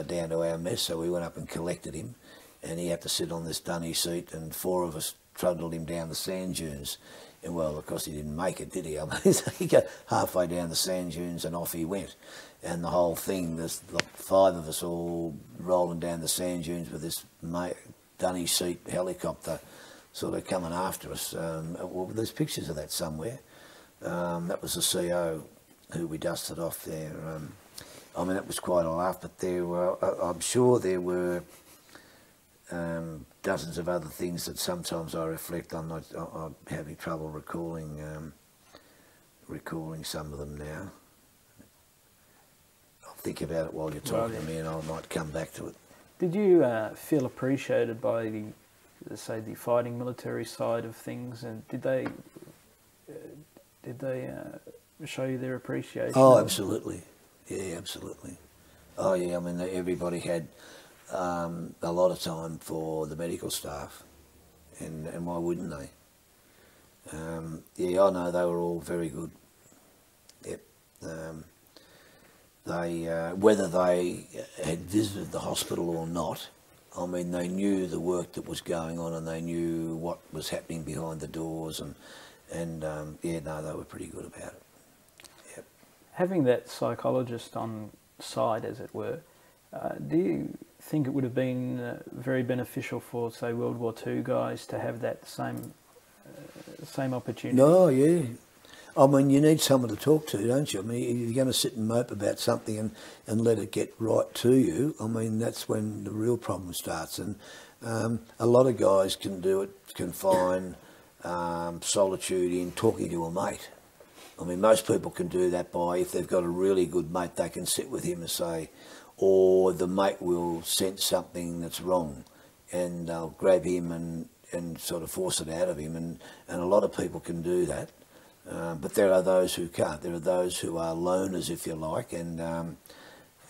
down to our mess. So we went up and collected him, and he had to sit on this dunny seat, and 4 of us trundled him down the sand dunes. And well, of course he didn't make it, did he? I mean, he got halfway down the sand dunes and off he went. And the whole thing, there's like 5 of us all rolling down the sand dunes with this dunny seat helicopter sort of coming after us. Well, there's pictures of that somewhere. That was the CO who we dusted off there. I mean, it was quite a laugh, but I'm sure there were dozens of other things that sometimes I reflect on. I'm having trouble recalling some of them now. I'll think about it while you're talking to me, and I might come back to it. Did you feel appreciated by the fighting military side of things, and did they show you their appreciation? Oh, absolutely. Yeah, absolutely. Oh, yeah. I mean, everybody had a lot of time for the medical staff, and why wouldn't they? Yeah, I know they were all very good. Yep. Whether they had visited the hospital or not, I mean, they knew the work that was going on, and they knew what was happening behind the doors, and yeah, no, they were pretty good about it. Yep. Having that psychologist on site, as it were, do you think it would have been very beneficial for, say, World War II guys to have that same opportunity? No, yeah. I mean, you need someone to talk to, don't you? I mean, you're going to sit and mope about something and let it get right to you. I mean, that's when the real problem starts. And a lot of guys can do it, can find solitude in talking to a mate. I mean, most people can do that by, if they've got a really good mate, they can sit with him and say, or the mate will sense something that's wrong, and they'll grab him and sort of force it out of him. And a lot of people can do that. But there are those who can't. There are those who are loners, if you like, and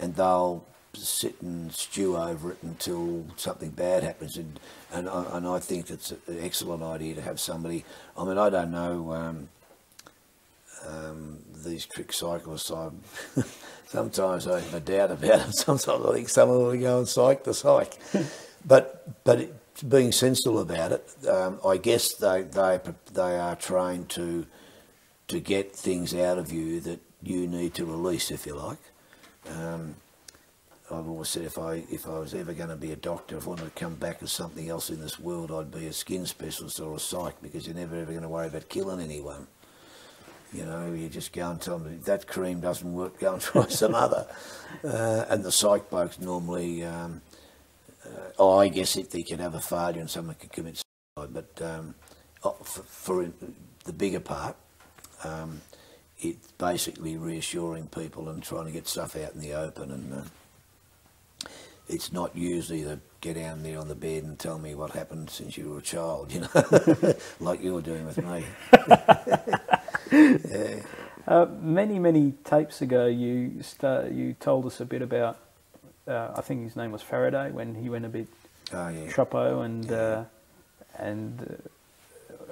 they'll sit and stew over it until something bad happens. And I think it's an excellent idea to have somebody. I mean, I don't know these trick cyclists. Sometimes I have a doubt about them. Sometimes I think some of them will go and psych the psych. But being sensible about it, I guess they are trained to get things out of you that you need to release, if you like. I've always said if I was ever going to be a doctor, if I wanted to come back as something else in this world, I'd be a skin specialist or a psych, because you're never ever going to worry about killing anyone. You know, you just go and tell them, if that cream doesn't work, go and try some other. And the psych blokes normally, I guess if they could have a failure and someone could commit suicide, but for the bigger part, it's basically reassuring people and trying to get stuff out in the open, and it's not usually to get down there on the bed and tell me what happened since you were a child, you know, like you were doing with me. Yeah. Many tapes ago, you told us a bit about, I think his name was Faraday, when he went a bit troppo, and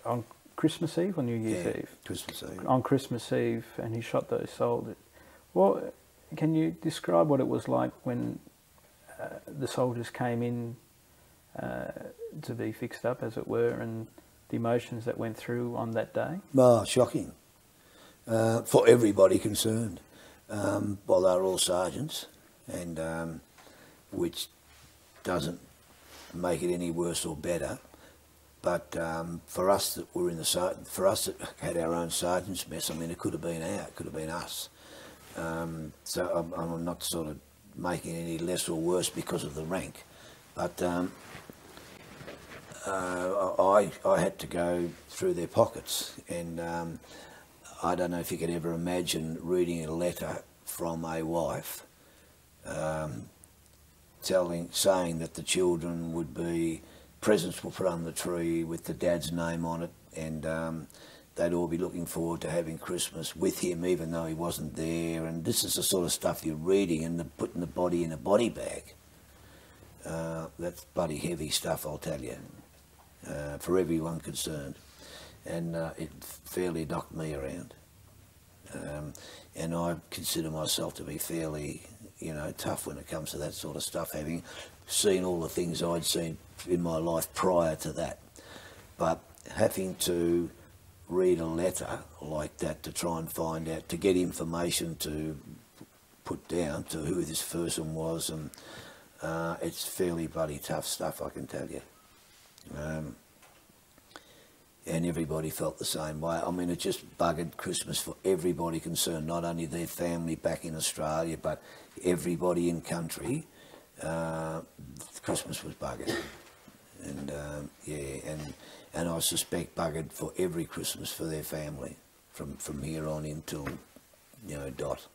on Christmas Eve or New Year's Eve? Christmas Eve. On Christmas Eve, and he shot those soldiers. Well, can you describe what it was like when the soldiers came in to be fixed up, as it were, and the emotions that went through on that day? Oh, shocking. For everybody concerned. Well, they were all sergeants, and which doesn't make it any worse or better. But for us that were in for us that had our own sergeant's mess, I mean, it could have been us. So I'm not sort of making it any less or worse because of the rank, but I had to go through their pockets, and I don't know if you could ever imagine reading a letter from a wife saying that the children would be, presents were put on the tree with the dad's name on it, and they'd all be looking forward to having Christmas with him even though he wasn't there. And this is the sort of stuff you're reading and putting the body in a body bag. That's bloody heavy stuff, I'll tell you, for everyone concerned. And it fairly knocked me around. And I consider myself to be fairly, you know, tough when it comes to that sort of stuff, having seen all the things I'd seen in my life prior to that. But having to read a letter like that to try and find out, to get information to put down to who this person was, and it's fairly bloody tough stuff, I can tell you. And everybody felt the same way. I mean, it just buggered Christmas for everybody concerned, not only their family back in Australia, but everybody in country. Christmas was buggered. And yeah, and I suspect buggered for every Christmas for their family from here on until, you know, dot.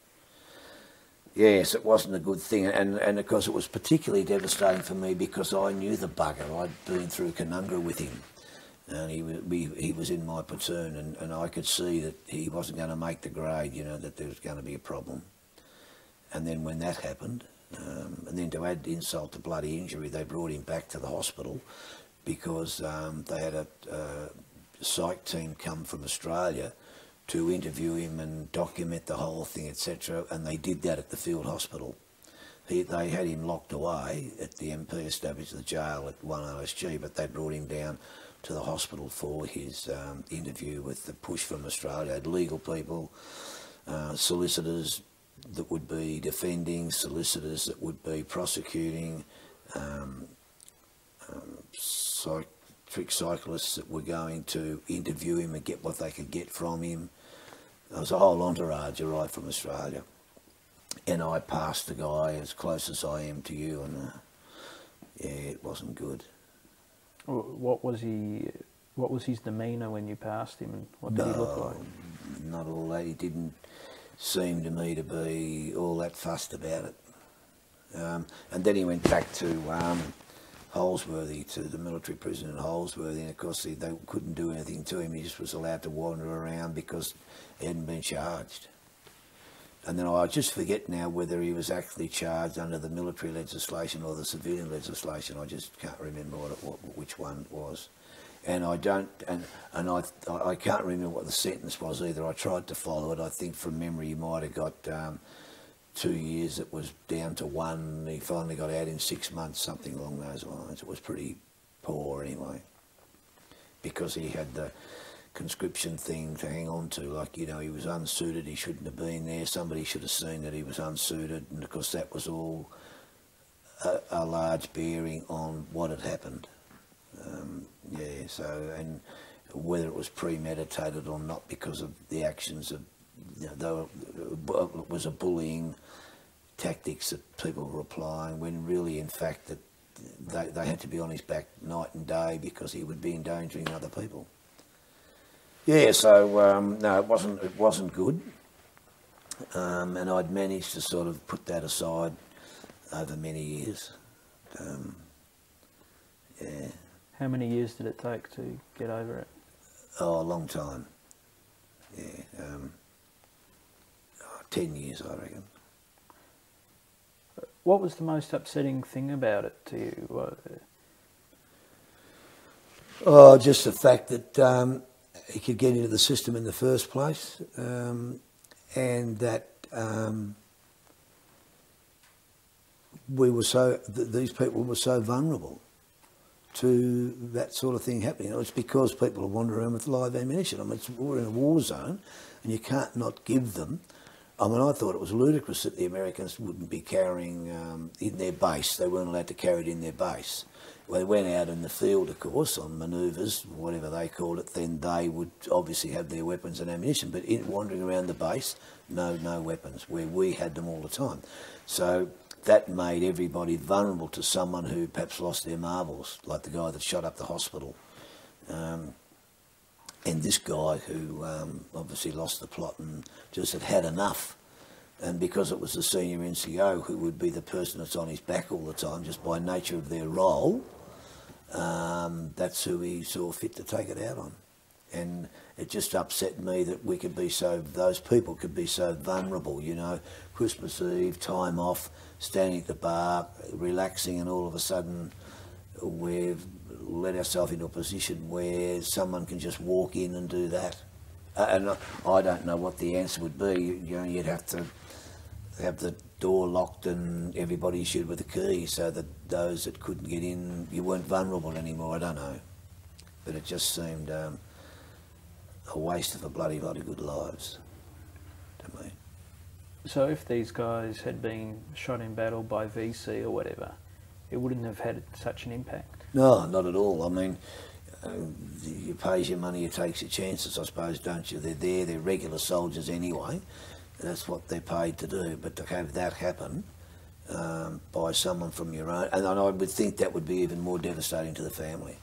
Yes, it wasn't a good thing, and of course it was particularly devastating for me because I knew the bugger. I'd been through Canungra with him, and he was in my platoon, and I could see that he wasn't going to make the grade, you know, that there was going to be a problem. And then when that happened, and then to add insult to bloody injury, they brought him back to the hospital because they had a psych team come from Australia to interview him and document the whole thing, etc. And they did that at the field hospital. They had him locked away at the MP established the jail at 1 OSG, but they brought him down to the hospital for his interview with the push from Australia. Had legal people, solicitors that would be defending, solicitors that would be prosecuting, cyclists that were going to interview him and get what they could get from him. There was a whole entourage arrived from Australia, and I passed the guy as close as I am to you, and yeah, it wasn't good. What was his demeanour when you passed him, and what did he look like? Not all that. He didn't seem to me to be all that fussed about it. And then he went back to Holsworthy, to the military prison in Holsworthy, and of course they couldn't do anything to him. He just was allowed to wander around because he hadn't been charged. And then I just forget now whether he was actually charged under the military legislation or the civilian legislation. I just can't remember which one it was. And I don't, and I can't remember what the sentence was either. I tried to follow it. I think from memory he might have got 2 years. It was down to 1. He finally got out in 6 months, something along those lines. It was pretty poor anyway, because he had the conscription thing to hang on to. Like, you know, he was unsuited. He shouldn't have been there. Somebody should have seen that he was unsuited, and of course that was all a large bearing on what had happened. Yeah, so, and whether it was premeditated or not because of the actions of, you know, it was a bullying tactics that people were applying, when really in fact that they had to be on his back night and day because he would be endangering other people. Yeah, so no, it wasn't good, and I'd managed to sort of put that aside over many years. Yeah. How many years did it take to get over it? Oh, a long time. Yeah, 10 years, I reckon. What was the most upsetting thing about it to you? Oh, just the fact that he could get into the system in the first place, and that these people were so vulnerable to that sort of thing happening. It's because people are wandering around with live ammunition. I mean, we're in a war zone, and you can't not give them I mean, I thought it was ludicrous that the Americans wouldn't be carrying in their base. They weren't allowed to carry it in their base. When they went out in the field, of course, on manoeuvres, whatever they called it, then they would obviously have their weapons and ammunition. But wandering around the base, no weapons, where we had them all the time. So that made everybody vulnerable to someone who perhaps lost their marbles, like the guy that shot up the hospital. And this guy who obviously lost the plot and just had enough. And because it was the senior NCO who would be the person that's on his back all the time, just by nature of their role, that's who he saw fit to take it out on. And it just upset me that we could be so, those people could be so vulnerable, you know, Christmas Eve, time off, standing at the bar, relaxing, and all of a sudden we've let ourselves into a position where someone can just walk in and do that. And I don't know what the answer would be. You know, you'd have to have the door locked and everybody issued with a key so that those that couldn't get in, you weren't vulnerable anymore. I don't know. But it just seemed a waste of a bloody lot of good lives to me. So if these guys had been shot in battle by VC or whatever, it wouldn't have had such an impact? No, not at all. I mean, you pays your money, you takes your chances, I suppose, don't you? They're there, they're regular soldiers anyway. That's what they're paid to do. But to have that happen by someone from your own, and I would think that would be even more devastating to the family.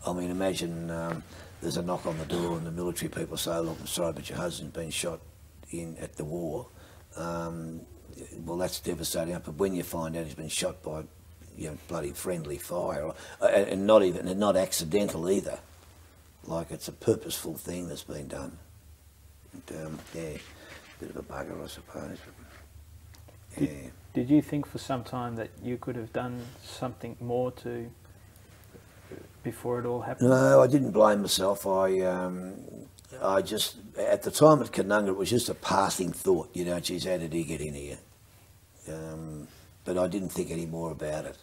I mean, imagine there's a knock on the door and the military people say, look, I'm sorry, but your husband's been shot in at the war. Well, that's devastating. But when you find out he's been shot by, you know, bloody friendly fire, and not accidental either, like it's a purposeful thing that's been done. And, yeah, bit of a bugger, I suppose. Yeah. Did you think for some time that you could have done something more to before it all happened? No, I didn't blame myself. I just, at the time at Kanunga, it was just a passing thought, you know, geez, how did he get in here? But I didn't think any more about it.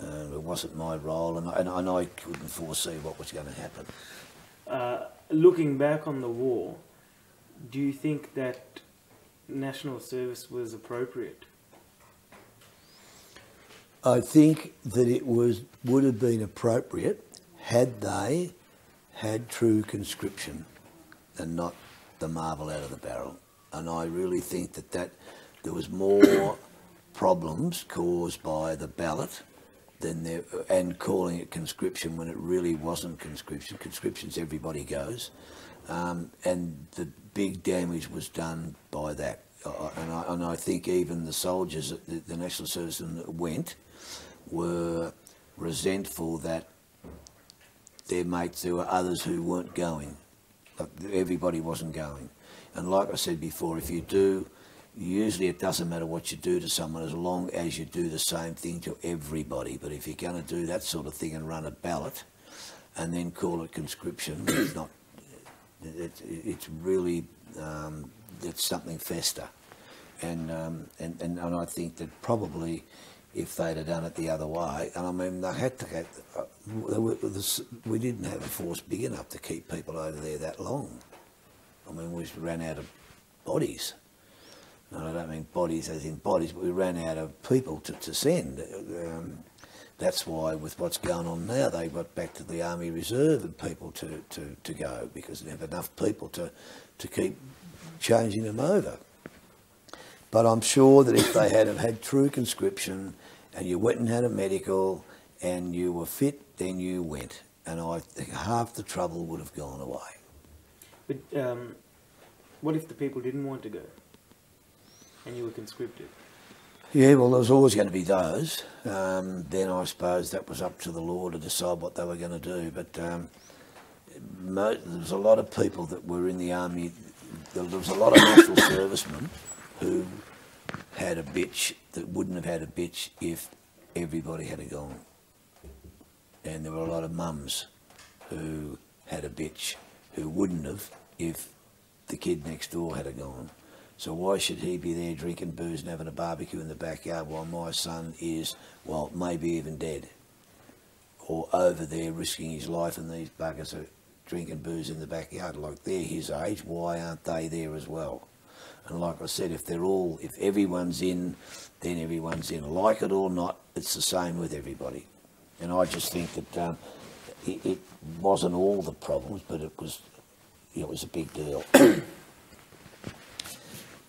It wasn't my role, and I couldn't foresee what was going to happen. Looking back on the war, do you think that national service was appropriate? I think that it would have been appropriate had they had true conscription and not the marble out of the barrel. And I really think that there was more problems caused by the ballot than and calling it conscription when it really wasn't conscription. Conscription's everybody goes. And the big damage was done by that. And I think even the soldiers, the National Servicemen that went, were resentful that their mates, there were others who weren't going. Like everybody wasn't going. And like I said before, if you do, usually it doesn't matter what you do to someone as long as you do the same thing to everybody. But if you're going to do that sort of thing and run a ballot and then call it conscription, it's not. It's really it's something fester, and I think that probably if they'd have done it the other way, and I mean they had to have, we didn't have a force big enough to keep people over there that long. I mean we ran out of bodies. And I don't mean bodies as in bodies, but we ran out of people to send. That's why with what's going on now, they got back to the Army Reserve and people to go because they have enough people to keep changing them over. But I'm sure that if they had have had true conscription and you went and had a medical and you were fit, then you went. And I think half the trouble would have gone away. But what if the people didn't want to go and you were conscripted? Yeah, well, there was always going to be those. Then I suppose that was up to the law to decide what they were going to do. But there was a lot of people that were in the army. There was a lot of national servicemen who had a bitch that wouldn't have had a bitch if everybody had gone. And there were a lot of mums who had a bitch who wouldn't have if the kid next door had gone. So why should he be there drinking booze and having a barbecue in the backyard while my son is, well, maybe even dead? Or over there risking his life and these buggers are drinking booze in the backyard like they're his age, why aren't they there as well? And like I said, if everyone's in, then everyone's in. Like it or not, it's the same with everybody. And I just think that it wasn't all the problems, but it was a big deal.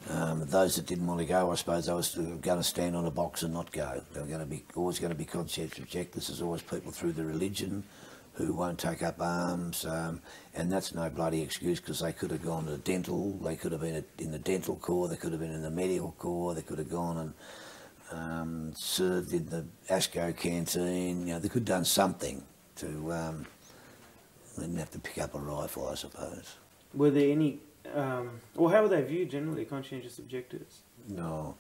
Those that didn't want to go, I suppose they were going to stand on a box and not go. They were always going to be conscientious objectors. There's always people through the religion who won't take up arms, and that's no bloody excuse, because they could have gone to dental, they could have been in the dental corps, they could have been in the medical corps, they could have gone and served in the ASCO canteen. They could have done something to. They didn't have to pick up a rifle, I suppose. Were there any? Or how were they viewed generally, conscientious objectors? No,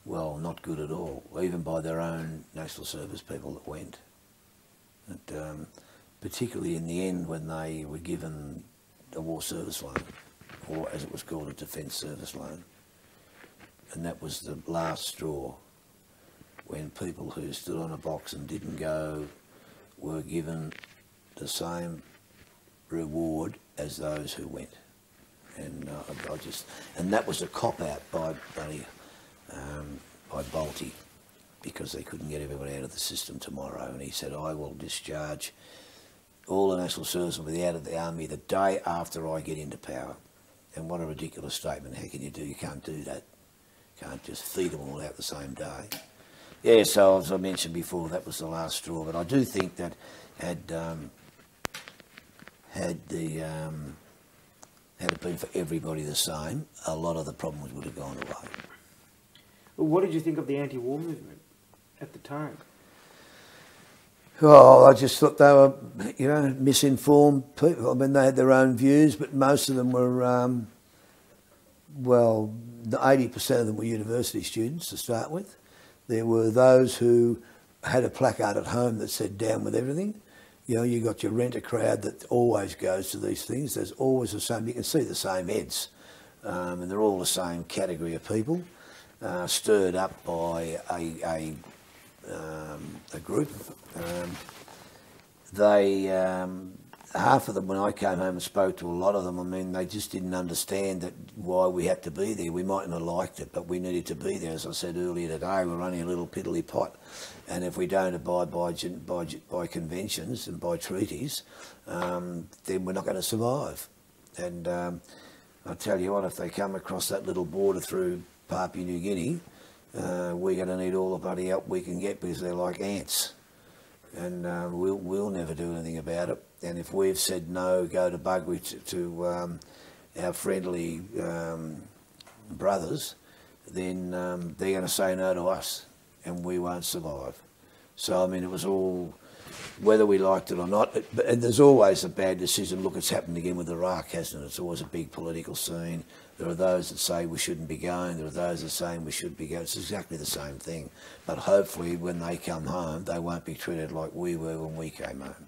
well, not good at all, even by their own National Service people that went. And, particularly in the end when they were given a war service loan, or as it was called, a defence service loan. And that was the last straw, when people who stood on a box and didn't go were given the same reward as those who went. And and that was a cop-out by Bolty, because they couldn't get everybody out of the system tomorrow. And he said, I will discharge all the National Service will be out of the army the day after I get into power. And what a ridiculous statement. How can you do? You can't do that. You can't just feed them all out the same day. Yeah, so as I mentioned before, that was the last straw. But I do think that had it been for everybody the same, a lot of the problems would have gone away. Well, what did you think of the anti-war movement at the time? Oh, I just thought they were, misinformed people. I mean, they had their own views, but most of them were, 80% of them were university students to start with. There were those who had a placard at home that said down with everything. You got your renter crowd that always goes to these things. There's always the same, you can see the same heads, and they're all the same category of people, stirred up by a group. Half of them, when I came home and spoke to a lot of them, I mean, they just didn't understand that why we had to be there. We mightn't have liked it, but we needed to be there. As I said earlier today, we're only a little piddly pot, and if we don't abide by conventions and by treaties, then we're not going to survive. And I tell you what, if they come across that little border through Papua New Guinea, we're going to need all the bloody help we can get, because they're like ants. And we'll never do anything about it. And if we've said no, go to Buggery to our friendly brothers, then they're going to say no to us, and we won't survive. So, I mean, it was all, whether we liked it or not, and there's always a bad decision. Look, it's happened again with Iraq, hasn't it? It's always a big political scene. There are those that say we shouldn't be going. There are those that are saying we should be going. It's exactly the same thing. But hopefully when they come home, they won't be treated like we were when we came home.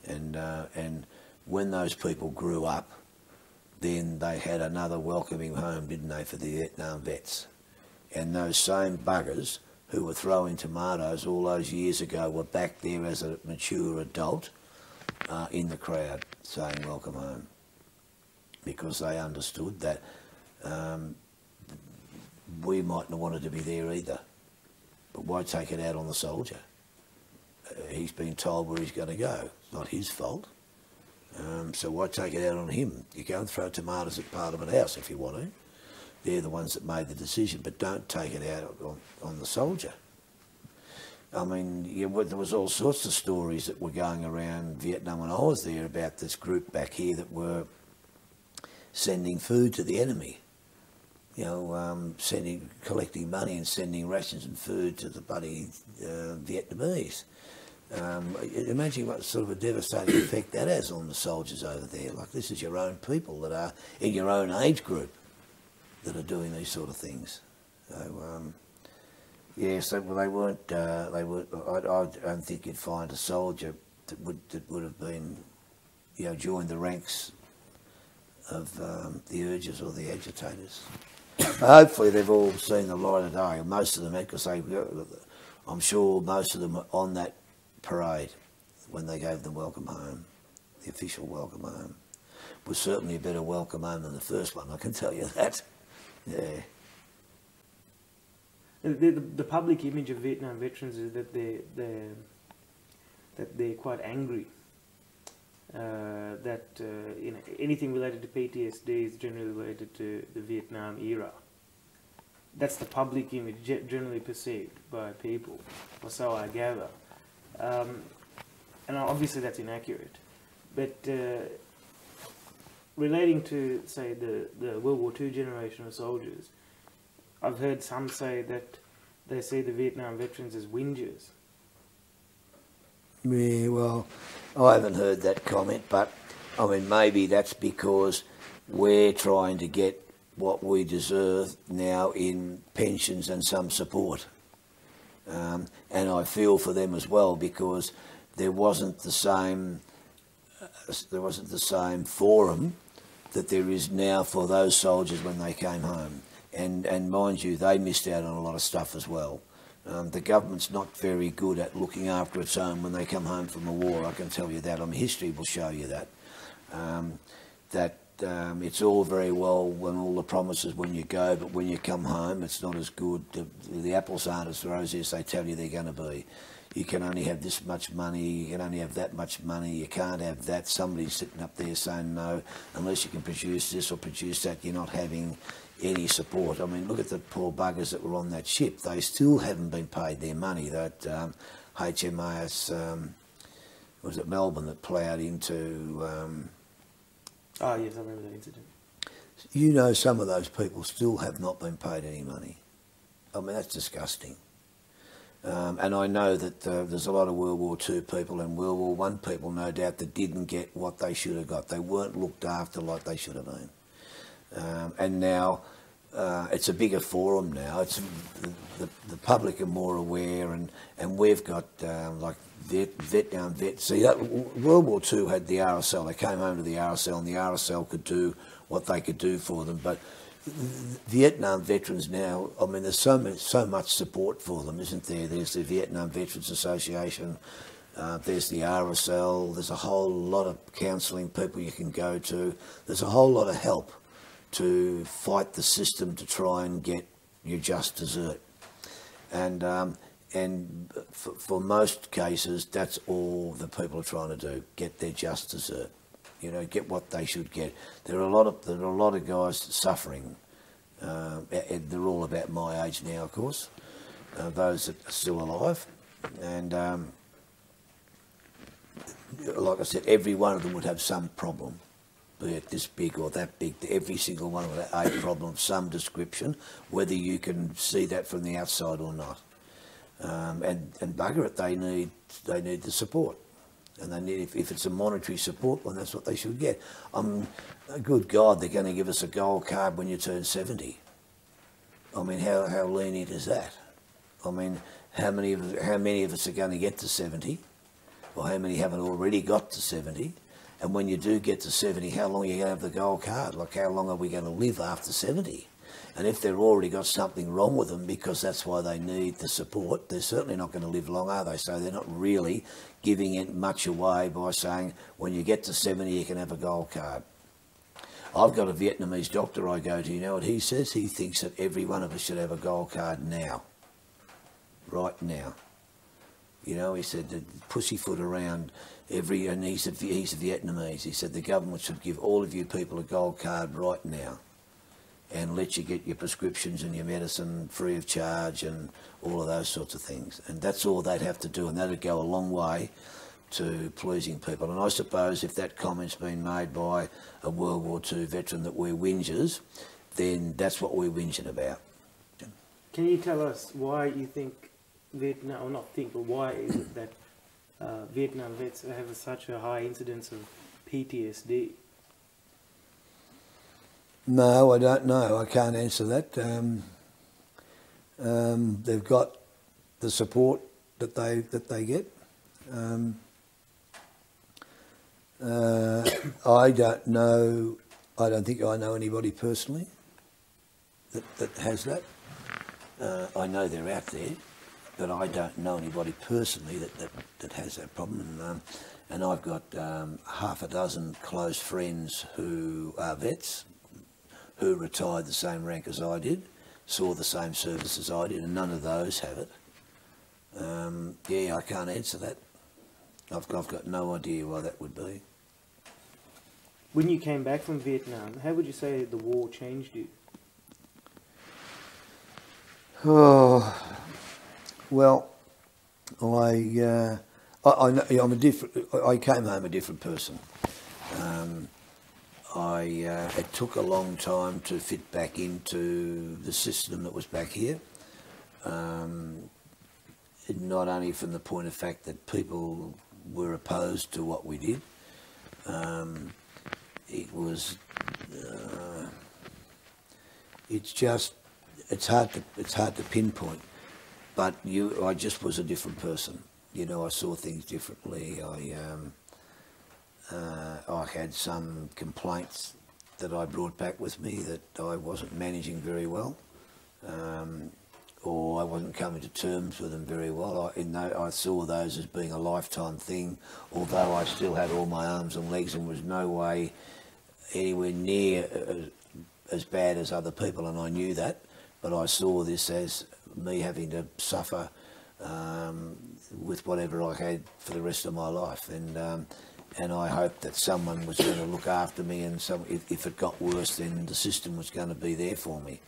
And when those people grew up, then they had another welcoming home, didn't they, for the Vietnam vets. And those same buggers who were throwing tomatoes all those years ago were back there as a mature adult in the crowd saying welcome home, because they understood that we mightn't have wanted to be there either. But why take it out on the soldier? He's been told where he's going to go. It's not his fault. So why take it out on him? You go and throw tomatoes at Parliament House if you want to. They're the ones that made the decision, but don't take it out on the soldier. I mean, there was all sorts of stories that were going around Vietnam when I was there about this group back here that were sending food to the enemy. Collecting money and sending rations and food to the bloody Vietnamese. Imagine what sort of a devastating effect that has on the soldiers over there. Like, this is your own people that are in your own age group that are doing these sort of things. So, they weren't. I don't think you'd find a soldier that would have been, joined the ranks of the urges or the agitators. Hopefully, they've all seen the light of day. Most of them, because I'm sure most of them were on that parade when they gave them welcome home, the official welcome home. was certainly a better welcome home than the first one, I can tell you that. Yeah. The public image of Vietnam veterans is that they're quite angry. Anything related to PTSD is generally related to the Vietnam era. That's the public image generally perceived by people, or so I gather. And obviously that's inaccurate. But relating to, say, the World War II generation of soldiers, I've heard some say that they see the Vietnam veterans as whingers. Yeah, well, I haven't heard that comment, but I mean, maybe that's because we're trying to get what we deserve now in pensions and some support. And I feel for them as well, because there wasn't the same forum that there is now for those soldiers when they came home. And mind you, they missed out on a lot of stuff as well. The government's not very good at looking after its own when they come home from a war, I can tell you that. I mean, history will show you that. It's all very well when all the promises when you go, but when you come home, it's not as good. The apples aren't as rosy as they tell you they're going to be. You can only have this much money, you can only have that much money, you can't have that. Somebody's sitting up there saying no, unless you can produce this or produce that, you're not having any support. I mean, look at the poor buggers that were on that ship. They still haven't been paid their money. That HMAS, was it Melbourne, that ploughed into... Oh yes, I remember that incident. You know, some of those people still have not been paid any money. I mean, that's disgusting. And I know that there's a lot of World War II people and World War I people, no doubt, that didn't get what they should have got. They weren't looked after like they should have been. And now it's a bigger forum now. It's the public are more aware, and we've got like Vietnam vets. See, World War II had the RSL. They came home to the RSL, and the RSL could do what they could do for them. But Vietnam veterans now, I mean, there's so much support for them, isn't there? There's the Vietnam Veterans Association. There's the RSL. There's a whole lot of counselling people you can go to. There's a whole lot of help to fight the system to try and get your just desert. And for most cases, that's all the people are trying to do, get their just desert. You know, get what they should get. There are a lot of guys suffering. They're all about my age now, of course. Those that are still alive, and like I said, every one of them would have some problem, be it this big or that big. Every single one would have a problem of some description, whether you can see that from the outside or not. And bugger it, they need the support. And they need, if it's a monetary support one, that's what they should get. Good God, they're going to give us a gold card when you turn 70. I mean, how lenient is that? I mean, how many of us are going to get to 70? Or how many haven't already got to 70? And when you do get to 70, how long are you going to have the gold card? Like, how long are we going to live after 70? And if they've already got something wrong with them, because that's why they need the support, they're certainly not going to live long, are they? So they're not really giving it much away by saying, when you get to 70, you can have a gold card. I've got a Vietnamese doctor I go to, you know what he says? He thinks that every one of us should have a gold card now. Right now. You know, he said, the pussyfoot around and he's a Vietnamese. He said the government should give all of you people a gold card right now, and let you get your prescriptions and your medicine free of charge and all of those sorts of things. And that's all they'd have to do, and that'd go a long way to pleasing people. And I suppose if that comment's been made by a World War II veteran that we're whingers, then that's what we're whinging about. Can you tell us why you think Vietnam, or not think, but why is it that Vietnam vets have such a high incidence of PTSD? No, I don't know. I can't answer that. They've got the support that they get. I don't know. I don't think I know anybody personally that has that. I know they're out there, but I don't know anybody personally that has that problem. and I've got half a dozen close friends who are vets, who retired the same rank as I did, saw the same service as I did, and none of those have it. Yeah, I can't answer that. I've got no idea why that would be. When you came back from Vietnam, how would you say the war changed you? Oh, well, I'm a different. I came home a different person. It took a long time to fit back into the system that was back here. Not only from the point of fact that people were opposed to what we did. It was. It's hard to pinpoint, but I just was a different person. You know, I saw things differently. I had some complaints that I brought back with me that I wasn't managing very well, or I wasn't coming to terms with them very well. I saw those as being a lifetime thing, although I still had all my arms and legs and was no way anywhere near as bad as other people, and I knew that. But I saw this as me having to suffer with whatever I had for the rest of my life, and I hoped that someone was going to look after me, and if it got worse, then the system was going to be there for me.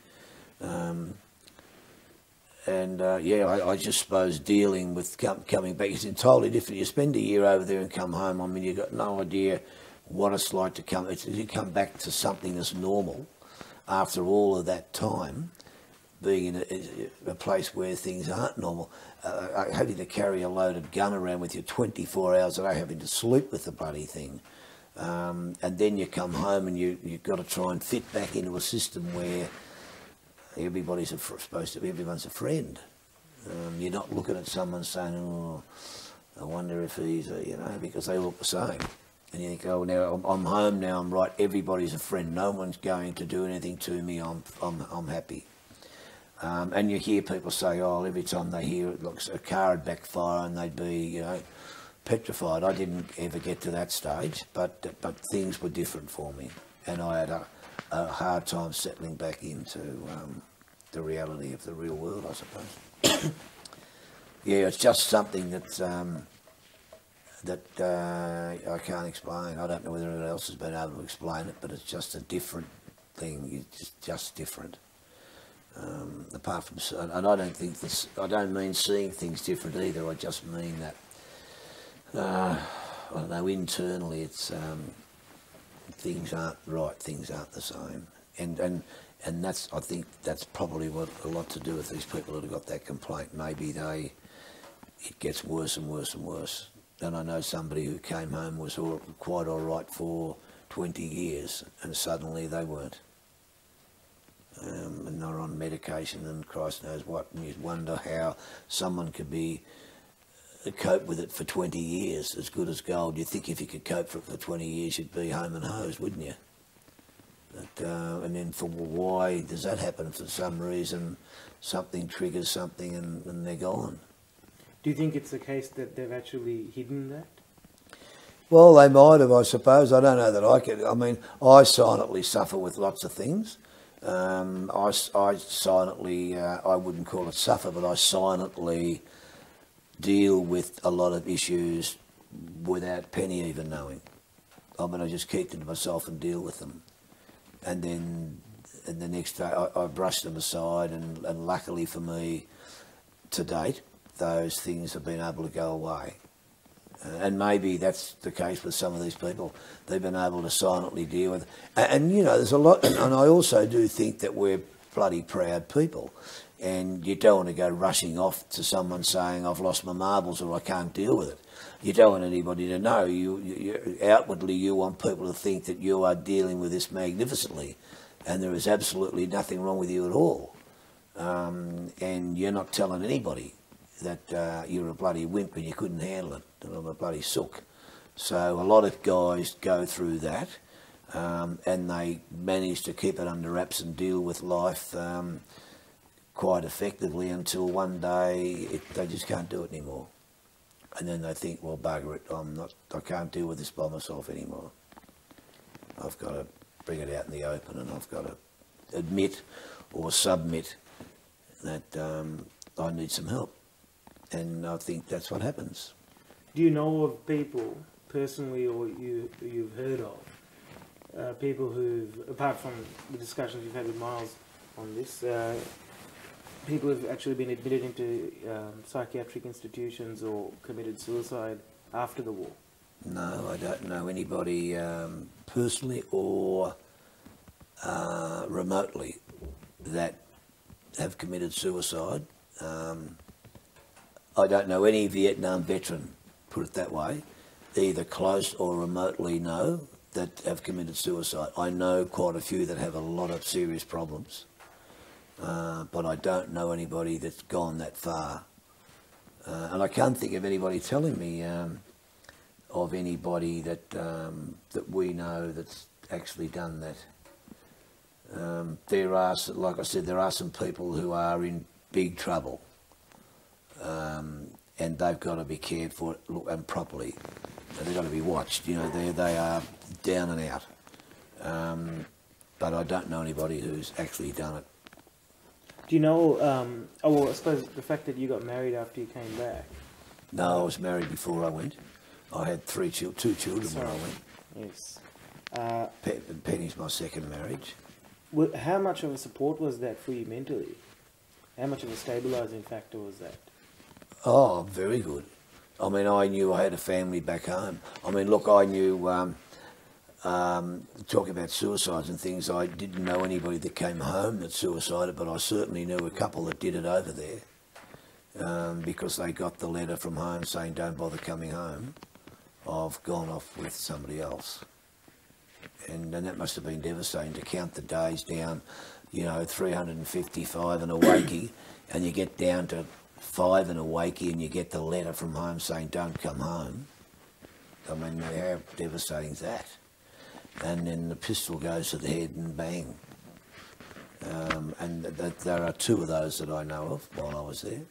I just suppose dealing with coming back is entirely different. You spend a year over there and come home. I mean, you've got no idea what it's like to come. You come back to something that's normal after all of that time, being in a place where things aren't normal. Having to carry a loaded gun around with you 24 hours a day, having to sleep with the bloody thing. And then you come home and you've got to try and fit back into a system where everybody's everyone's a friend. You're not looking at someone saying, "Oh, I wonder if he's," because they look the same. And you think, "Oh, now I'm home now. I'm right. Everybody's a friend. No one's going to do anything to me. I'm happy." And you hear people say, "Oh, every time they hear it, looks a car would backfire and they'd be, petrified." I didn't ever get to that stage, but things were different for me, and I had a hard time settling back into the reality of the real world, I suppose. Yeah, it's just something that I can't explain. I don't know whether anyone else has been able to explain it, but it's just a different thing. It's just different. Apart from, and I don't think this. I don't mean seeing things different either. I just mean that I don't know. Internally, it's things aren't right. Things aren't the same, and that's. I think that's probably what a lot to do with these people that have got that complaint. Maybe it gets worse and worse and worse. And I know somebody who came home was quite all right for 20 years, and suddenly they weren't. And they're on medication and Christ knows what, and you wonder how someone could cope with it for 20 years, as good as gold. You'd think if you could cope for 20 years, you'd be home and hosed, wouldn't you? But, and then why does that happen? For some reason, something triggers something and they're gone. Do you think it's the case that they've actually hidden that? Well, they might have, I suppose. I don't know that I could. I mean, I silently suffer with lots of things. I silently, I wouldn't call it suffer, but I silently deal with a lot of issues without Penny even knowing. I mean, I just keep them to myself and deal with them. And then the next day I brush them aside, and luckily for me, to date, those things have been able to go away. And maybe that's the case with some of these people. They've been able to silently deal with it. And there's a lot, and I also do think that we're bloody proud people. And you don't want to go rushing off to someone saying, "I've lost my marbles," or "I can't deal with it." You don't want anybody to know. You outwardly, you want people to think that you are dealing with this magnificently. And there is absolutely nothing wrong with you at all. And you're not telling anybody that you're a bloody wimp and you couldn't handle it, and I'm a bloody sook. So a lot of guys go through that, and they manage to keep it under wraps and deal with life quite effectively until one day they just can't do it anymore. and then they think, well, bugger it, I can't deal with this by myself anymore. I've got to bring it out in the open, and I've got to admit or submit that I need some help. And I think that's what happens. Do you know of people personally, or you've heard of people who've, apart from the discussions you've had with Miles on this, people who've actually been admitted into psychiatric institutions or committed suicide after the war? No, I don't know anybody personally or remotely that have committed suicide. I don't know any Vietnam veteran, put it that way, either close or remotely know, that have committed suicide. I know quite a few that have a lot of serious problems, but I don't know anybody that's gone that far. And I can't think of anybody telling me of anybody that that we know that's actually done that. There are, like I said, there are some people who are in big trouble, and they've got to be cared for and properly. They've got to be watched. You know, they are down and out. But I don't know anybody who's actually done it. Do you know? Oh well, I suppose the fact that you got married after you came back. No, I was married before I went. I had two children when I went. Yes. Penny's my second marriage. How much of a support was that for you mentally? How much of a stabilising factor was that? Oh, very good. I mean, I knew I had a family back home. I mean, look, I knew, talking about suicides and things, I didn't know anybody that came home that suicided, but I certainly knew a couple that did it over there, because they got the letter from home saying, don't bother coming home. I've gone off with somebody else. And that must have been devastating to count the days down, you know, 355 and a wakey, and you get down to 5 and a wakey and you get the letter from home saying don't come home. I mean, how devastating is that? And then the pistol goes to the head and bang. And there are two of those that I know of while I was there.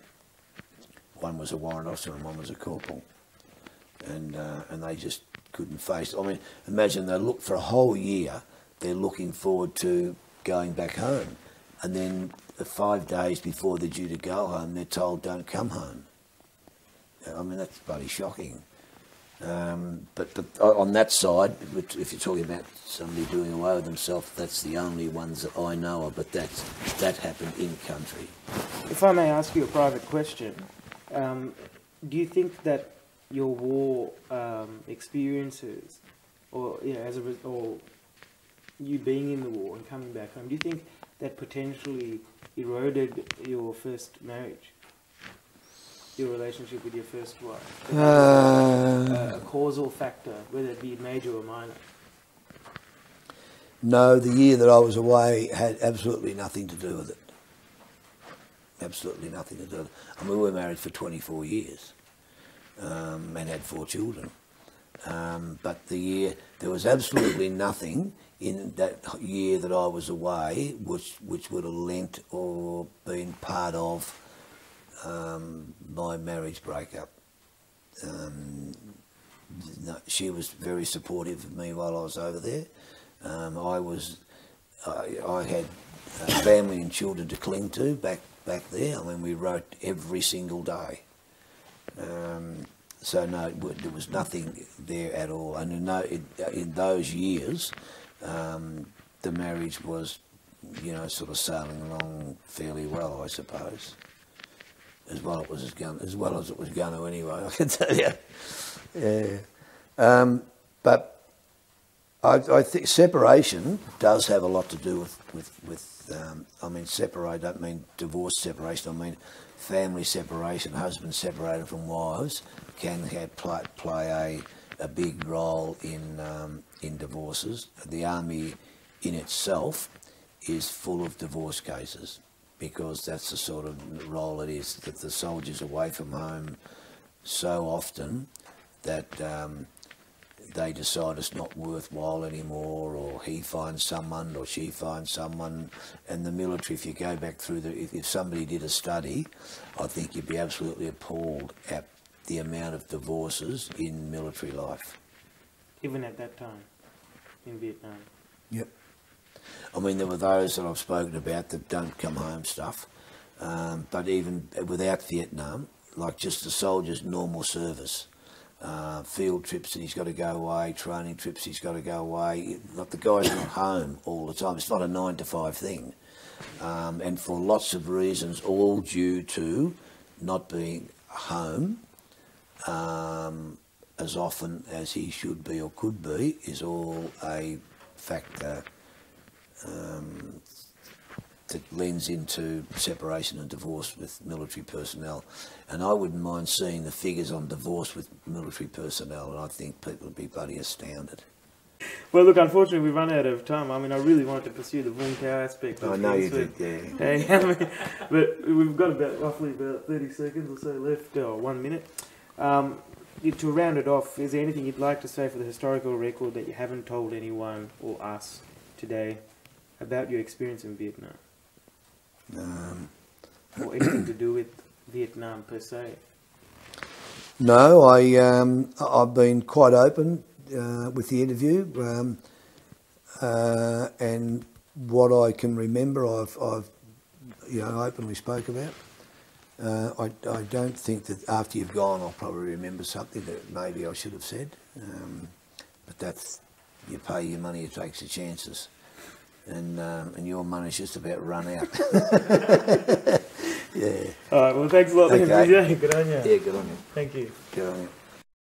One was a warrant officer and one was a corporal. And they just couldn't face it. I mean, imagine they look for a whole year, they're looking forward to going back home. And then 5 days before they're due to go home, they're told don't come home. I mean, that's bloody shocking. But on that side, if you're talking about somebody doing away with themselves, that's the only ones that I know of, but that happened in country. If I may ask you a private question, do you think that your war experiences, or you know, or you being in the war and coming back home, do you think that potentially eroded your first marriage, your relationship with your first wife? A causal factor, whether it be major or minor? No, the year that I was away had absolutely nothing to do with it. Absolutely nothing to do with it. I mean, we were married for 24 years and had 4 children. But there was absolutely nothing in that year that I was away which would have lent or been part of my marriage breakup. No, she was very supportive of me while I was over there. I had family and children to cling to back there. I mean, we wrote every single day. So no, there was nothing there at all. And in those years, the marriage was, you know, sort of sailing along fairly well, I suppose. As well as it was going to anyway, I can tell you. Yeah. But I think separation does have a lot to do with I mean, I don't mean divorce separation, I mean family separation. Husbands separated from wives can play a big role in divorces. The army in itself is full of divorce cases, because that's the sort of role it is, that the soldier's away from home so often that they decide it's not worthwhile anymore, or he finds someone or she finds someone. And the military, if you go back through if somebody did a study, I think you'd be absolutely appalled at the amount of divorces in military life. Even at that time in Vietnam. Yep. I mean, there were those that I've spoken about that don't come home stuff, but even without Vietnam, like just the soldier's normal service, field trips that he's got to go away, training trips he's got to go away, like the guy's not home all the time. It's not a 9 to 5 thing, and for lots of reasons, all due to not being home as often as he should be or could be, is all a factor that lends into separation and divorce with military personnel. And I wouldn't mind seeing the figures on divorce with military personnel, and I think people would be bloody astounded. Well, look, unfortunately, we've run out of time. I mean, I really wanted to pursue the Vung Tau aspect of I know things, you did, yeah. Hey, I mean, but we've got roughly about 30 seconds or so left, or 1 minute. To round it off, is there anything you'd like to say for the historical record that you haven't told anyone or us today about your experience in Vietnam? Or anything to do with Vietnam per se? No, I've been quite open with the interview, and what I can remember, I've openly spoke about. I don't think that after you've gone, I'll probably remember something that maybe I should have said. But that's, you pay your money, you take your chances, and your money's just about run out. Yeah. All right. Well, thanks a lot. Okay. Good on you. Yeah, good on you. Thank you. Good on you.